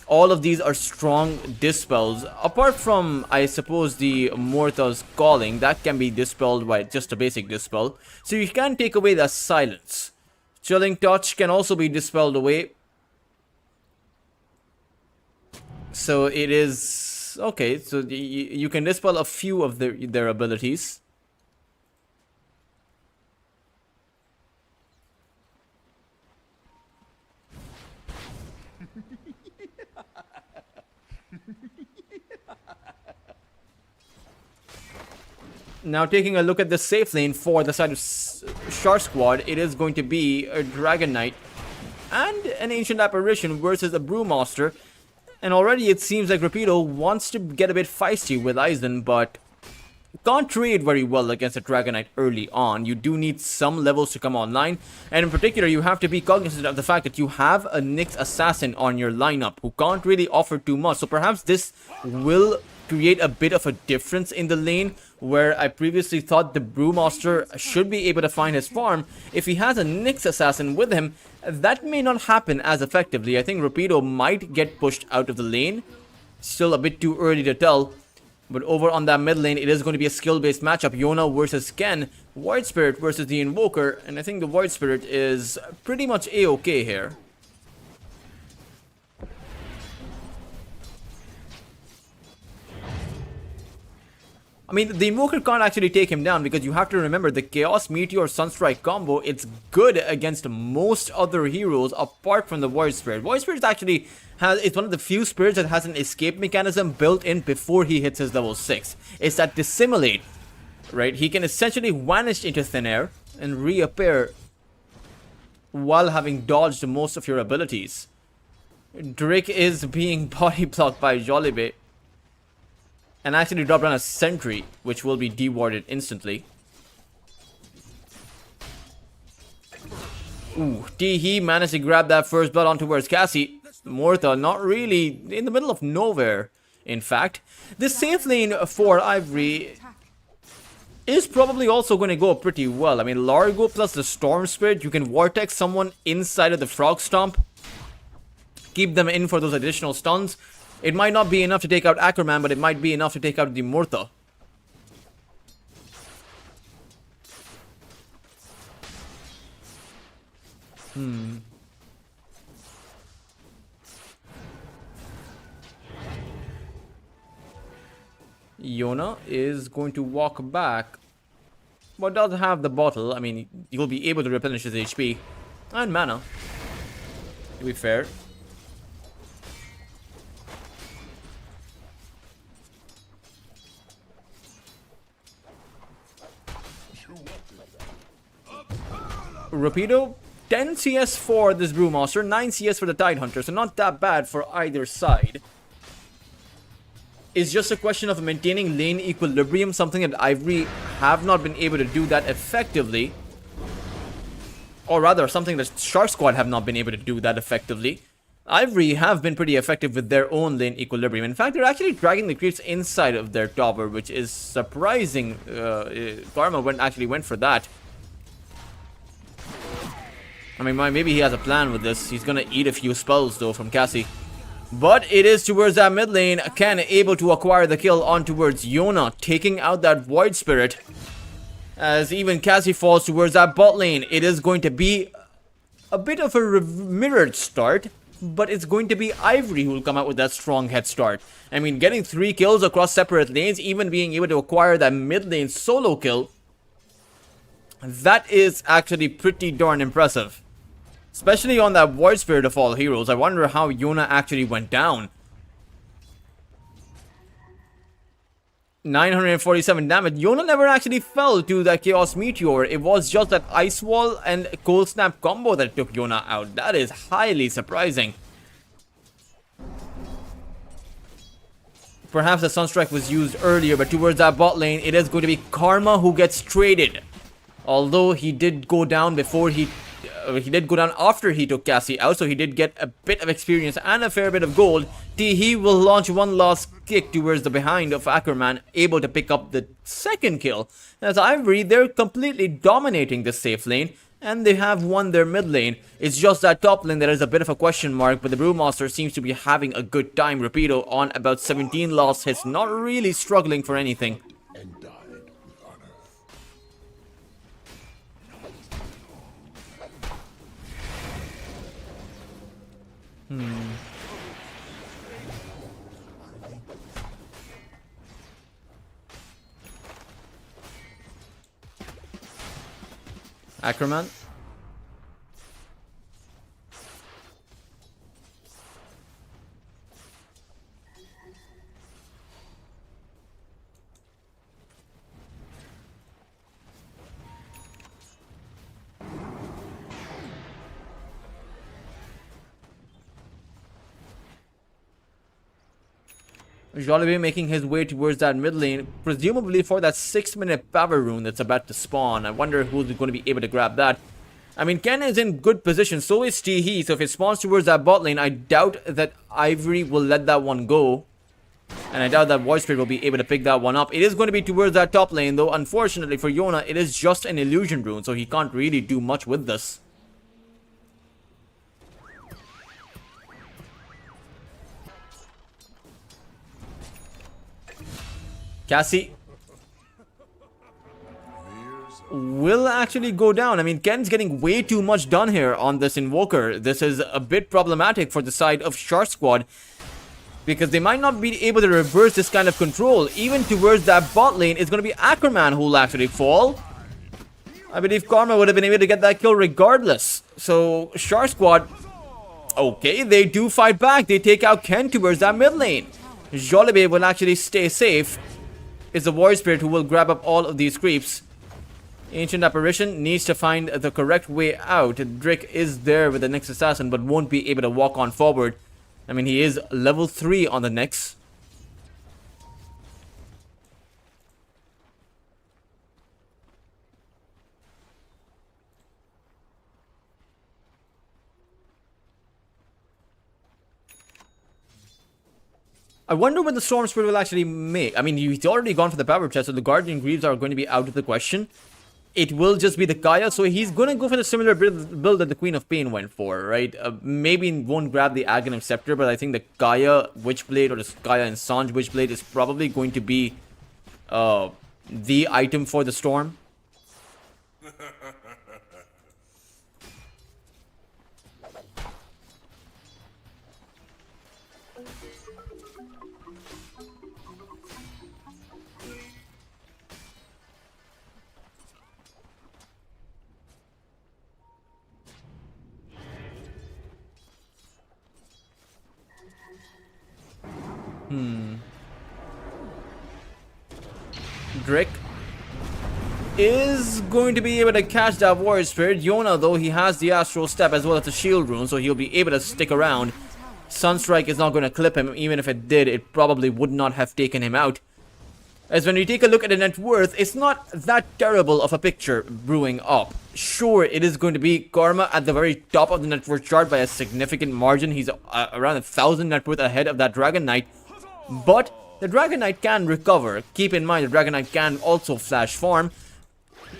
All of these are strong dispels, apart from, I suppose, the Mortha's Calling. That can be dispelled by just a basic dispel, so you can take away that silence. Chilling Touch can also be dispelled away. So it is okay. So you can dispel a few of their abilities. Now taking a look at the safe lane for the side of Shark Squad, it is going to be a Dragon Knight and an Ancient Apparition versus a Brewmaster. And already it seems like Rapido wants to get a bit feisty with Aizen, but can't trade very well against a Dragon Knight early on. You do need some levels to come online, and in particular you have to be cognizant of the fact that you have a Nyx Assassin on your lineup who can't really offer too much. So perhaps this will create a bit of a difference in the lane, where I previously thought the Brewmaster should be able to find his farm. If he has a Nyx Assassin with him, that may not happen as effectively. I think Rapido might get pushed out of the lane. Still a bit too early to tell. But over on that mid lane, it is going to be a skill-based matchup. Yona versus Ken. Void Spirit versus the Invoker. And I think the Void Spirit is pretty much A-okay here. I mean, the Invoker can't actually take him down, because you have to remember the Chaos Meteor Sunstrike combo, it's good against most other heroes apart from the Void Spirit. Void Spirit actually it's one of the few spirits that has an escape mechanism built in before he hits his level 6. It's that Dissimulate, right? He can essentially vanish into thin air and reappear while having dodged most of your abilities. Drake is being body blocked by Jolibe. and actually drop down a sentry, which will be dewarded instantly. Ooh, he managed to grab that first blood on towards Cassie. Mortha not really in the middle of nowhere, in fact. This safe lane for Ivory is probably also going to go pretty well. I mean, Largo plus the Storm Spirit, you can Vortex someone inside of the Frog Stomp. Keep them in for those additional stuns. It might not be enough to take out Ackerman, but it might be enough to take out the Mortha. Yona is going to walk back, but does have the bottle. I mean, he'll be able to replenish his HP and mana, to be fair. Rapido, 10 CS for this Brewmaster, 9 CS for the Tidehunter, so not that bad for either side. It's just a question of maintaining lane equilibrium, something that Ivory have not been able to do that effectively. Or rather, something that Shark Squad have not been able to do that effectively. Ivory have been pretty effective with their own lane equilibrium. In fact, they're actually dragging the creeps inside of their tower, which is surprising. Karma actually went for that. I mean, maybe he has a plan with this. He's gonna eat a few spells, though, from Cassie. But it is towards that mid lane. Ken able to acquire the kill on towards Yona, taking out that Void Spirit. As even Cassie falls towards that bot lane. It is going to be a bit of a mirrored start, but it's going to be Ivory who will come out with that strong head start. I mean, getting 3 kills across separate lanes, even being able to acquire that mid lane solo kill, that is actually pretty darn impressive. Especially on that Void Spirit of all heroes. I wonder how Yona actually went down. 947 damage. Yona never actually fell to that Chaos Meteor. It was just that Ice Wall and Cold Snap combo that took Yona out. That is highly surprising. Perhaps the Sunstrike was used earlier, but towards that bot lane, it is going to be Karma who gets traded. Although he did go down before he did go down after he took Cassie out, so he did get a bit of experience and a fair bit of gold. He will launch one last kick towards the behind of Ackerman, able to pick up the second kill. As Ivory, they're completely dominating this safe lane, and they have won their mid lane. It's just that top lane that is a bit of a question mark, but the Brewmaster seems to be having a good time. Rapido on about 17 lost hits, not really struggling for anything. And died with honor. Ackerman. Jollibee making his way towards that mid lane, presumably for that 6-minute power rune that's about to spawn. I wonder who's going to be able to grab that. I mean, Ken is in good position, so is He, so if it spawns towards that bot lane, I doubt that Ivory will let that one go. And I doubt that Void Spirit will be able to pick that one up. It is going to be towards that top lane, though unfortunately for Yona, it is just an illusion rune, so he can't really do much with this. Cassie will actually go down. I mean, Ken's getting way too much done here on this Invoker. This is a bit problematic for the side of Shark Squad, because they might not be able to reverse this kind of control. Even towards that bot lane, it's going to be Ackerman who will actually fall. I believe Karma would have been able to get that kill regardless. So, Shark Squad, okay, they do fight back. They take out Ken towards that mid lane. Jollibee will actually stay safe. It's the Void Spirit who will grab up all of these creeps. Ancient Apparition needs to find the correct way out. Drake is there with the next assassin, but won't be able to walk on forward. I mean, he is level 3 on the next. I wonder what the Storm Spirit will actually make. I mean, he's already gone for the Power Chest, so the Guardian Greaves are going to be out of the question. It will just be the Kaya, so he's going to go for the similar build that the Queen of Pain went for, right? Maybe won't grab the Aghanim Scepter, but I think the Kaya Witchblade or the Kaya and Sanj Witchblade is probably going to be the item for the Storm. Drake is going to be able to catch that Warrior Spirit. Yona, though, he has the Astral Step as well as the Shield Rune, so he'll be able to stick around. Sunstrike is not going to clip him. Even if it did, it probably would not have taken him out. As when you take a look at the net worth, it's not that terrible of a picture brewing up. Sure, it is going to be Karma at the very top of the net worth chart by a significant margin. He's around 1,000 net worth ahead of that Dragon Knight. But the Dragon Knight can recover. Keep in mind, the Dragon Knight can also flash farm.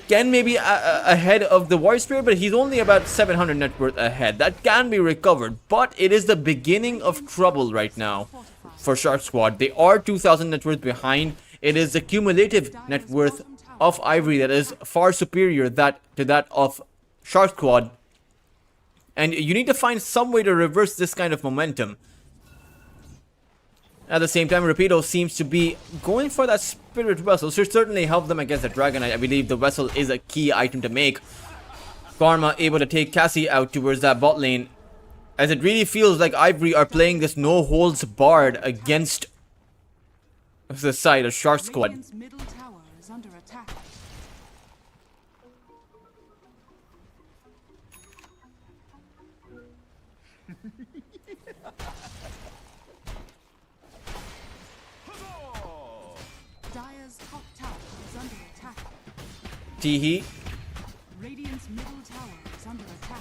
Can maybe ahead of the Warrior Spirit, but he's only about 700 net worth ahead. That can be recovered, but it is the beginning of trouble right now for Shark Squad. They are 2,000 net worth behind. It is the cumulative net worth of Ivory that is far superior to that of Shark Squad. And you need to find some way to reverse this kind of momentum. At the same time, Rapido seems to be going for that Spirit Vessel. Should certainly help them against the Dragon Knight. I believe the Vessel is a key item to make. Karma able to take Cassie out towards that bot lane. As it really feels like Ivory are playing this no-holds-barred against the side of Shark Squad. Radiant's middle tower is under attack. Dire's top tower is under attack. Teehee. Radiant's middle tower is under attack.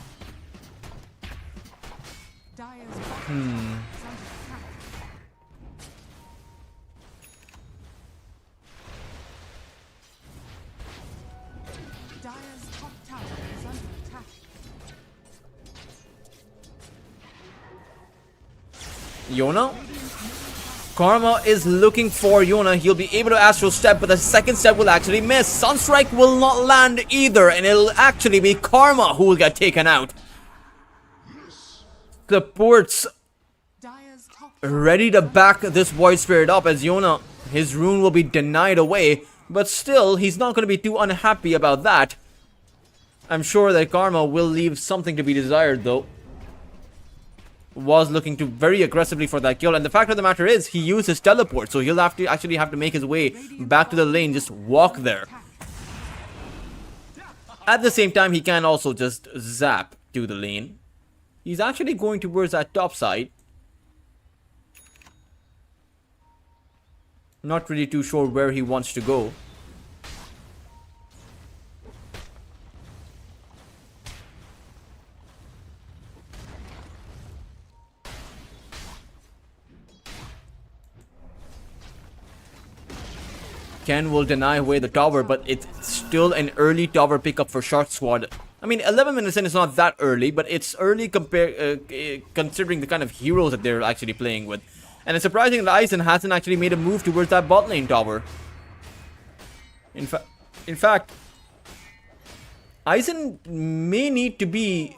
Dire's bottom tower is under attack. Dire's top tower is under attack. Yona. Karma is looking for Yona. He'll be able to Astral Step, but the second step will actually miss. Sunstrike will not land either, and it'll actually be Karma who will get taken out. The ports Dire's top ready to back this Void Spirit up as Yona, his rune will be denied away, but still, he's not going to be too unhappy about that. I'm sure that Karma will leave something to be desired, though. Was looking to very aggressively for that kill, and the fact of the matter is, he used his teleport, so he'll have to make his way back to the lane, just walk there. At the same time, he can also just zap to the lane. He's actually going towards that top side. Not really too sure where he wants to go. Ken will deny away the tower, but it's still an early tower pickup for Shark Squad. I mean, 11 minutes in is not that early, but it's early considering the kind of heroes that they're actually playing with. And it's surprising that Aizen hasn't actually made a move towards that bot lane tower. In fact, Aizen may need to be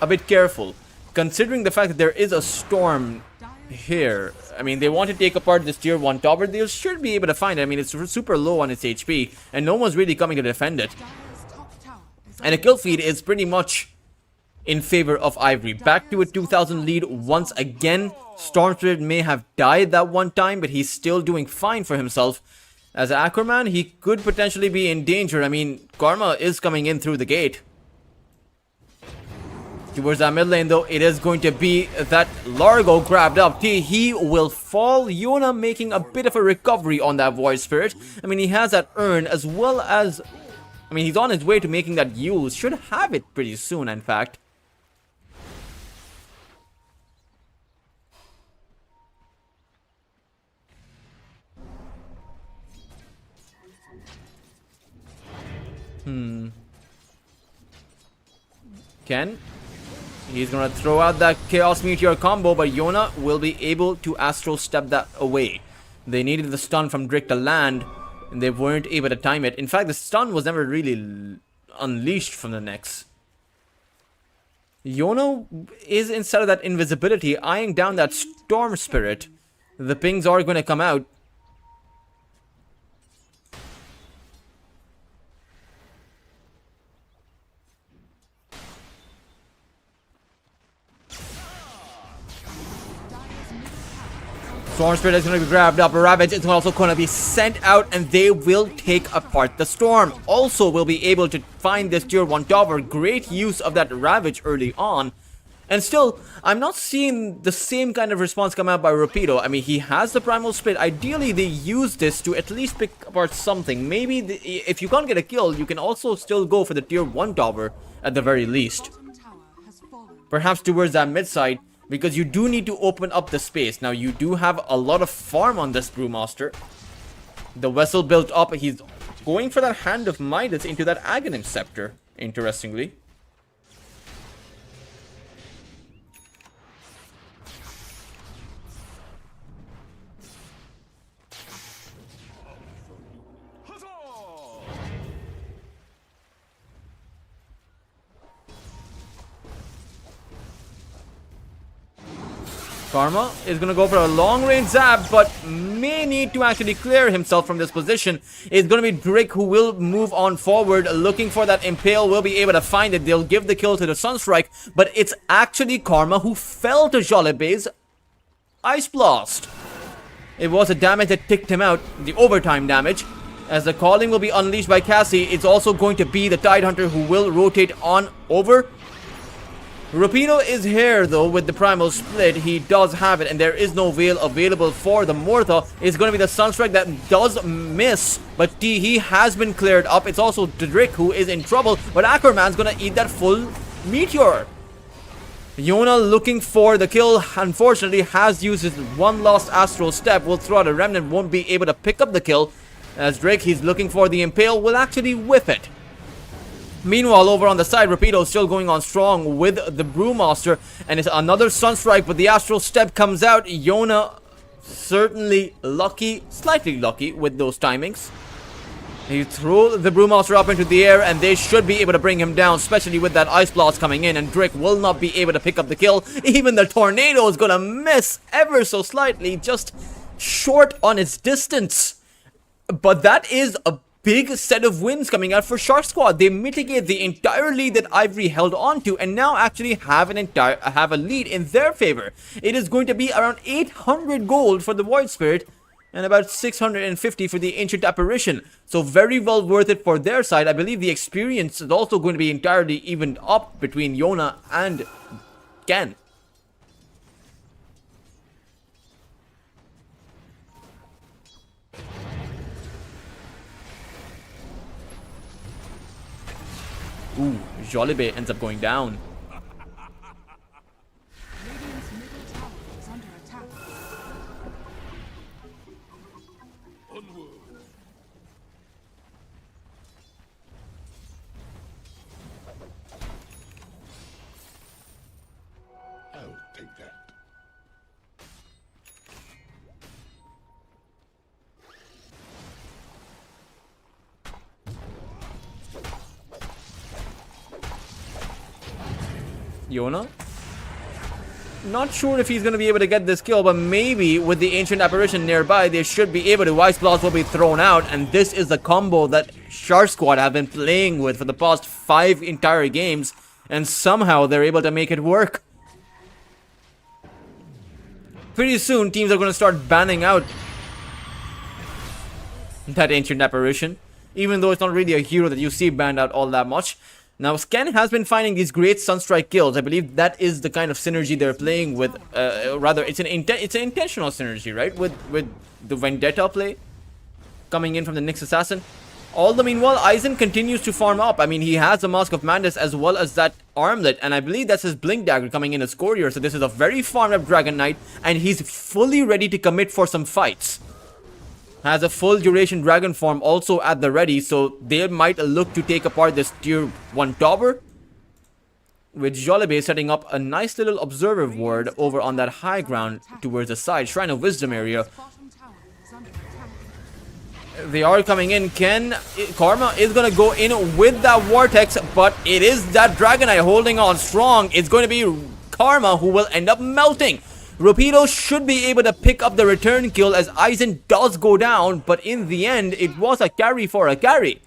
a bit careful, considering the fact that there is a storm here. I mean, they want to take apart this tier 1 tower. They should be able to find it. I mean, it's super low on its HP, and no one's really coming to defend it. Dire's top tower is And the kill feed is pretty much in favor of Ivory. Back to a 2,000 lead once again. Storm Spirit may have died that one time, but he's still doing fine for himself. As an Aquaman, he could potentially be in danger. I mean, Karma is coming in through the gate. Towards that mid lane, though, it is going to be that Largo grabbed up. He will fall. Yona making a bit of a recovery on that Void Spirit. I mean, he has that urn as well as... I mean, he's on his way to making that use. Should have it pretty soon, in fact. Ken, he's gonna throw out that Chaos Meteor combo, but Yona will be able to Astral Step that away. They needed the stun from Drake to land, and they weren't able to time it. In fact, the stun was never really unleashed from the Nex. Yona is, instead of that invisibility, eyeing down that Storm Spirit. The pings are going to come out. Storm Spirit is going to be grabbed up. Ravage is also going to be sent out, and they will take apart the Storm. Also will be able to find this tier 1 tower. Great use of that Ravage early on. And still, I'm not seeing the same kind of response come out by Rapido. I mean, he has the Primal Split. Ideally, they use this to at least pick apart something. Maybe if you can't get a kill, you can also still go for the tier 1 tower at the very least. Bottom tower has fallen. Perhaps towards that mid side, because you do need to open up the space. Now, you do have a lot of farm on this Brewmaster. The vessel built up. He's going for that Hand of Midas into that Aghanim Scepter, interestingly. Karma is going to go for a long-range zap, but may need to actually clear himself from this position. It's going to be Drake who will move on forward, looking for that Impale, will be able to find it. They'll give the kill to the Sunstrike, but it's actually Karma who fell to Jolibé's Ice Blast. It was a damage that ticked him out, the overtime damage. As the calling will be unleashed by Cassie, it's also going to be the Tidehunter who will rotate on over. Rapido is here though with the Primal Split. He does have it, and there is no Veil available for the Mortha. It's going to be the Sunstrike that does miss, but he has been cleared up. It's also Drake who is in trouble, but Ackerman's going to eat that full Meteor. Yona looking for the kill, unfortunately has used his one last Astral Step. Will throw out a Remnant, won't be able to pick up the kill. As Drake, he's looking for the Impale, will actually whiff it. Meanwhile, over on the side, Rapido is still going on strong with the Brewmaster, and it's another Sunstrike, but the Astral Step comes out. Yona certainly lucky, slightly lucky with those timings. He threw the Brewmaster up into the air, and they should be able to bring him down, especially with that Ice Blast coming in, and Drake will not be able to pick up the kill. Even the Tornado is gonna miss ever so slightly, just short on its distance. But that is a big set of wins coming out for Shark Squad. They mitigate the entire lead that Ivory held on to, and now actually have a lead in their favor. It is going to be around 800 gold for the Void Spirit and about 650 for the Ancient Apparition. So very well worth it for their side. I believe the experience is also going to be entirely evened up between Yona and Ken. Ooh, Jolibé ends up going down. Radiant's middle tower is under attack. I'll take that. Yona? Not sure if he's going to be able to get this kill, but maybe with the Ancient Apparition nearby, they should be able to. Ice Blast will be thrown out, and this is the combo that Shark Squad have been playing with for the past 5 entire games, and somehow they're able to make it work. Pretty soon, teams are going to start banning out that Ancient Apparition, even though it's not really a hero that you see banned out all that much. Now, Scan has been finding these great Sunstrike kills. I believe that is the kind of synergy they're playing with. Rather, it's an intentional synergy, right? With the Vendetta play coming in from the Nyx Assassin. All the meanwhile, Aizen continues to farm up. I mean, he has the Mask of Madness as well as that Armlet, and I believe that's his Blink Dagger coming in as Courier. So this is a very farmed up Dragon Knight, and he's fully ready to commit for some fights. has a full duration dragon form also at the ready, so they might look to take apart this tier 1 tower. With Jollibee setting up a nice little observer ward over on that high ground towards the side, Shrine of Wisdom area. Bottom tower is under attack. They are coming in. Karma is going to go in with that Vortex, but it is that Dragonite holding on strong. It's going to be Karma who will end up melting. Rapido should be able to pick up the return kill as Aizen does go down, but in the end, it was a carry for a carry.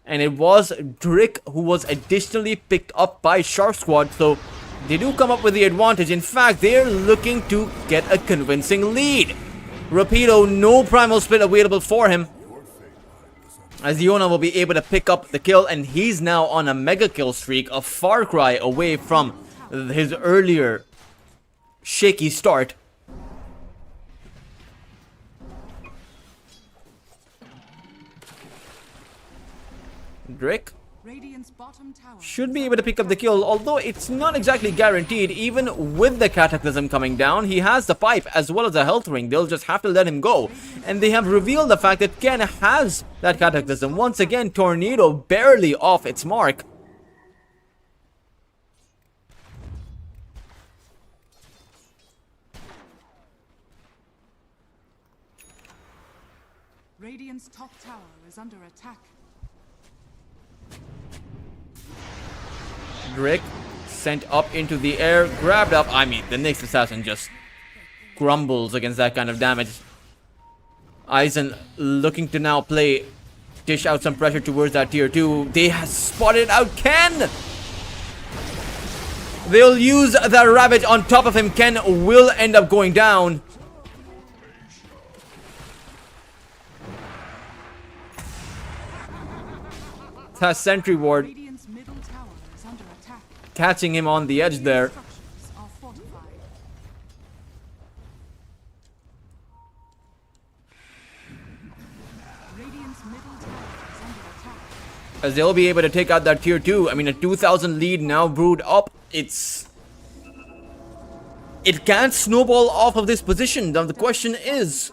And it was Drick who was additionally picked up by Shark Squad, so they do come up with the advantage. In fact, they're looking to get a convincing lead. Rapido, no primal split available for him, as Yona will be able to pick up the kill, and he's now on a mega kill streak, a far cry away from his earlier shaky start. Drake Radiant's bottom tower should be able to pick up the kill, although it's not exactly guaranteed. Even with the Cataclysm coming down, he has the pipe as well as a health ring. They'll just have to let him go. And they have revealed the fact that Ken has that Cataclysm. Once again, Tornado barely off its mark. Radiant's top tower is under attack. Drake sent up into the air, grabbed up. I mean, the next assassin just grumbles against that kind of damage. Aizen looking to now dish out some pressure towards that tier 2. They have spotted out Ken. They'll use that rabbit on top of him. Ken will end up going down. That sentry ward Radiant's middle tower is under attack. catching him on the edge there. Structures are fortified. Radiant's middle tower is under attack. As they'll be able to take out that tier 2. I mean, a 2,000 lead now brewed up. It can't snowball off of this position. Now the question is,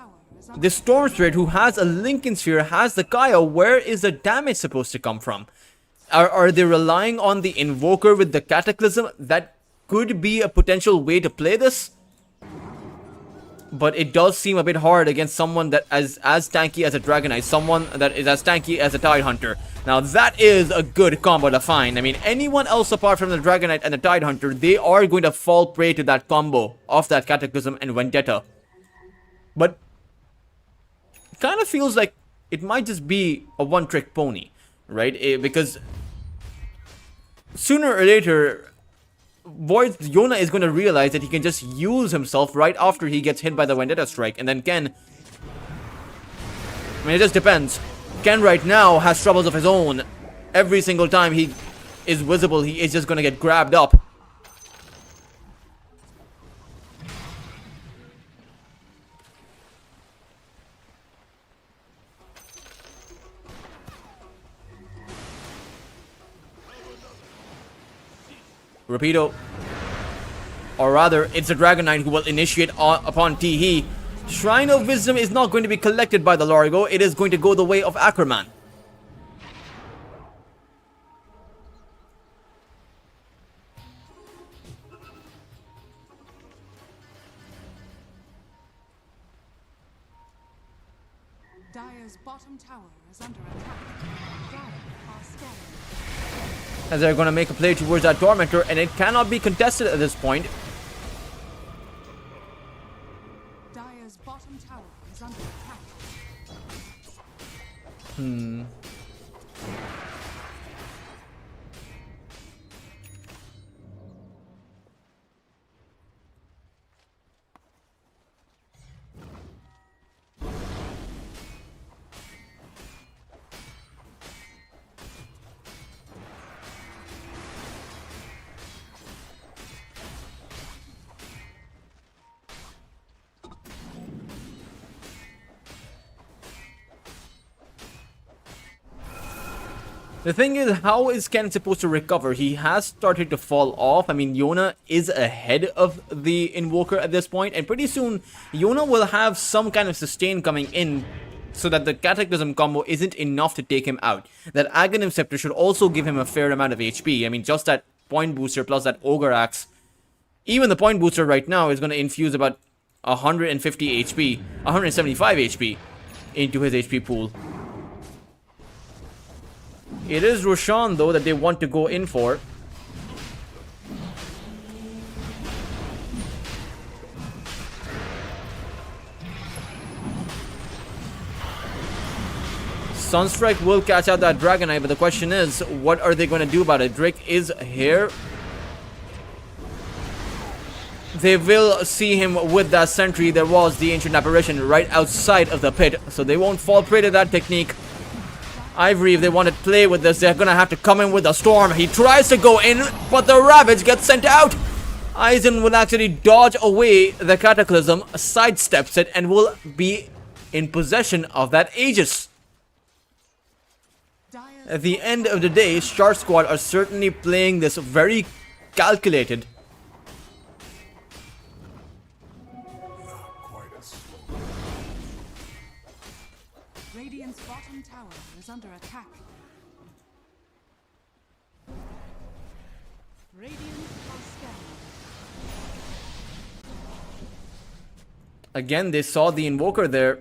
the Storm Spirit who has a Lincoln Sphere, has the Kaya, where is the damage supposed to come from? Are they relying on the Invoker with the Cataclysm? That could be a potential way to play this. But it does seem a bit hard against someone that is as tanky as a Dragonite, someone that is as tanky as a Tidehunter. Now that is a good combo to find. I mean, anyone else apart from the Dragonite and the Tidehunter, they are going to fall prey to that combo of that Cataclysm and Vendetta. But it kind of feels like it might just be a one-trick pony, right? Because sooner or later, Yona is going to realize that he can just use himself right after he gets hit by the Vendetta strike. And then Ken, I mean, it just depends. Ken right now has troubles of his own. Every single time he is visible, he is just going to get grabbed up. Rapido, or rather, it's the Dragonite who will initiate upon Teehee. Shrine of Wisdom is not going to be collected by the Largo. It is going to go the way of Ackerman. Dire's bottom tower is under attack. Dire are scanning. As they're going to make a play towards that Tormentor, and it cannot be contested at this point. Dire's bottom tower is under attack. The thing is, how is Ken supposed to recover? He has started to fall off. I mean, Yona is ahead of the Invoker at this point, and pretty soon, Yona will have some kind of sustain coming in so that the Cataclysm combo isn't enough to take him out. That Aghanim Scepter should also give him a fair amount of HP. I mean, just that point booster plus that Ogre Axe. Even the point booster right now is going to infuse about 150 HP, 175 HP into his HP pool. It is Roshan, though, that they want to go in for. Sunstrike will catch out that Dragonite, but the question is, what are they going to do about it? Drake is here. They will see him with that sentry. There was the Ancient Apparition right outside of the pit, so they won't fall prey to that technique. Ivory, if they want to play with this, they're going to have to come in with a storm. He tries to go in, but the Ravage gets sent out. Aizen will actually dodge away the Cataclysm, sidesteps it, and will be in possession of that Aegis. At the end of the day, Shark Squad are certainly playing this very calculated. Radiant's bottom tower is under attack. Radiant are scanned. Again, they saw the Invoker there.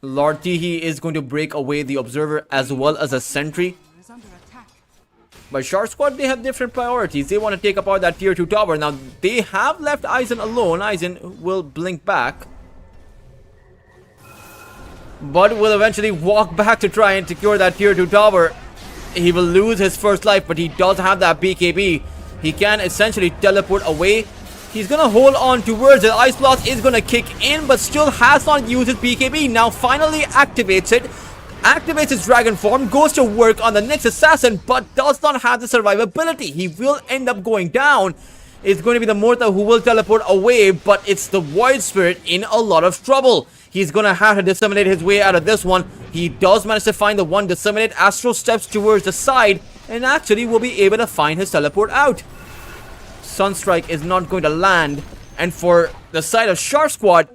Lord Tihi is going to break away the Observer as well as a Sentry. Is under attack. But Shark Squad, they have different priorities. They want to take apart that tier 2 tower. Now, they have left Aizen alone. Aizen will blink back, but will eventually walk back to try and secure that tier 2 tower. He will lose his first life, but he does have that BKB. He can essentially teleport away. He's gonna hold on towards it. Ice Blast is gonna kick in, but still has not used his BKB. Now finally activates it. Activates his dragon form, goes to work on the next assassin, but does not have the survivability. He will end up going down. It's going to be the Morta who will teleport away, but it's the Void Spirit in a lot of trouble. He's gonna have to disseminate his way out of this one. He does manage to find the one disseminate. Astro steps towards the side and actually will be able to find his teleport out. Sunstrike is not going to land, and for the side of Shark Squad,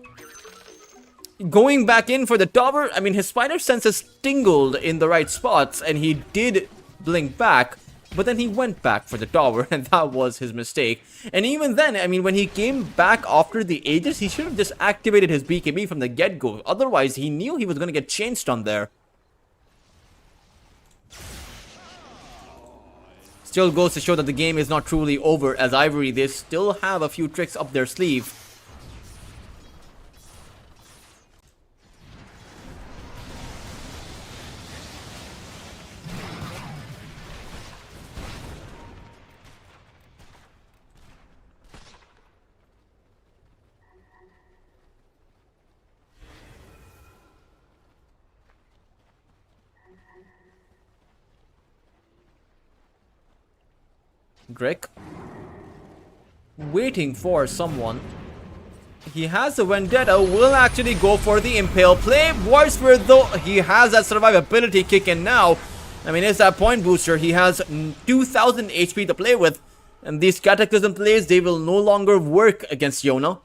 going back in for the tower, I mean, his spider senses tingled in the right spots, and he did blink back, but then he went back for the tower, and that was his mistake. And even then, I mean, when he came back after the Aegis, he should have just activated his BKB from the get-go. Otherwise, he knew he was going to get chain stunned there. Still goes to show that the game is not truly over, as Ivory, they still have a few tricks up their sleeve. Drake, waiting for someone. He has a Vendetta, will actually go for the Impale play. Void Spirit, though, he has that survivability kick in now. I mean, it's that point booster. He has 2000 HP to play with. And these Cataclysm plays, they will no longer work against Yona.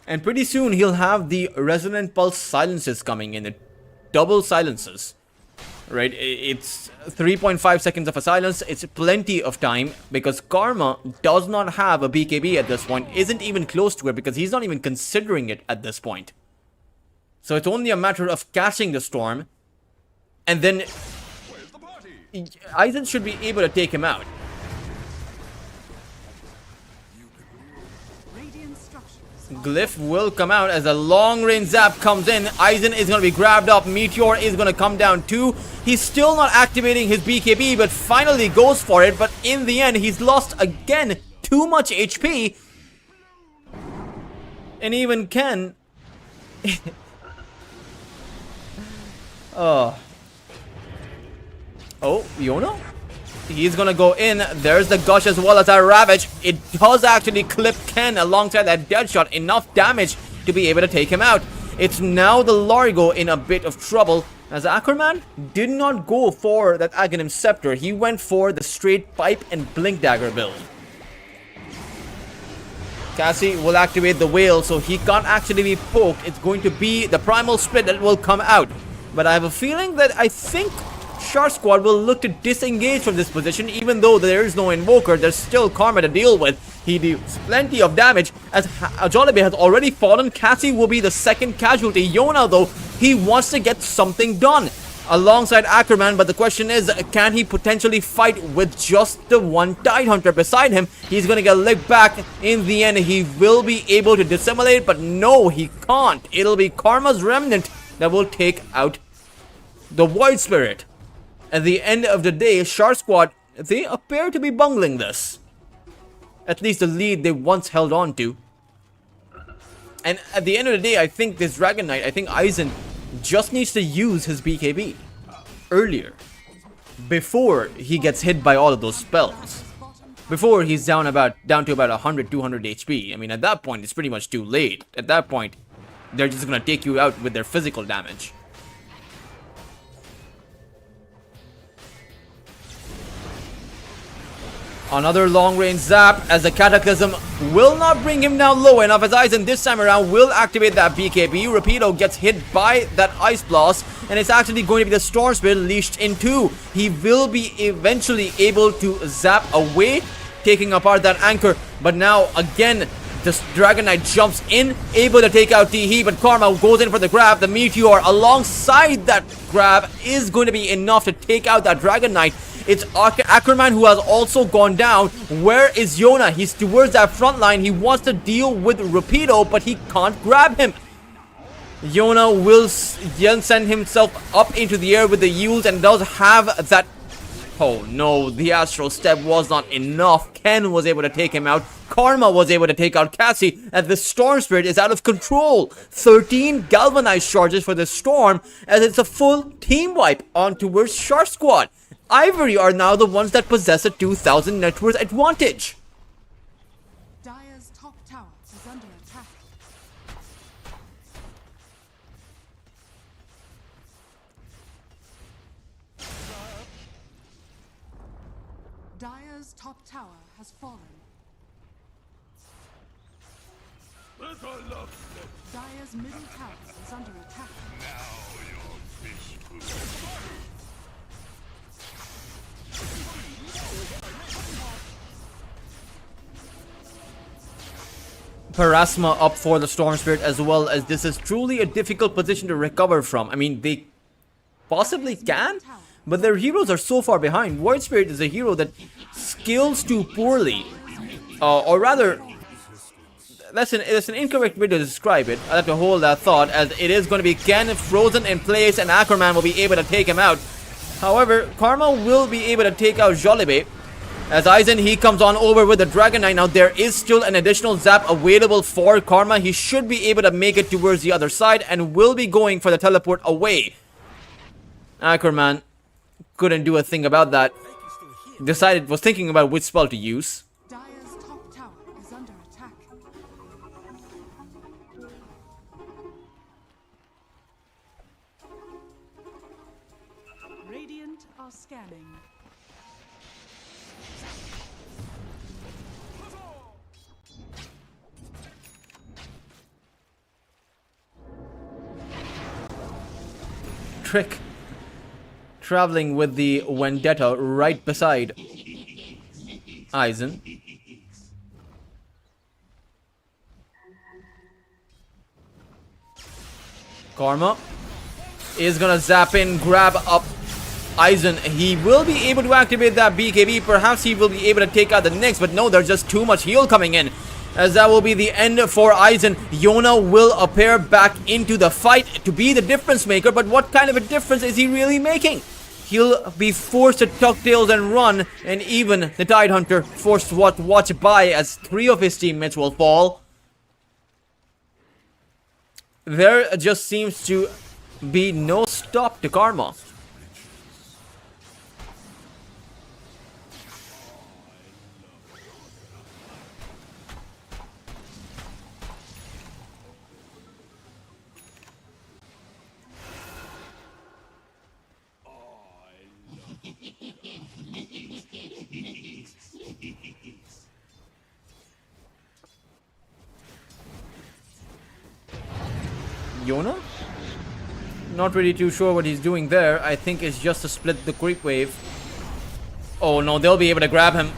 And pretty soon he'll have the Resonant Pulse silences coming in. Double silences. Right? It's 3.5 seconds of a silence. It's plenty of time because Karma does not have a BKB at this point. Isn't even close to it because he's not even considering it at this point. So it's only a matter of catching the storm. And then Aizen should be able to take him out. Glyph will come out as a long range zap comes in. Aizen is going to be grabbed up. Meteor is going to come down too. He's still not activating his BKB, but finally goes for it. But in the end, he's lost again too much HP. And even Ken... Oh, Yona? He's gonna go in. There's the Gush as well as that Ravage. It does actually clip Ken alongside that Deadshot. Enough damage to be able to take him out. It's now the Largo in a bit of trouble, as Ackerman did not go for that Aghanim Scepter. He went for the straight Pipe and Blink Dagger build. Cassie will activate the Whale, so he can't actually be poked. It's going to be the Primal Split that will come out. But I have a feeling that I think Shark Squad will look to disengage from this position. Even though there is no Invoker, there's still Karma to deal with. He deals plenty of damage, as Jollibee has already fallen. Cassie will be the second casualty. Yona, though, he wants to get something done alongside Ackerman, but the question is, can he potentially fight with just the one Tidehunter beside him? He's gonna get licked back. In the end, he will be able to dissimulate, but no, he can't. It'll be Karma's Remnant that will take out the Void Spirit. At the end of the day, Shark Squad, they appear to be bungling this. At least the lead they once held on to. And at the end of the day, I think this Dragon Knight, I think Aizen just needs to use his BKB earlier, before he gets hit by all of those spells, before he's down to about 100-200 HP. I mean, at that point, it's pretty much too late. At that point, they're just gonna take you out with their physical damage. Another long-range zap, as the Cataclysm will not bring him down low enough, as Aizen this time around will activate that BKB. Rapido gets hit by that Ice Blast, and it's actually going to be the Storm Spirit leashed in two. He will be eventually able to zap away, taking apart that anchor. But now, again, this Dragon Knight jumps in, able to take out Teehee, but Karma goes in for the grab. The Meteor alongside that grab is going to be enough to take out that Dragon Knight. It's Ackerman who has also gone down. Where is Yona? He's towards that front line. He wants to deal with Rapido, but he can't grab him. Yona will send himself up into the air with the Yules and does have that... Oh no, the Astral Step was not enough. Ken was able to take him out. Karma was able to take out Cassie, and the Storm Spirit is out of control. 13 Galvanized charges for the Storm, as it's a full team wipe on towards Shark Squad. Ivory are now the ones that possess a 2,000 net worth advantage. Dire's top tower is under attack. Dire's top tower has fallen. Dire's middle tower is under attack. Parasma up for the Storm Spirit as well, as this is truly a difficult position to recover from. I mean, they possibly can, but their heroes are so far behind. Void Spirit is a hero that scales too poorly, or rather, that's an incorrect way to describe it. I have to hold that thought, as it is going to be Ken frozen in place, and Ackerman will be able to take him out. However, Karma will be able to take out Jollibee. As Aizen, he comes on over with the Dragon Knight. Now, there is still an additional zap available for Karma. He should be able to make it towards the other side and will be going for the teleport away. Ackerman couldn't do a thing about that. Was thinking about which spell to use. Dire's top tower is under attack. Radiant are scanning. Trick traveling with the Vendetta right beside Aizen. Karma is gonna zap in, grab up Aizen. He will be able to activate that BKB. Perhaps he will be able to take out the Nyx, but no, there's just too much heal coming in, as that will be the end for Aizen. Yona will appear back into the fight to be the difference maker, but what kind of a difference is he really making? He'll be forced to tuck tails and run, and even the Tidehunter forced to watch by as 3 of his teammates will fall. There just seems to be no stop to Karma. Yona? Not really too sure what he's doing there. I think it's just to split the creep wave. Oh no, they'll be able to grab him.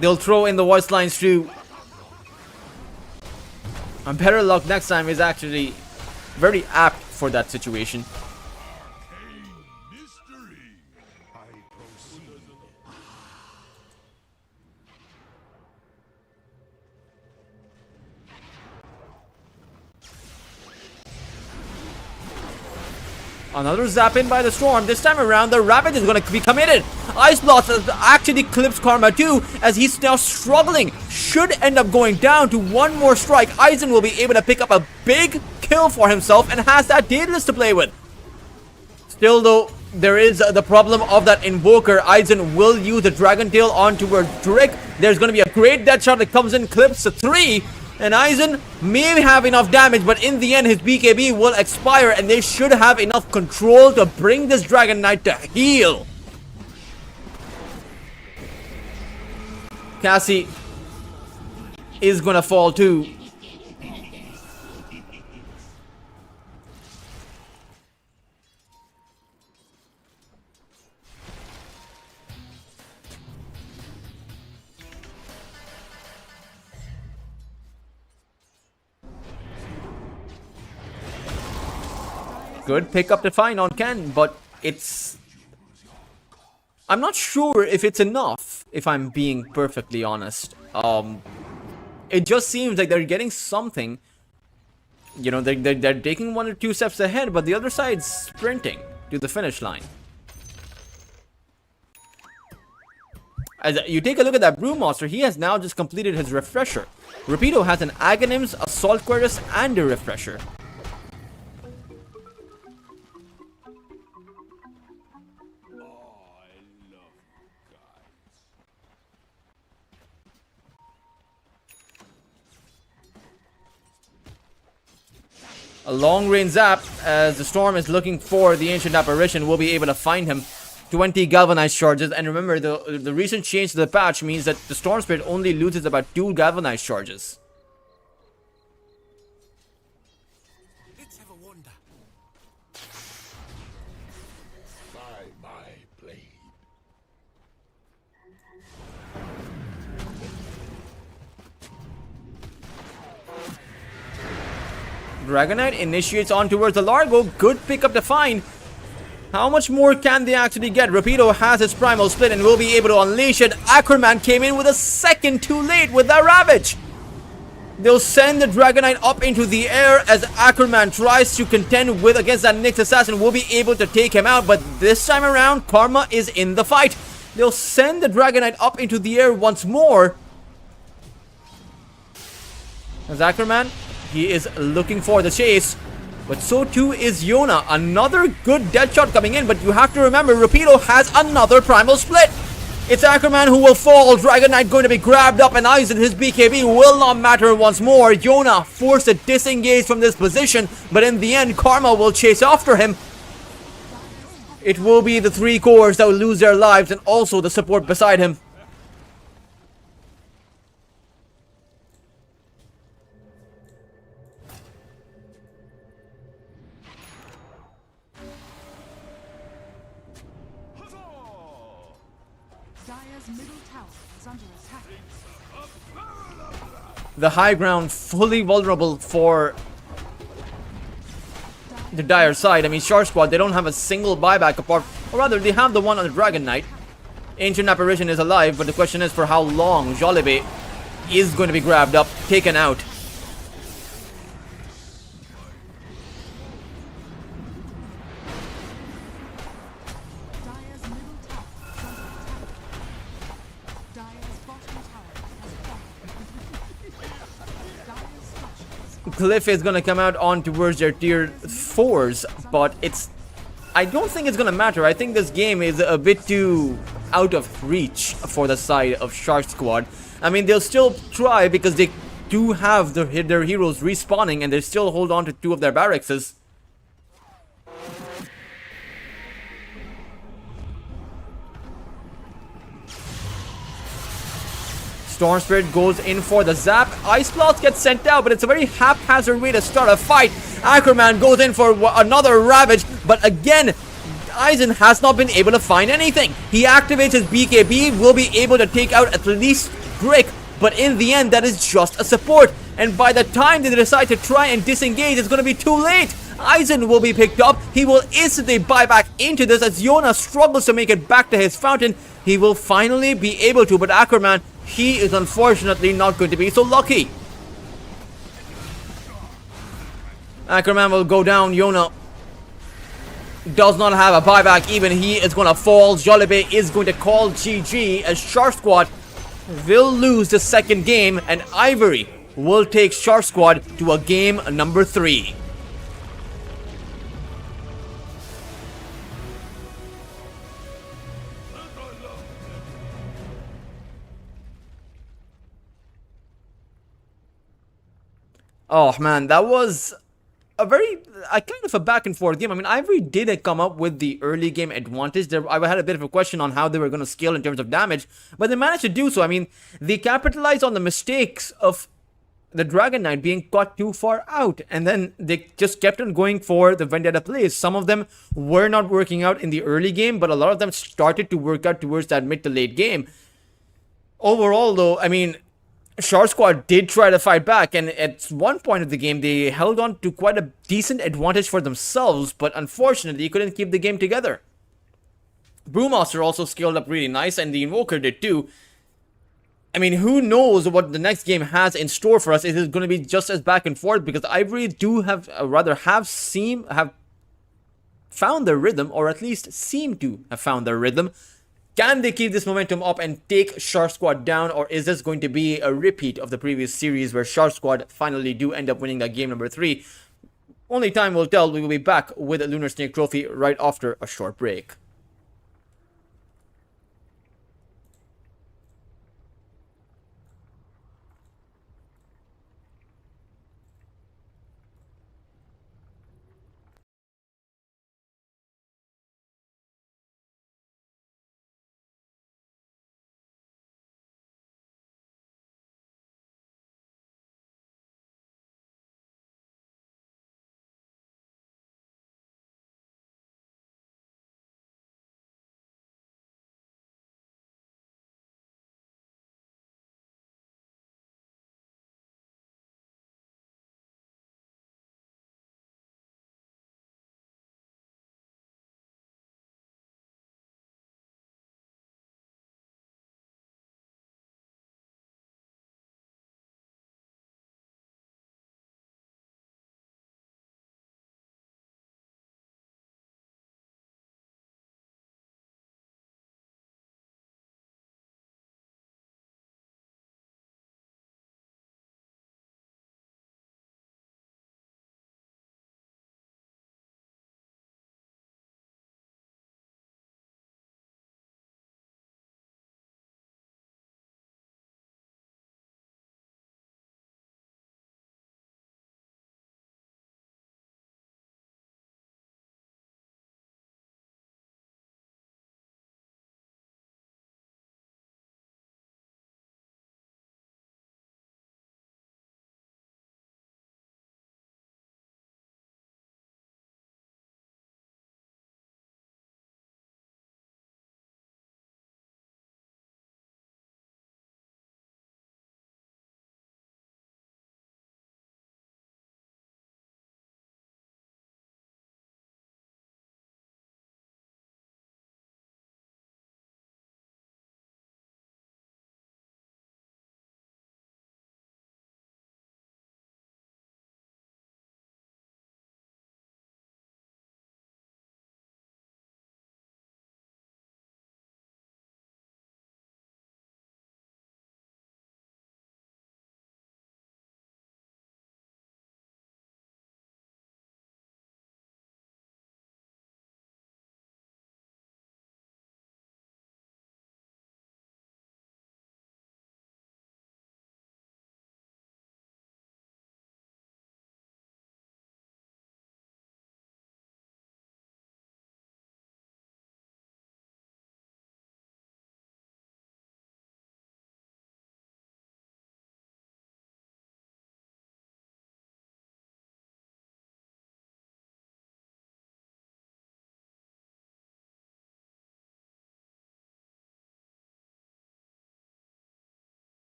They'll throw in the voice lines too. And better luck next time is actually very apt for that situation. Another zap in by the Storm. This time around, the Ravage is going to be committed. Ice Blast actually clips Karma too, as he's now struggling. Should end up going down to one more strike. Aizen will be able to pick up a big kill for himself and has that Daedalus to play with. Still though, there is the problem of that Invoker. Aizen will use the Dragon Tail on towards Drake. There's going to be a great dead shot that comes in, clips the 3. And Aizen may have enough damage, but in the end his BKB will expire and they should have enough control to bring this Dragon Knight to heal. Cassie is gonna fall too. Good pick up the fine on Ken, but it's... I'm not sure if it's enough, if I'm being perfectly honest. It just seems like they're getting something. You know, they're taking 1 or 2 steps ahead, but the other side's sprinting to the finish line. As you take a look at that Brewmaster, he has now just completed his refresher. Rapido has an Aghanims, Assault Cuirass, and a refresher. A long range zap as the Storm is looking for the Ancient Apparition. Will be able to find him. 20 galvanized charges, and remember the recent change to the patch means that the Storm Spirit only loses about 2 galvanized charges. Let's have a wonder. My blade. Dragonite initiates on towards the Largo. Good pick up the find. How much more can they actually get? Rapido has his primal split and will be able to unleash it. Ackerman came in with a second too late with that Ravage. They'll send the Dragonite up into the air as Ackerman tries to contend with against that Nyx Assassin. Will be able to take him out, but this time around, Karma is in the fight. They'll send the Dragonite up into the air once more. As Ackerman, he is looking for the chase. But so too is Yona. Another good dead shot coming in, but you have to remember, Rapido has another primal split. It's Ackerman who will fall. Dragonite going to be grabbed up, and Aizen, his BKB will not matter once more. Yona forced to disengage from this position, but in the end, Karma will chase after him. It will be the 3 cores that will lose their lives, and also the support beside him. Dire's middle tower is under attack. The high ground fully vulnerable for the Dire side. I mean, Shark Squad, they don't have a single buyback apart, or rather, they have the one on the Dragon Knight. Ancient Apparition is alive, but the question is for how long. Jolibe is going to be grabbed up, taken out. Dire's middle tower is under attack. Dire's bottom tower has fallen. Dire's structures Cliff is going to come out on towards their tier 4s, but I don't think it's going to matter. I think this game is a bit too out of reach for the side of Shark Squad. I mean, they'll still try because they do have their heroes respawning and they still hold on to 2 of their barracks. Storm Spirit goes in for the zap. Ice Blast gets sent out, but it's a very haphazard way to start a fight. Ackerman goes in for another Ravage, but again, Aizen has not been able to find anything. He activates his BKB, will be able to take out at least Drake, but in the end, that is just a support. And by the time they decide to try and disengage, it's going to be too late. Aizen will be picked up. He will instantly buy back into this as Yona struggles to make it back to his fountain. He will finally be able to, but Ackerman, he is unfortunately not going to be so lucky. Ackerman will go down. Yona does not have a buyback. Even he is going to fall. Jollibee is going to call GG as Shark Squad will lose the second game, and Ivory will take Shark Squad to a game number 3. Oh man, that was a very kind of a back and forth game. I mean, Ivory did come up with the early game advantage. I had a bit of a question on how they were going to scale in terms of damage, but they managed to do so. I mean, they capitalized on the mistakes of the Dragon Knight being caught too far out, and then they just kept on going for the Vendetta plays. Some of them were not working out in the early game, but a lot of them started to work out towards that mid to late game. Overall, though, I mean, Shark Squad did try to fight back, and at one point of the game, they held on to quite a decent advantage for themselves, but unfortunately, couldn't keep the game together. Brewmaster also scaled up really nice, and the Invoker did too. I mean, who knows what the next game has in store for us? Is it going to be just as back and forth? Because Ivory do have found their rhythm, or at least seem to have found their rhythm. Can they keep this momentum up and take Shark Squad down, or is this going to be a repeat of the previous series where Shark Squad finally do end up winning that game number 3? Only time will tell. We will be back with a Lunar Snake Trophy right after a short break.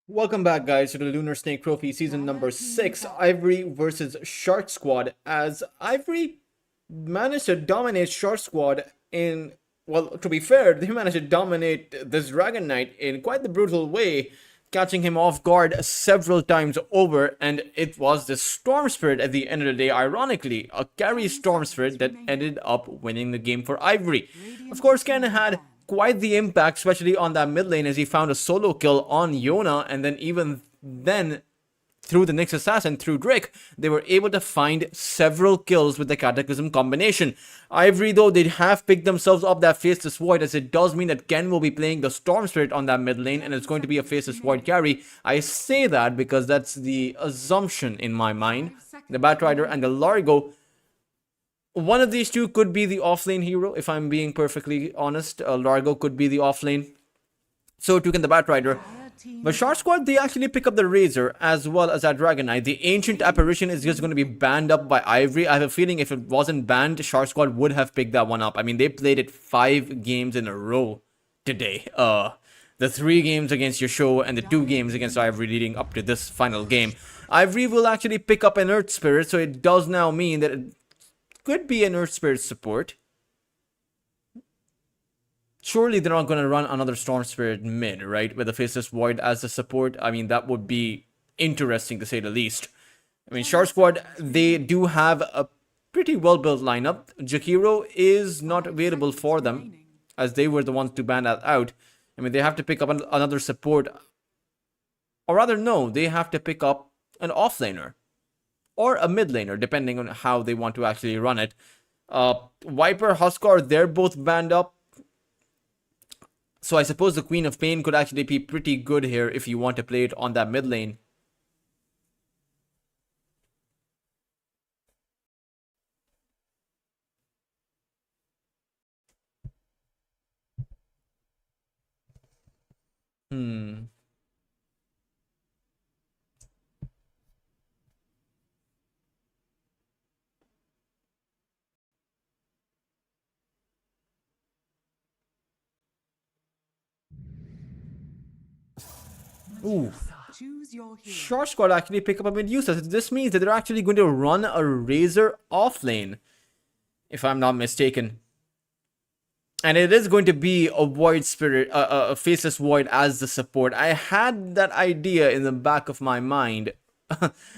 Welcome back, guys, to the Lunar Snake Trophy season number 6, Ivory versus Shark Squad. As Ivory managed to dominate Shark Squad in, well, to be fair, they managed to dominate this Dragon Knight in quite the brutal way, catching him off guard several times over, and it was the Storm Spirit at the end of the day, ironically, a carry Storm Spirit that ended up winning the game for Ivory. Of course, Ken had quite the impact, especially on that mid lane, as he found a solo kill on Yona, and then even then, through the Nyx Assassin, through Drake, they were able to find several kills with the Cataclysm combination. Ivory, though, they have picked themselves up that Faceless Void, as it does mean that Ken will be playing the Storm Spirit on that mid lane, and it's going to be a Faceless Void carry. I say that because that's the assumption in my mind. The Batrider and the Largo, one of these two could be the offlane hero, if I'm being perfectly honest. Largo could be the offlane. So too can the Batrider. But Shark Squad, they actually pick up the Razor as well as that Dragon Knight. The Ancient Apparition is just going to be banned up by Ivory. I have a feeling if it wasn't banned, Shark Squad would have picked that one up. I mean, they played it 5 games in a row today. The 3 games against Yasho and the 2 games against Ivory leading up to this final game. Ivory will actually pick up an Earth Spirit, so it does now mean that it could be an Earth Spirit support. Surely they're not going to run another Storm Spirit mid, right? With a Faceless Void as the support. I mean, that would be interesting to say the least. I mean, Shark Squad, they do have a pretty well-built lineup. Jakiro is not available for them, as they were the ones to ban that out. I mean, they have to pick up another support. Or rather, no, they have to pick up an offlaner. Or a mid laner, depending on how they want to actually run it. Viper, Huskar, they're both banned up. So I suppose the Queen of Pain could actually be pretty good here if you want to play it on that mid lane. Ooh. Choose your hero. Shark Squad actually pick up a Medusa. This means that they're actually going to run a Razor off lane, if I'm not mistaken. And it is going to be a Void Spirit, a Faceless Void as the support. I had that idea in the back of my mind.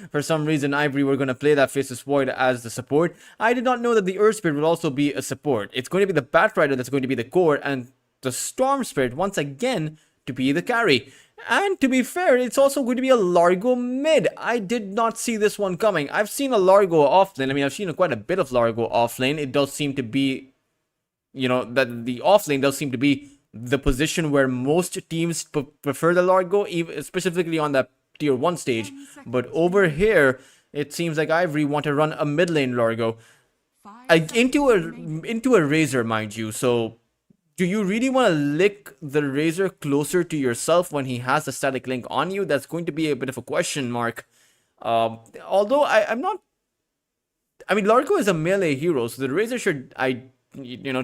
For some reason, Ivory were going to play that Faceless Void as the support. I did not know that the Earth Spirit would also be a support. It's going to be the Batrider that's going to be the core, and the Storm Spirit, once again, to be the carry. And to be fair, it's also going to be a Largo mid. I did not see this one coming. I've seen a Largo offlane. I mean, I've seen quite a bit of Largo offlane. It does seem to be, you know, that the offlane does seem to be the position where most teams prefer the Largo, even specifically on that tier 1 stage. But over here, it seems like Ivory want to run a mid lane Largo. Into a Razor, mind you, so do you really want to lick the Razor closer to yourself when he has a static link on you? That's going to be a bit of a question mark. Although I'm not... I mean, Largo is a melee hero, so the Razor should,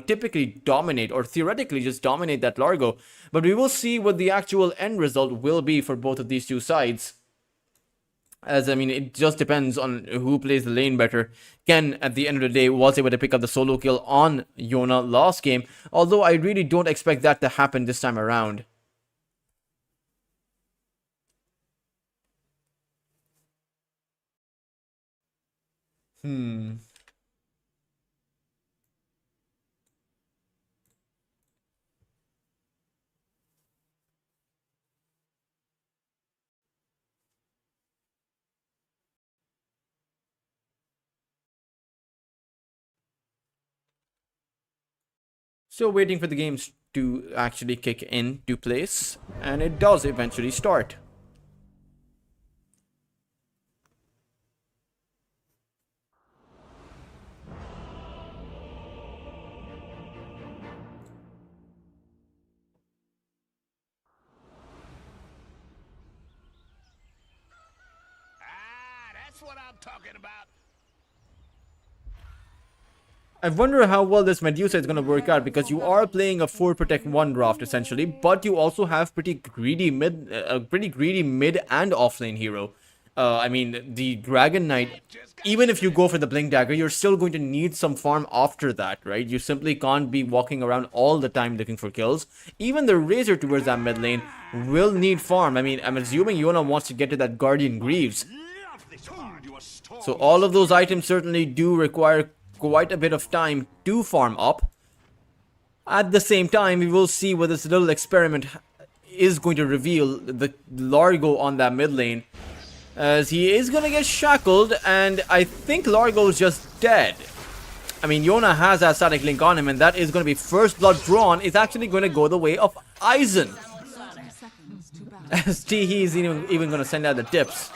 typically dominate, or theoretically just dominate that Largo. But we will see what the actual end result will be for both of these two sides. As, I mean, it just depends on who plays the lane better. Ken, at the end of the day, was able to pick up the solo kill on Yona last game. Although I really don't expect that to happen this time around. So waiting for the games to actually kick into place. And it does eventually start. Ah, that's what I'm talking about. I wonder how well this Medusa is going to work out, because you are playing a 4 protect 1 draft essentially, but you also have pretty greedy mid and offlane hero. I mean, the Dragon Knight, even if you go for the Blink Dagger, you're still going to need some farm after that, right? You simply can't be walking around all the time looking for kills. Even the Razor towards that mid lane will need farm. I mean, I'm assuming Yona wants to get to that Guardian Greaves. So all of those items certainly do require quite a bit of time to farm up. At the same time, we will see what this little experiment is going to reveal the Largo on that mid lane, as he is going to get shackled, and I think Largo is just dead. I mean, Yona has that static link on him, and that is going to be first blood drawn. It's actually going to go the way of Aizen. 30 seconds to battle. As Teehee is even going to send out the tips.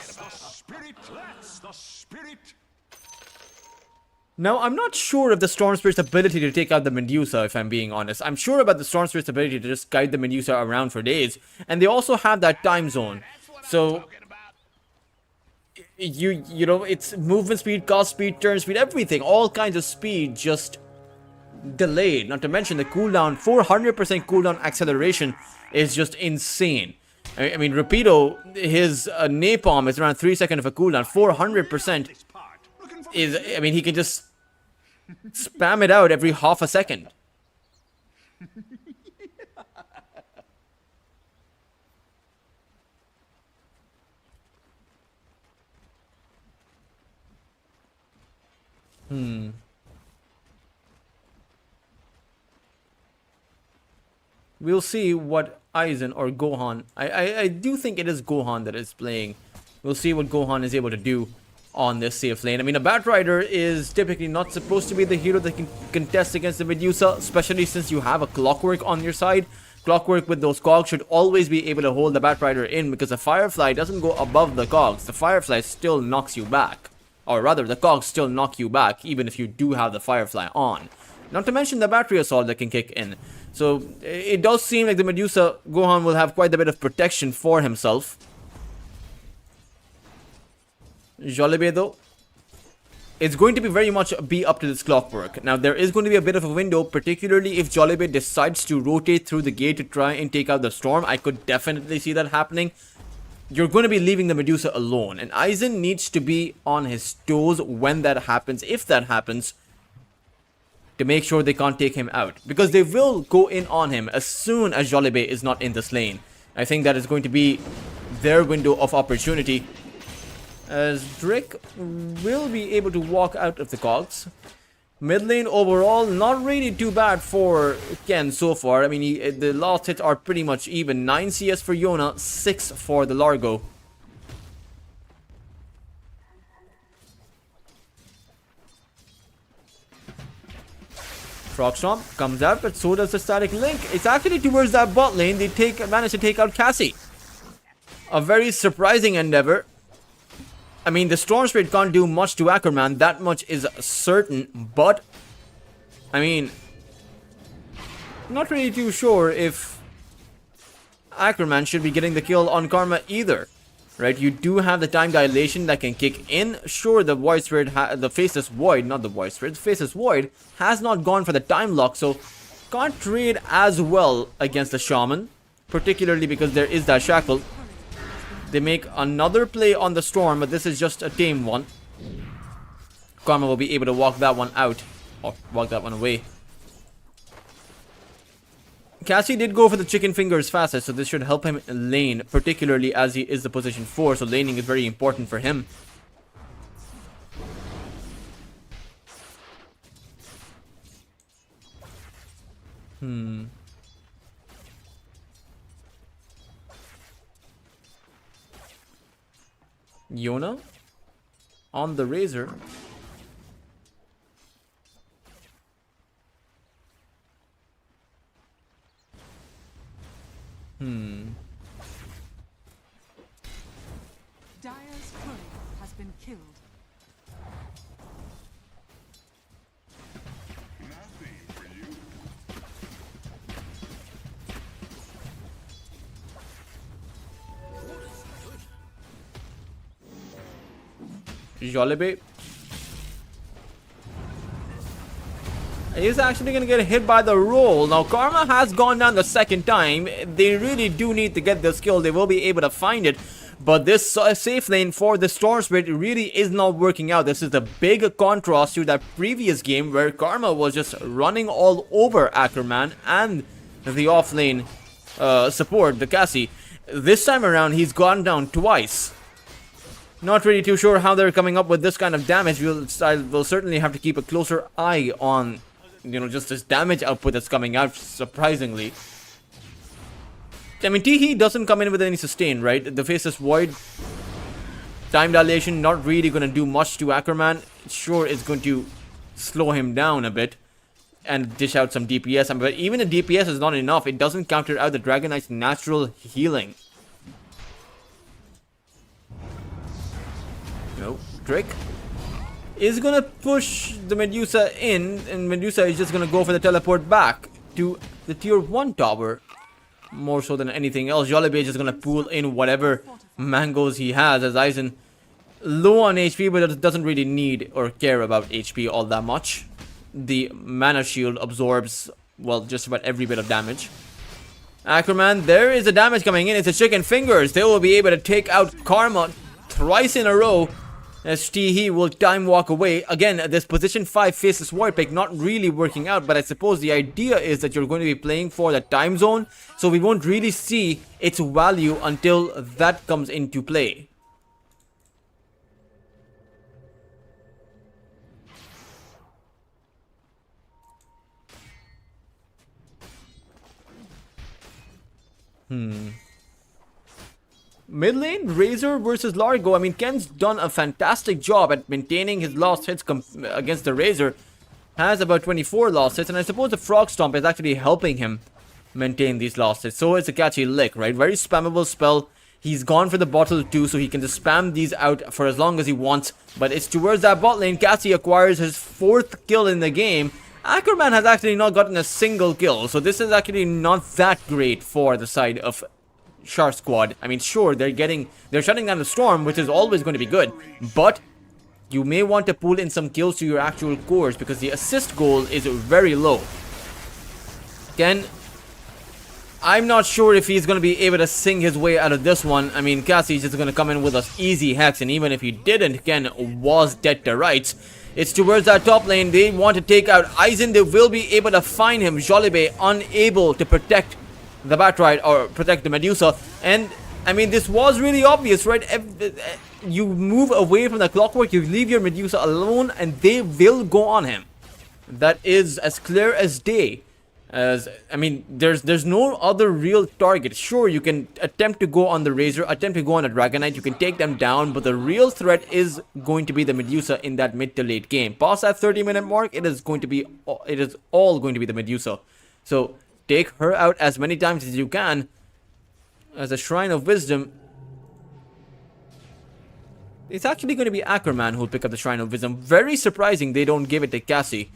Now, I'm not sure of the Storm Spirit's ability to take out the Medusa, if I'm being honest. I'm sure about the Storm Spirit's ability to just guide the Medusa around for days. And they also have that time zone. So, you know, it's movement speed, cast speed, turn speed, everything. All kinds of speed just delayed. Not to mention the cooldown, 400% cooldown acceleration is just insane. I mean, Rapido, his napalm is around 3 seconds of a cooldown. 400% is, I mean, he can just spam it out every half a second. We'll see what Aizen or Gohan. I do think it is Gohan that is playing. We'll see what Gohan is able to do on this safe lane. I mean, a Batrider is typically not supposed to be the hero that can contest against the Medusa, especially since you have a Clockwork on your side. Clockwork with those cogs should always be able to hold the Batrider in, because the Firefly doesn't go above the cogs. The Firefly still knocks you back. Or rather, the cogs still knock you back, even if you do have the Firefly on. Not to mention the battery assault that can kick in. So, it does seem like the Medusa Gohan will have quite a bit of protection for himself. Jollibee, though, it's going to be very much be up to this Clockwork. Now, there is going to be a bit of a window, particularly if Jollibee decides to rotate through the gate to try and take out the Storm. I could definitely see that happening. You're going to be leaving the Medusa alone, and Aizen needs to be on his toes when that happens, if that happens, to make sure they can't take him out. Because they will go in on him as soon as Jollibee is not in this lane. I think that is going to be their window of opportunity, as Drake will be able to walk out of the cogs. Mid lane overall, not really too bad for Ken so far. I mean, the last hits are pretty much even. 9 CS for Yona, 6 for the Largo. Frogstomp comes out, but so does the static link. It's actually towards that bot lane. They manage to take out Cassie. A very surprising endeavor. I mean, the Storm Spirit can't do much to Ackerman, that much is certain, but, I mean, not really too sure if Ackerman should be getting the kill on Karma either, right? You do have the time dilation that can kick in. Sure, the Void Spirit, the Faceless Void, not the Void Spirit, the Faceless Void has not gone for the time lock, so can't trade as well against the Shaman, particularly because there is that Shackle. They make another play on the Storm, but this is just a tame one. Karma will be able to walk that one out, or walk that one away. Cassie did go for the chicken fingers fastest, so this should help him lane, particularly as he is the position 4, so laning is very important for him. Yona on the Razor. Dire's courier has been killed. Jollibee is actually going to get hit by the roll. Now, Karma has gone down the second time. They really do need to get this kill. They will be able to find it. But this safe lane for the Storm Spirit really is not working out. This is a big contrast to that previous game where Karma was just running all over Ackerman and the offlane support, the Cassie. This time around, he's gone down twice. Not really too sure how they're coming up with this kind of damage. We'll certainly have to keep a closer eye on, just this damage output that's coming out, surprisingly. I mean, Teehee doesn't come in with any sustain, right? The Faceless Void, time dilation, not really going to do much to Ackerman. Sure, it's going to slow him down a bit and dish out some DPS. But even the DPS is not enough. It doesn't counter out the Dragon Knight's natural healing. No, Drake is going to push the Medusa in, and Medusa is just going to go for the teleport back to the tier 1 tower. More so than anything else, Jollibee is just going to pull in whatever mangoes he has, as Aizen low on HP, but doesn't really need or care about HP all that much. The mana shield absorbs, well, just about every bit of damage. Ackerman, there is a damage coming in. It's a chicken fingers. They will be able to take out Karma thrice in a row, as Teehee will time walk away. Again, this position 5 Faceless Void pick not really working out, but I suppose the idea is that you're going to be playing for the time zone, so we won't really see its value until that comes into play. Mid lane, Razor versus Largo. I mean, Ken's done a fantastic job at maintaining his lost hits against the Razor. Has about 24 lost hits, and I suppose the Frog Stomp is actually helping him maintain these lost hits. So it's a catchy lick, right? Very spammable spell. He's gone for the bottle too, so he can just spam these out for as long as he wants. But it's towards that bot lane. Cassie acquires his 4th kill in the game. Ackerman has actually not gotten a single kill, so this is actually not that great for the side of Char Squad. I mean, sure, they're shutting down the Storm, which is always going to be good, but you may want to pull in some kills to your actual cores because the assist goal is very low. Ken, I'm not sure if he's going to be able to sing his way out of this one. I mean, Cassie's just going to come in with an easy hex, and even if he didn't, Ken was dead to rights. It's towards that top lane. They want to take out Aizen. They will be able to find him. Jollibee unable to protect the Batride or protect the Medusa. And I mean, this was really obvious, right? You move away from the clockwork, you leave your Medusa alone, and they will go on him. That is as clear as day. I mean, there's no other real target. Sure, you can attempt to go on the Razor, attempt to go on a Dragon Knight, you can take them down, but the real threat is going to be the Medusa in that mid to late game. Past that 30-minute mark, it is all going to be the Medusa. So take her out as many times as you can. As a Shrine of Wisdom, it's actually going to be Ackerman who'll pick up the Shrine of Wisdom. Very surprising they don't give it to Cassie.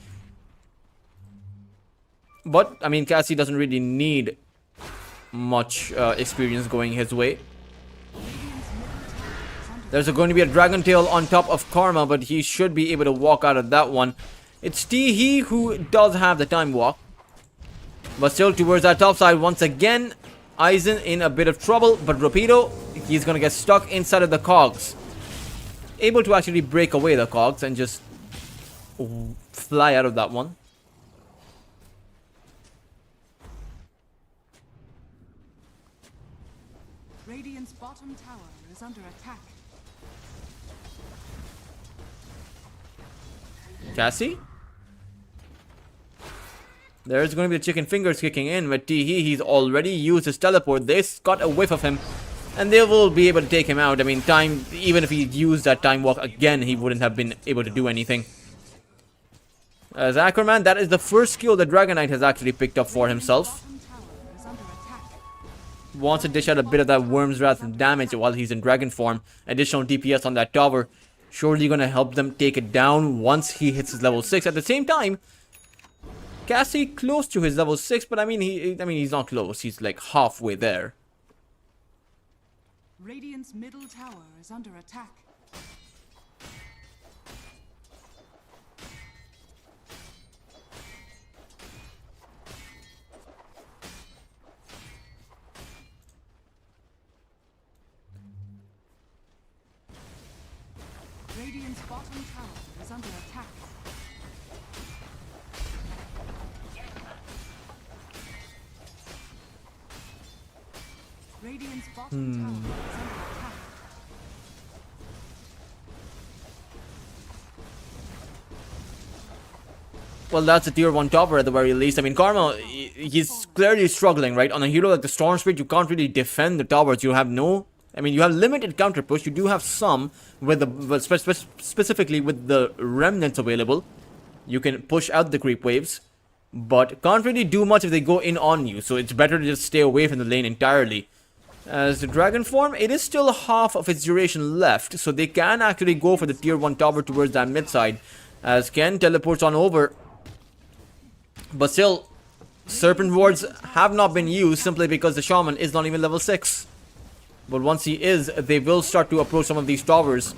But, I mean, Cassie doesn't really need much experience going his way. There's going to be a Dragon Tail on top of Karma, but he should be able to walk out of that one. It's Teehee who does have the time walk. But still towards that top side once again. Aizen in a bit of trouble, but Rapido, he's going to get stuck inside of the cogs. Able to actually break away the cogs and just fly out of that one. Radiant's bottom tower is under attack. Cassie? There's going to be the chicken fingers kicking in, but Teehee, he's already used his teleport. They got a whiff of him, and they will be able to take him out. I mean, time, even if he used that time walk again, he wouldn't have been able to do anything. As Ackerman, that is the first skill that Dragon Knight has actually picked up for himself. Wants to dish out a bit of that Worm's Wrath damage while he's in Dragon form. Additional DPS on that tower. Surely going to help them take it down once he hits his level 6. At the same time, Cassie close to his level 6, but I mean he's not close. He's like halfway there. Radiant's middle tower is under attack. bottom tower is under attack. Radiant's bottom tower is under attack. Well, that's a tier 1 topper at the very least. I mean, Karma, he's clearly struggling, right? On a hero like the Storm Spirit, you can't really defend the towers. You have no... I mean, you have limited counter push. You do have some, with the specifically with the remnants available. You can push out the creep waves, but can't really do much if they go in on you. So it's better to just stay away from the lane entirely. As the Dragon form, it is still half of its duration left, so they can actually go for the tier 1 tower towards that mid side. As Ken teleports on over. But still, Serpent Wards have not been used simply because the Shaman is not even level 6. But once he is, they will start to approach some of these towers.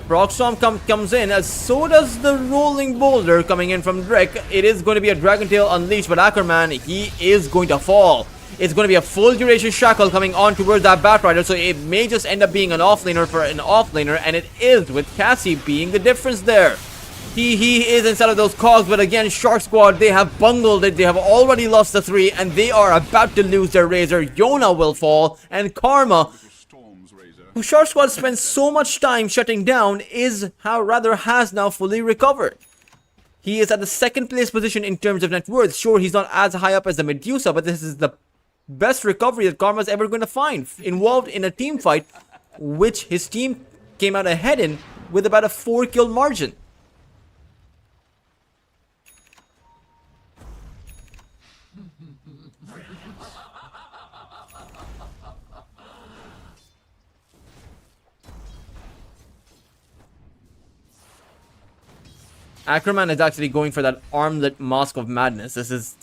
Procstorm comes in, as so does the Rolling Boulder coming in from Drake. It is going to be a Dragon Tail unleashed, but Ackerman, he is going to fall. It's going to be a full duration shackle coming on towards that Batrider, so it may just end up being an offlaner for an offlaner, and it is, with Cassie being the difference there. He is inside of those cogs, but again, Shark Squad, they have bungled it. They have already lost the 3, and they are about to lose their Razor. Yona will fall, and Karma, who Shark Squad spends so much time shutting down, has now fully recovered. He is at the 2nd place position in terms of net worth. Sure, he's not as high up as the Medusa, but this is the best recovery that Karma's ever going to find. Involved in a team fight, which his team came out ahead in with about a 4-kill margin. Ackerman is actually going for that armlet Mask of Madness. This is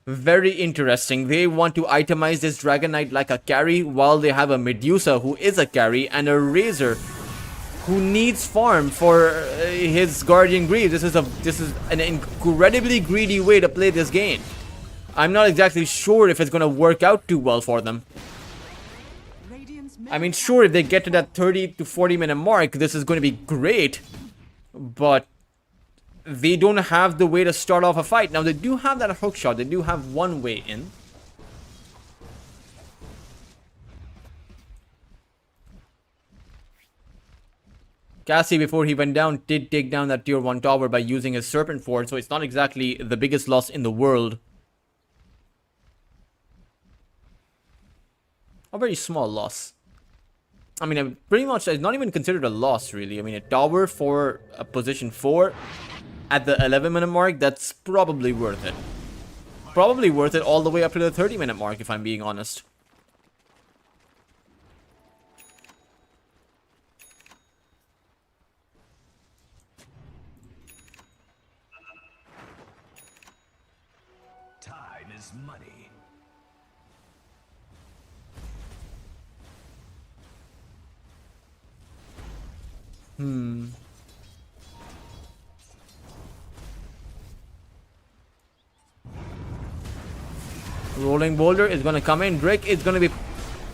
very interesting. They want to itemize this Dragon Knight like a carry, while they have a Medusa who is a carry and a Razor who needs farm for his Guardian Greaves. This is an incredibly greedy way to play this game. I'm not exactly sure if it's going to work out too well for them. I mean, sure, if they get to that 30 to 40 minute mark, this is going to be great, but they don't have the way to start off a fight. Now, they do have that hook shot. They do have one way in. Cassie, before he went down, did take down that tier 1 tower by using his Serpent Fort, so it's not exactly the biggest loss in the world. A very small loss. I mean, pretty much, it's not even considered a loss, really. I mean, a tower for a position 4 at the 11-minute mark, that's probably worth it. Probably worth it all the way up to the 30-minute mark, if I'm being honest. Time is money. Rolling Boulder is going to come in. Drake is going to be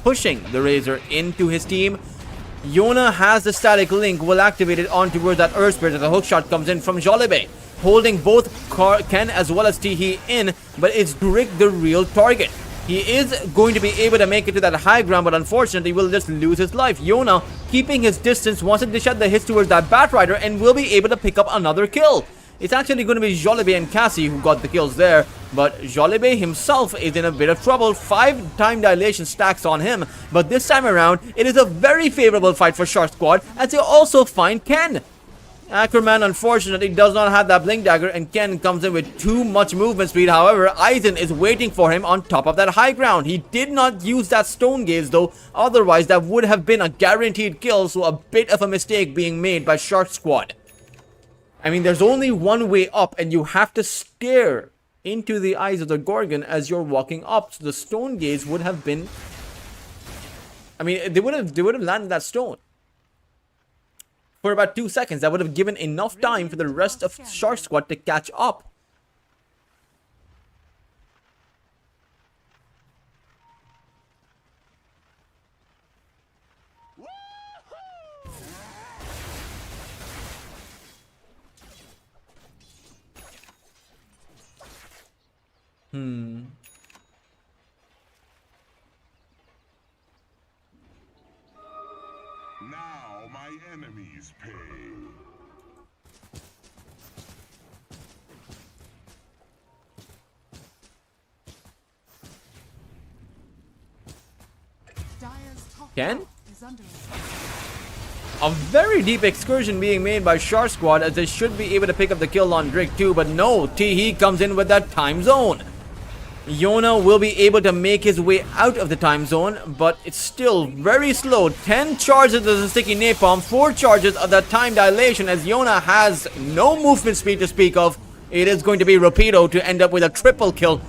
pushing the Razor into his team. Yona has the static link, will activate it on towards that Earth Spirit as the hook shot comes in from Jollibee, holding both Ken as well as Teehee in, but it's Drake the real target. He is going to be able to make it to that high ground, but unfortunately will just lose his life. Yona, keeping his distance, wants to dish out the hits towards that Batrider and will be able to pick up another kill. It's actually going to be Jollibee and Cassie who got the kills there, but Jollibee himself is in a bit of trouble. 5 time dilation stacks on him, but this time around, it is a very favorable fight for Shark Squad as they also find Ken. Ackerman unfortunately does not have that Blink Dagger, and Ken comes in with too much movement speed. However, Aizen is waiting for him on top of that high ground. He did not use that Stone Gaze though, otherwise that would have been a guaranteed kill, so a bit of a mistake being made by Shark Squad. I mean, there's only one way up, and you have to stare into the eyes of the Gorgon as you're walking up. So the Stone Gaze would have been... I mean, they would have landed that stone for about 2 seconds. That would have given enough time for the rest of Shark Squad to catch up. Now my enemies pay. Dire's top Ken? tower is under attack. A very deep excursion being made by Shark Squad, as they should be able to pick up the kill on Drake too, but no, Teehee comes in with that time zone. Yona will be able to make his way out of the time zone, but it's still very slow. 10 charges of the sticky napalm, 4 charges of that time dilation, as Yona has no movement speed to speak of. It is going to be Rapido to end up with a triple kill.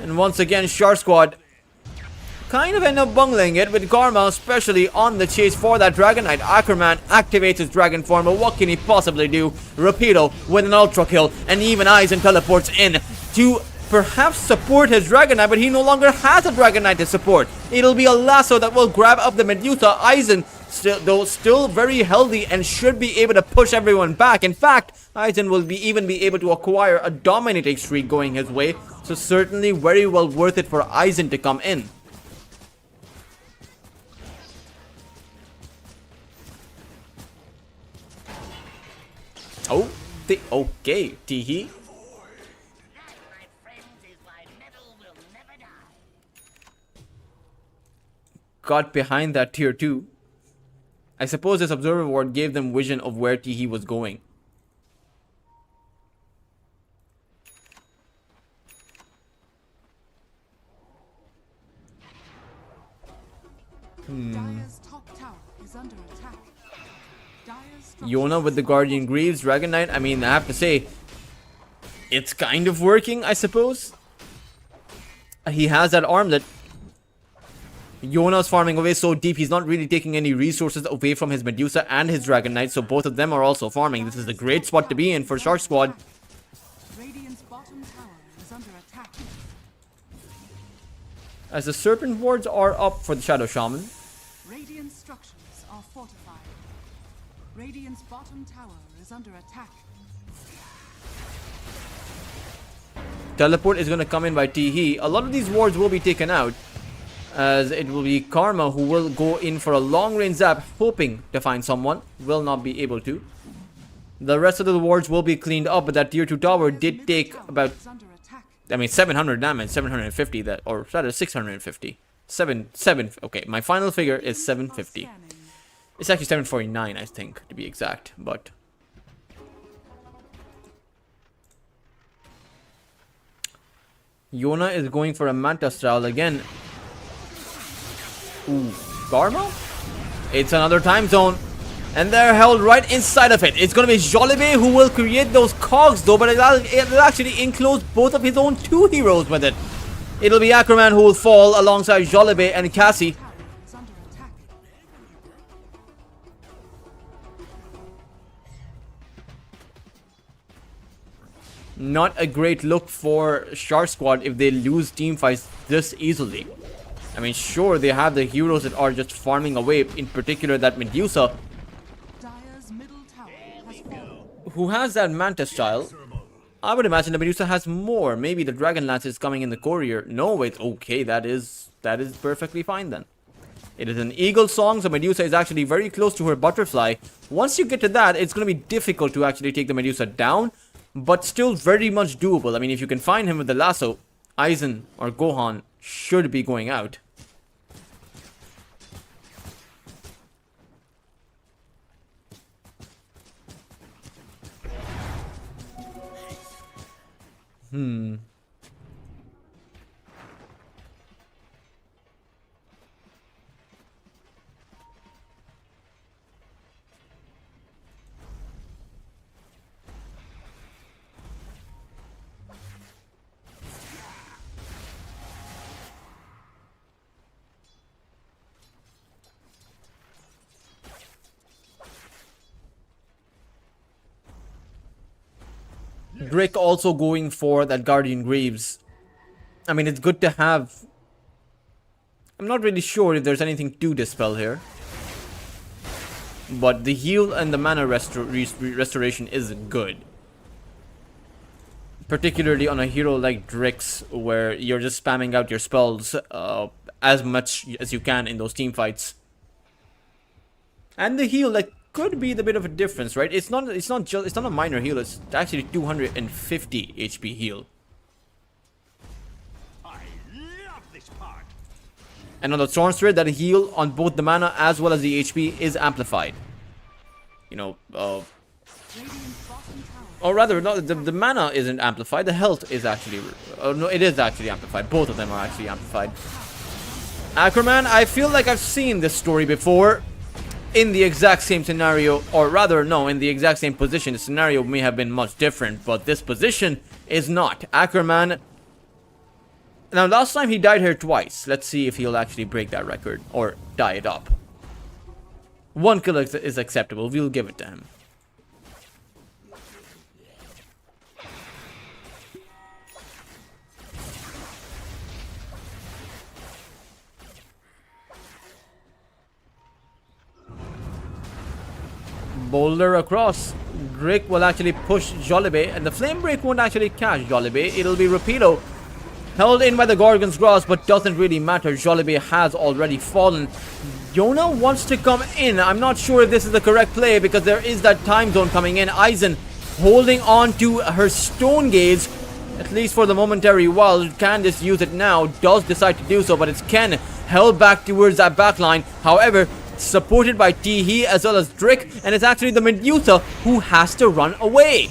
And once again, Shark Squad kind of end up bungling it, with Karma especially on the chase for that Dragon Knight. Ackerman activates his dragon form, but what can he possibly do? Rapido with an ultra kill, and even Aizen teleports in to perhaps support his Dragon Knight, but he no longer has a Dragon Knight to support. It'll be a lasso that will grab up the Medusa. Aizen, still very healthy and should be able to push everyone back. In fact, Aizen will even be able to acquire a dominating streak going his way, so certainly very well worth it for Aizen to come in. Oh, okay, Teehee. That, my friends, is why metal will never die. Got behind that tier 2. I suppose this observer ward gave them vision of where Teehee was going. Dire's top tower is under attack. Dire's Yona with the Guardian Greaves, Dragon Knight. I mean, I have to say, it's kind of working, I suppose. He has that armlet. Yona's farming away so deep, he's not really taking any resources away from his Medusa and his Dragon Knight, so both of them are also farming. This is a great spot to be in for Shark Squad. Radiant's bottom tower is under attack. As the Serpent wards are up for the Shadow Shaman. Radiant structures are fortified. Radiant's bottom tower is under attack. Teleport is going to come in by Teehee. A lot of these wards will be taken out, as it will be Karma who will go in for a long range zap, hoping to find someone. Will not be able to. The rest of the wards will be cleaned up, but that tier 2 tower did take about, Is under attack. I mean, 700 damage, 750 that, or rather 650. 7, okay, my final figure is 750. Scanning. It's actually 749, I think, to be exact, but... Yona is going for a Manta style again. Ooh, Karma? It's another time zone. And they're held right inside of it. It's going to be Jolibe who will create those cogs though, but it'll actually enclose both of his own 2 heroes with it. It'll be Ackerman who will fall alongside Jolibe and Cassie. Tower is under attack. Not a great look for Shark Squad if they lose team fights this easily. I mean, sure, they have the heroes that are just farming away, in particular that Medusa, Dire's middle tower has fallen. who has that Manta style. I would imagine the Medusa has more. Maybe the Dragon Lance is coming in the courier. No, it's okay. That is perfectly fine then. It is an eagle song, so Medusa is actually very close to her butterfly. Once you get to that, it's going to be difficult to actually take the Medusa down, but still very much doable. I mean, if you can find him with the lasso, Aizen or Gohan should be going out. Drake also going for that Guardian Greaves. I mean, it's good to have. I'm not really sure if there's anything to dispel here, but the heal and the mana restoration is good. particularly on a hero like Drix, where you're just spamming out your spells as much as you can in those team fights. And the heal, like, could be the bit of a difference, right? It's not a minor heal. It's actually 250 HP heal. I love this part. And on the Storm Spirit, that heal on both the mana as well as the HP is amplified. You know, Radiant's bottom tower or rather, no, the mana isn't amplified. The health is actually, no, it is actually amplified. Both of them are actually amplified. Ackerman, I feel like I've seen this story before. In the exact same scenario, or rather, no, in the exact same position. The scenario may have been much different, but this position is not. Ackerman. Now, last time he died here twice. Let's see if he'll actually break that record, or die it up. 1 kill is acceptable. We'll give it to him. Boulder across. Drake will actually push Jollibee, and the Flame Break won't actually catch Jollibee. It'll be Rapido, held in by the Gorgon's Grasp, but doesn't really matter. Jollibee has already fallen. Yona wants to come in. I'm not sure if this is the correct play, because there is that time zone coming in. Aizen holding on to her Stone Gaze, at least for the momentary while. Can just use it now. Does decide to do so, but it's Ken held back towards that backline. However, supported by Teehee as well as Drick, and it's actually the Medusa who has to run away.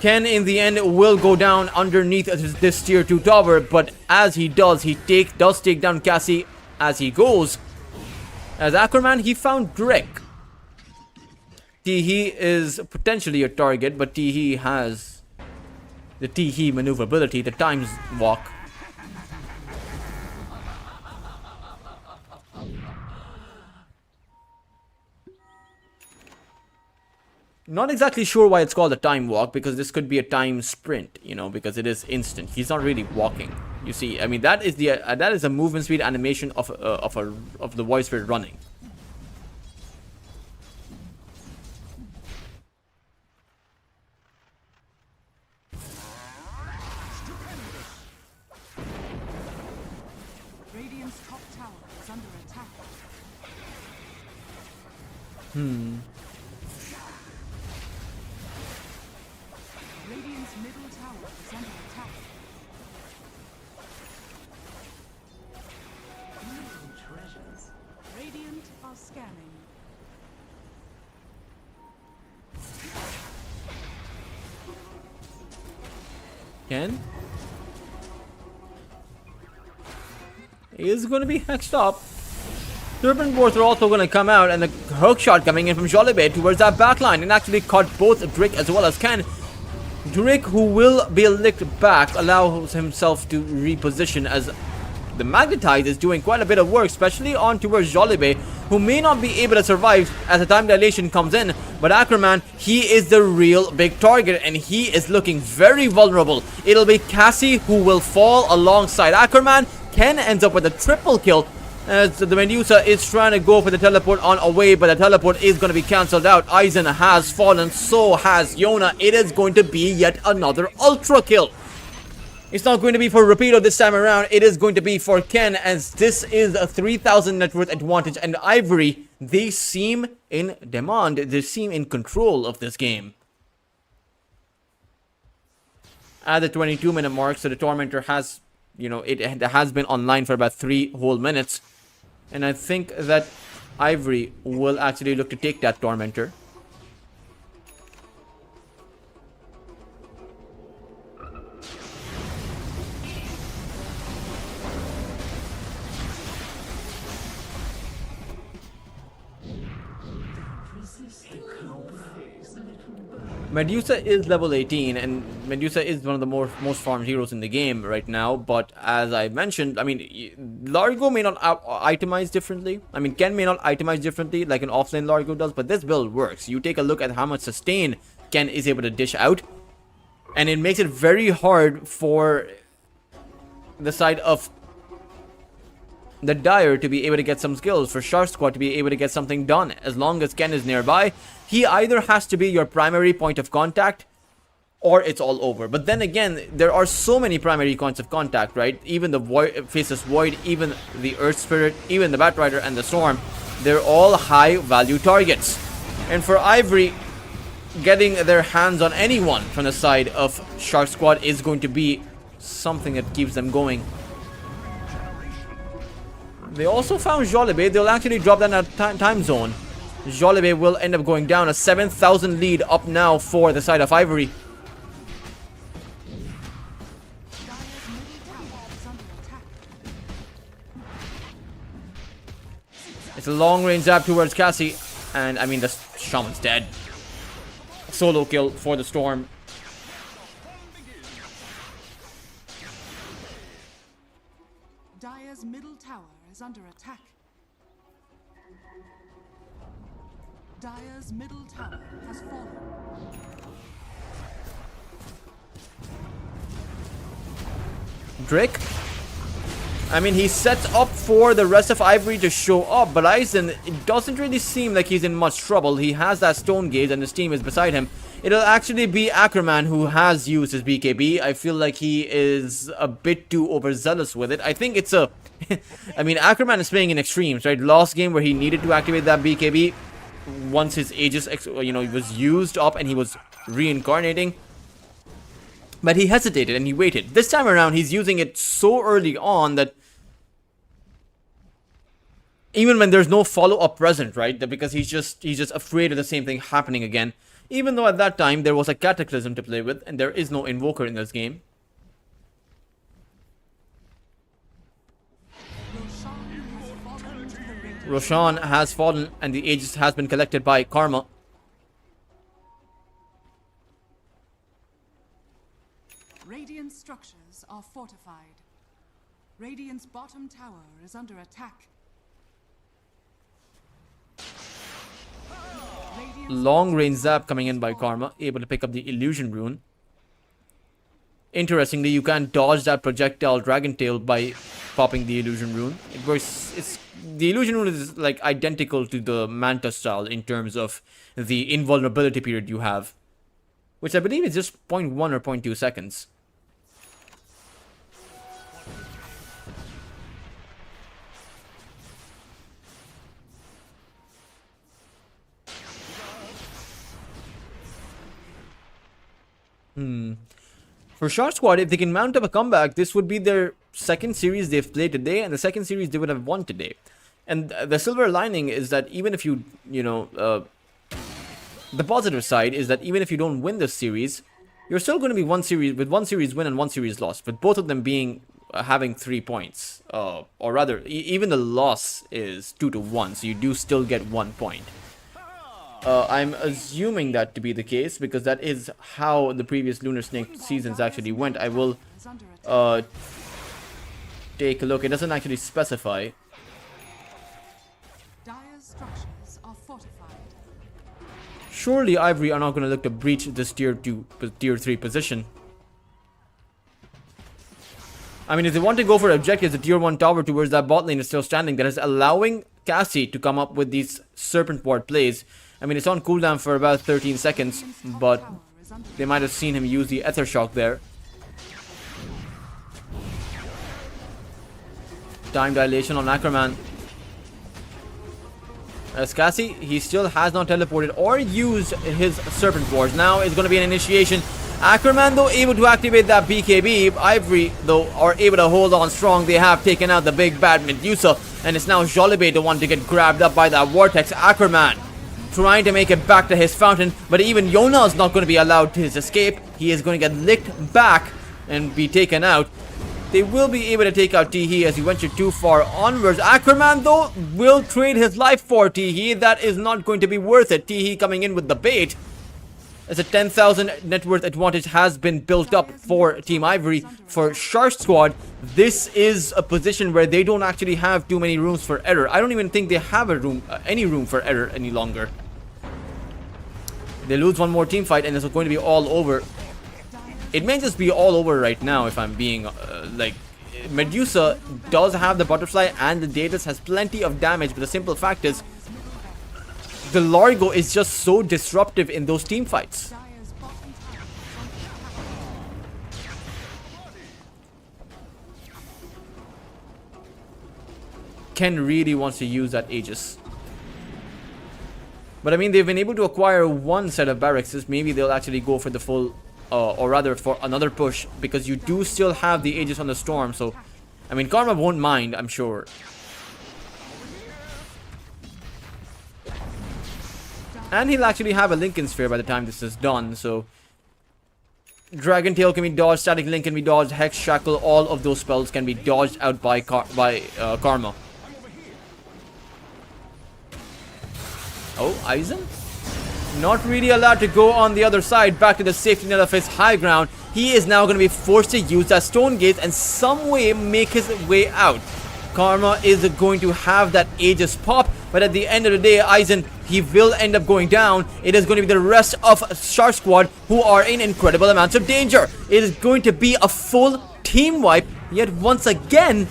Ken in the end will go down underneath this tier 2 tower, but as he does, he does take down Cassie as he goes. As Ackerman, he found Drick. Teehee is potentially a target, but Teehee has the Teehee maneuverability, the Times Walk. Not exactly sure why it's called a time walk, because this could be a time sprint, you know, because it is instant. He's not really walking. You see, I mean, that is a movement speed animation of the Void Spirit running. Radiant's top tower is under attack. Radiant's middle tower is under attack. Radiant are scanning. Ken is going to be hexed up. Serpent Boards are also going to come out, and the hook shot coming in from Jollibee towards that backline, and actually caught both Drake as well as Ken. Drake, who will be licked back, allows himself to reposition as the Magnetize is doing quite a bit of work, especially on towards Jollibee, who may not be able to survive as the time dilation comes in. But Ackerman, he is the real big target, and he is looking very vulnerable. It'll be Cassie who will fall alongside Ackerman. Ken ends up with a triple kill, as the Medusa is trying to go for the teleport on away, but the teleport is going to be cancelled out. Aizen has fallen, so has Yona. It is going to be yet another ultra kill. It's not going to be for Rapido this time around. It is going to be for Ken, as this is a 3,000 net worth advantage, and Ivory, they seem in demand. They seem in control of this game. At the 22-minute mark, so the Tormentor has, you know, it has been online for about 3 whole minutes. And I think that Ivory will actually look to take that Tormentor. Medusa is level 18, and Medusa is one of the most farmed heroes in the game right now. But as I mentioned, I mean, Largo may not itemize differently. I mean, Ken may not itemize differently like an offlane Largo does, but this build works. You take a look at how much sustain Ken is able to dish out, and it makes it very hard for the side of the Dire to be able to get some skills, for Shark Squad to be able to get something done. As long as Ken is nearby, he either has to be your primary point of contact, or it's all over. But then again, there are so many primary points of contact, right? Even the Faceless Void, even the Earth Spirit, even the Batrider and the Storm, they're all high value targets. And for Ivory, getting their hands on anyone from the side of Shark Squad is going to be something that keeps them going. They also found Jolibé. They'll actually drop that in a time zone. Jolibé will end up going down. A 7,000 lead up now for the side of Ivory. It's a long range zap towards Cassie. And I mean, the Shaman's dead. Solo kill for the Storm. Dire's middle tower is under attack. Dire's middle tower has fallen. Drake. I mean, he sets up for the rest of Ivory to show up, but Aizen, it doesn't really seem like he's in much trouble. He has that stone gauge and his team is beside him. It'll actually be Ackerman who has used his BKB. I feel like he is a bit too overzealous with it. I think it's a... I mean, Ackerman is playing in extremes, right? Last game where he needed to activate that BKB, once his Aegis, you know, was used up and he was reincarnating. But he hesitated and he waited. This time around, he's using it so early on that even when there's no follow-up present, right? That because he's just afraid of the same thing happening again. Even though at that time there was a Cataclysm to play with and there is no Invoker in this game. Roshan has fallen and the Aegis has been collected by Karma. Radiant structures are fortified. Radiant's bottom tower is under attack. Long range zap coming in by Karma, able to pick up the Illusion Rune. Interestingly, you can dodge that projectile Dragon Tail by popping the Illusion Rune. It works. The Illusion Rune is like identical to the Manta style in terms of the invulnerability period you have, which I believe is just 0.1 or 0.2 seconds. For Shark Squad, if they can mount up a comeback, this would be their second series they've played today, and the second series they would have won today. And the silver lining is that even if you, the positive side is that even if you don't win this series, you're still going to be one series win and one series loss, with both of them being having 3 points, or rather, even the loss is 2-1, so you do still get 1 point. I'm assuming that to be the case because that is how the previous Lunar Snake seasons actually went. I will take a look. It doesn't actually specify. Dire's structures are fortified. Surely Ivory are not going to look to breach this tier 3 position. I mean, if they want to go for objectives, the tier 1 tower towards that bot lane is still standing. That is allowing Cassie to come up with these Serpent Ward plays. I mean, it's on cooldown for about 13 seconds, but they might have seen him use the Ether Shock there. Time dilation on Ackerman. As Cassie, he still has not teleported or used his Serpent Wars. Now it's going to be an initiation. Ackerman, though, able to activate that BKB. Ivory, though, are able to hold on strong. They have taken out the big bad Medusa, and it's now Jolibé the one to get grabbed up by that Vortex. Ackerman trying to make it back to his fountain, but even Yona is not going to be allowed to his escape. He is going to get licked back and be taken out. They will be able to take out Teehee as he ventured too far onwards. Ackerman, though, will trade his life for Teehee. That is not going to be worth it. Teehee coming in with the bait. As a 10,000 net worth advantage has been built up for Team Ivory. For Shark Squad, this is a position where they don't actually have too many rooms for error. I don't even think they have any room for error any longer. They lose one more team fight and it's going to be all over. It may just be all over right now if I'm being Medusa does have the butterfly and the Daedalus has plenty of damage, but the simple fact is the Largo is just so disruptive in those team fights. Dire's bottom tower is under Ken really wants to use that Aegis. But I mean, they've been able to acquire one set of barracks. Maybe they'll actually go for the full, or rather for another push, because you do still have the Aegis on the Storm. So, I mean, Karma won't mind, I'm sure. And he'll actually have a Lincoln Sphere by the time this is done. So, Dragon Tail can be dodged, Static Link can be dodged, Hex, Shackle, all of those spells can be dodged out by Karma. Oh, Aizen? Not really allowed to go on the other side, back to the safety net of his high ground. He is now going to be forced to use that Stone Gate and some way make his way out. Karma is going to have that Aegis pop, but at the end of the day, Aizen, he will end up going down. It is going to be the rest of Shark Squad who are in incredible amounts of danger. It is going to be a full team wipe yet once again.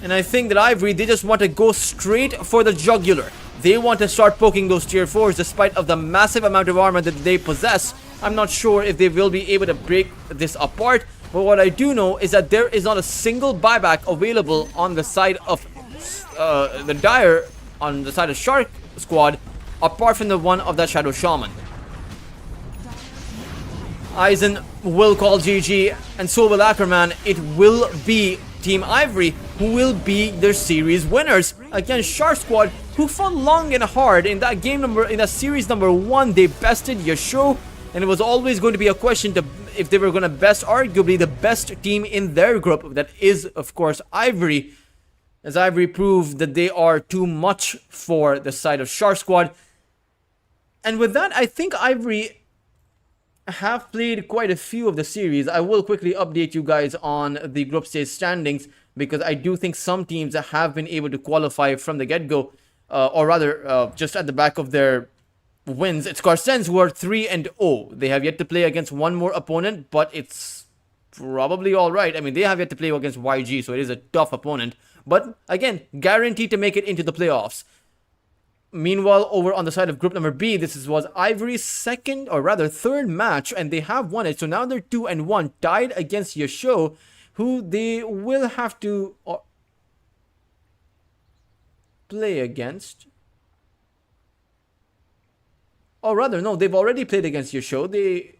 And I think that Ivory, they just want to go straight for the jugular. They want to start poking those tier 4s despite of the massive amount of armor that they possess. I'm not sure if they will be able to break this apart, but what I do know is that there is not a single buyback available on the side of the Dire, on the side of Shark Squad, apart from the one of that Shadow Shaman. Aizen will call GG, and so will Ackerman. It will be Team Ivory who will be their series winners against Shark Squad, who fought long and hard in that series number 1. They bested Yasho, and it was always going to be a question to if they were going to best arguably the best team in their group. That is, of course, Ivory, as Ivory proved that they are too much for the side of Shark Squad. And with that, I think Ivory have played quite a few of the series. I will quickly update you guys on the group stage standings, because I do think some teams have been able to qualify from the get-go, or rather, just at the back of their wins. It's Carstens who are 3-0. They have yet to play against one more opponent, but it's probably alright. I mean, they have yet to play against YG, so it is a tough opponent. But again, guaranteed to make it into the playoffs. Meanwhile, over on the side of group number B, this was Ivory's second, or rather third match, and they have won it. So now they're 2-1, tied against Yasho, who they will have to play against. Or rather, no, they've already played against Yasho.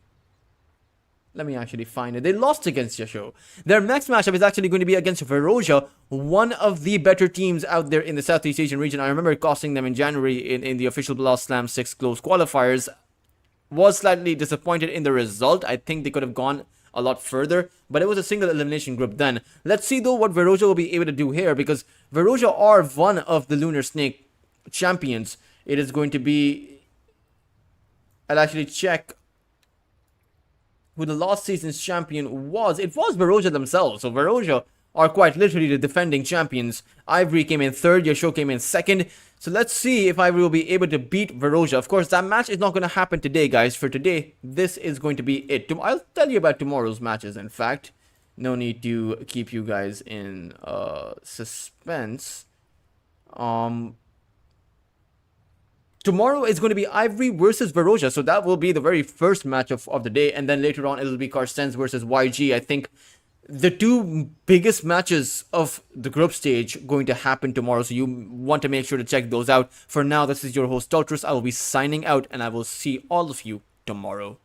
Let me actually find it. They lost against Yasho. Their next matchup is actually going to be against Veroja, one of the better teams out there in the Southeast Asian region. I remember costing them in January in the official Blast Slam 6 close qualifiers. Was slightly disappointed in the result. I think they could have gone a lot further, but it was a single elimination group then. Let's see though what Veroja will be able to do here, because Veroja are one of the Lunar Snake champions. It is going to be... I'll actually check who the last season's champion was. It was Veroja themselves. So Veroja are quite literally the defending champions. Ivory came in third, Yasho came in second. So let's see if Ivory will be able to beat Veroja. Of course, that match is not going to happen today, guys. For today, this is going to be it. I'll tell you about tomorrow's matches, in fact. No need to keep you guys in suspense. Tomorrow is going to be Ivory versus Veroja, so that will be the very first match of the day, and then later on it'll be Carstens versus YG. I think the two biggest matches of the group stage going to happen tomorrow, so you want to make sure to check those out. For now, this is your host Tultrus. I will be signing out, and I will see all of you tomorrow.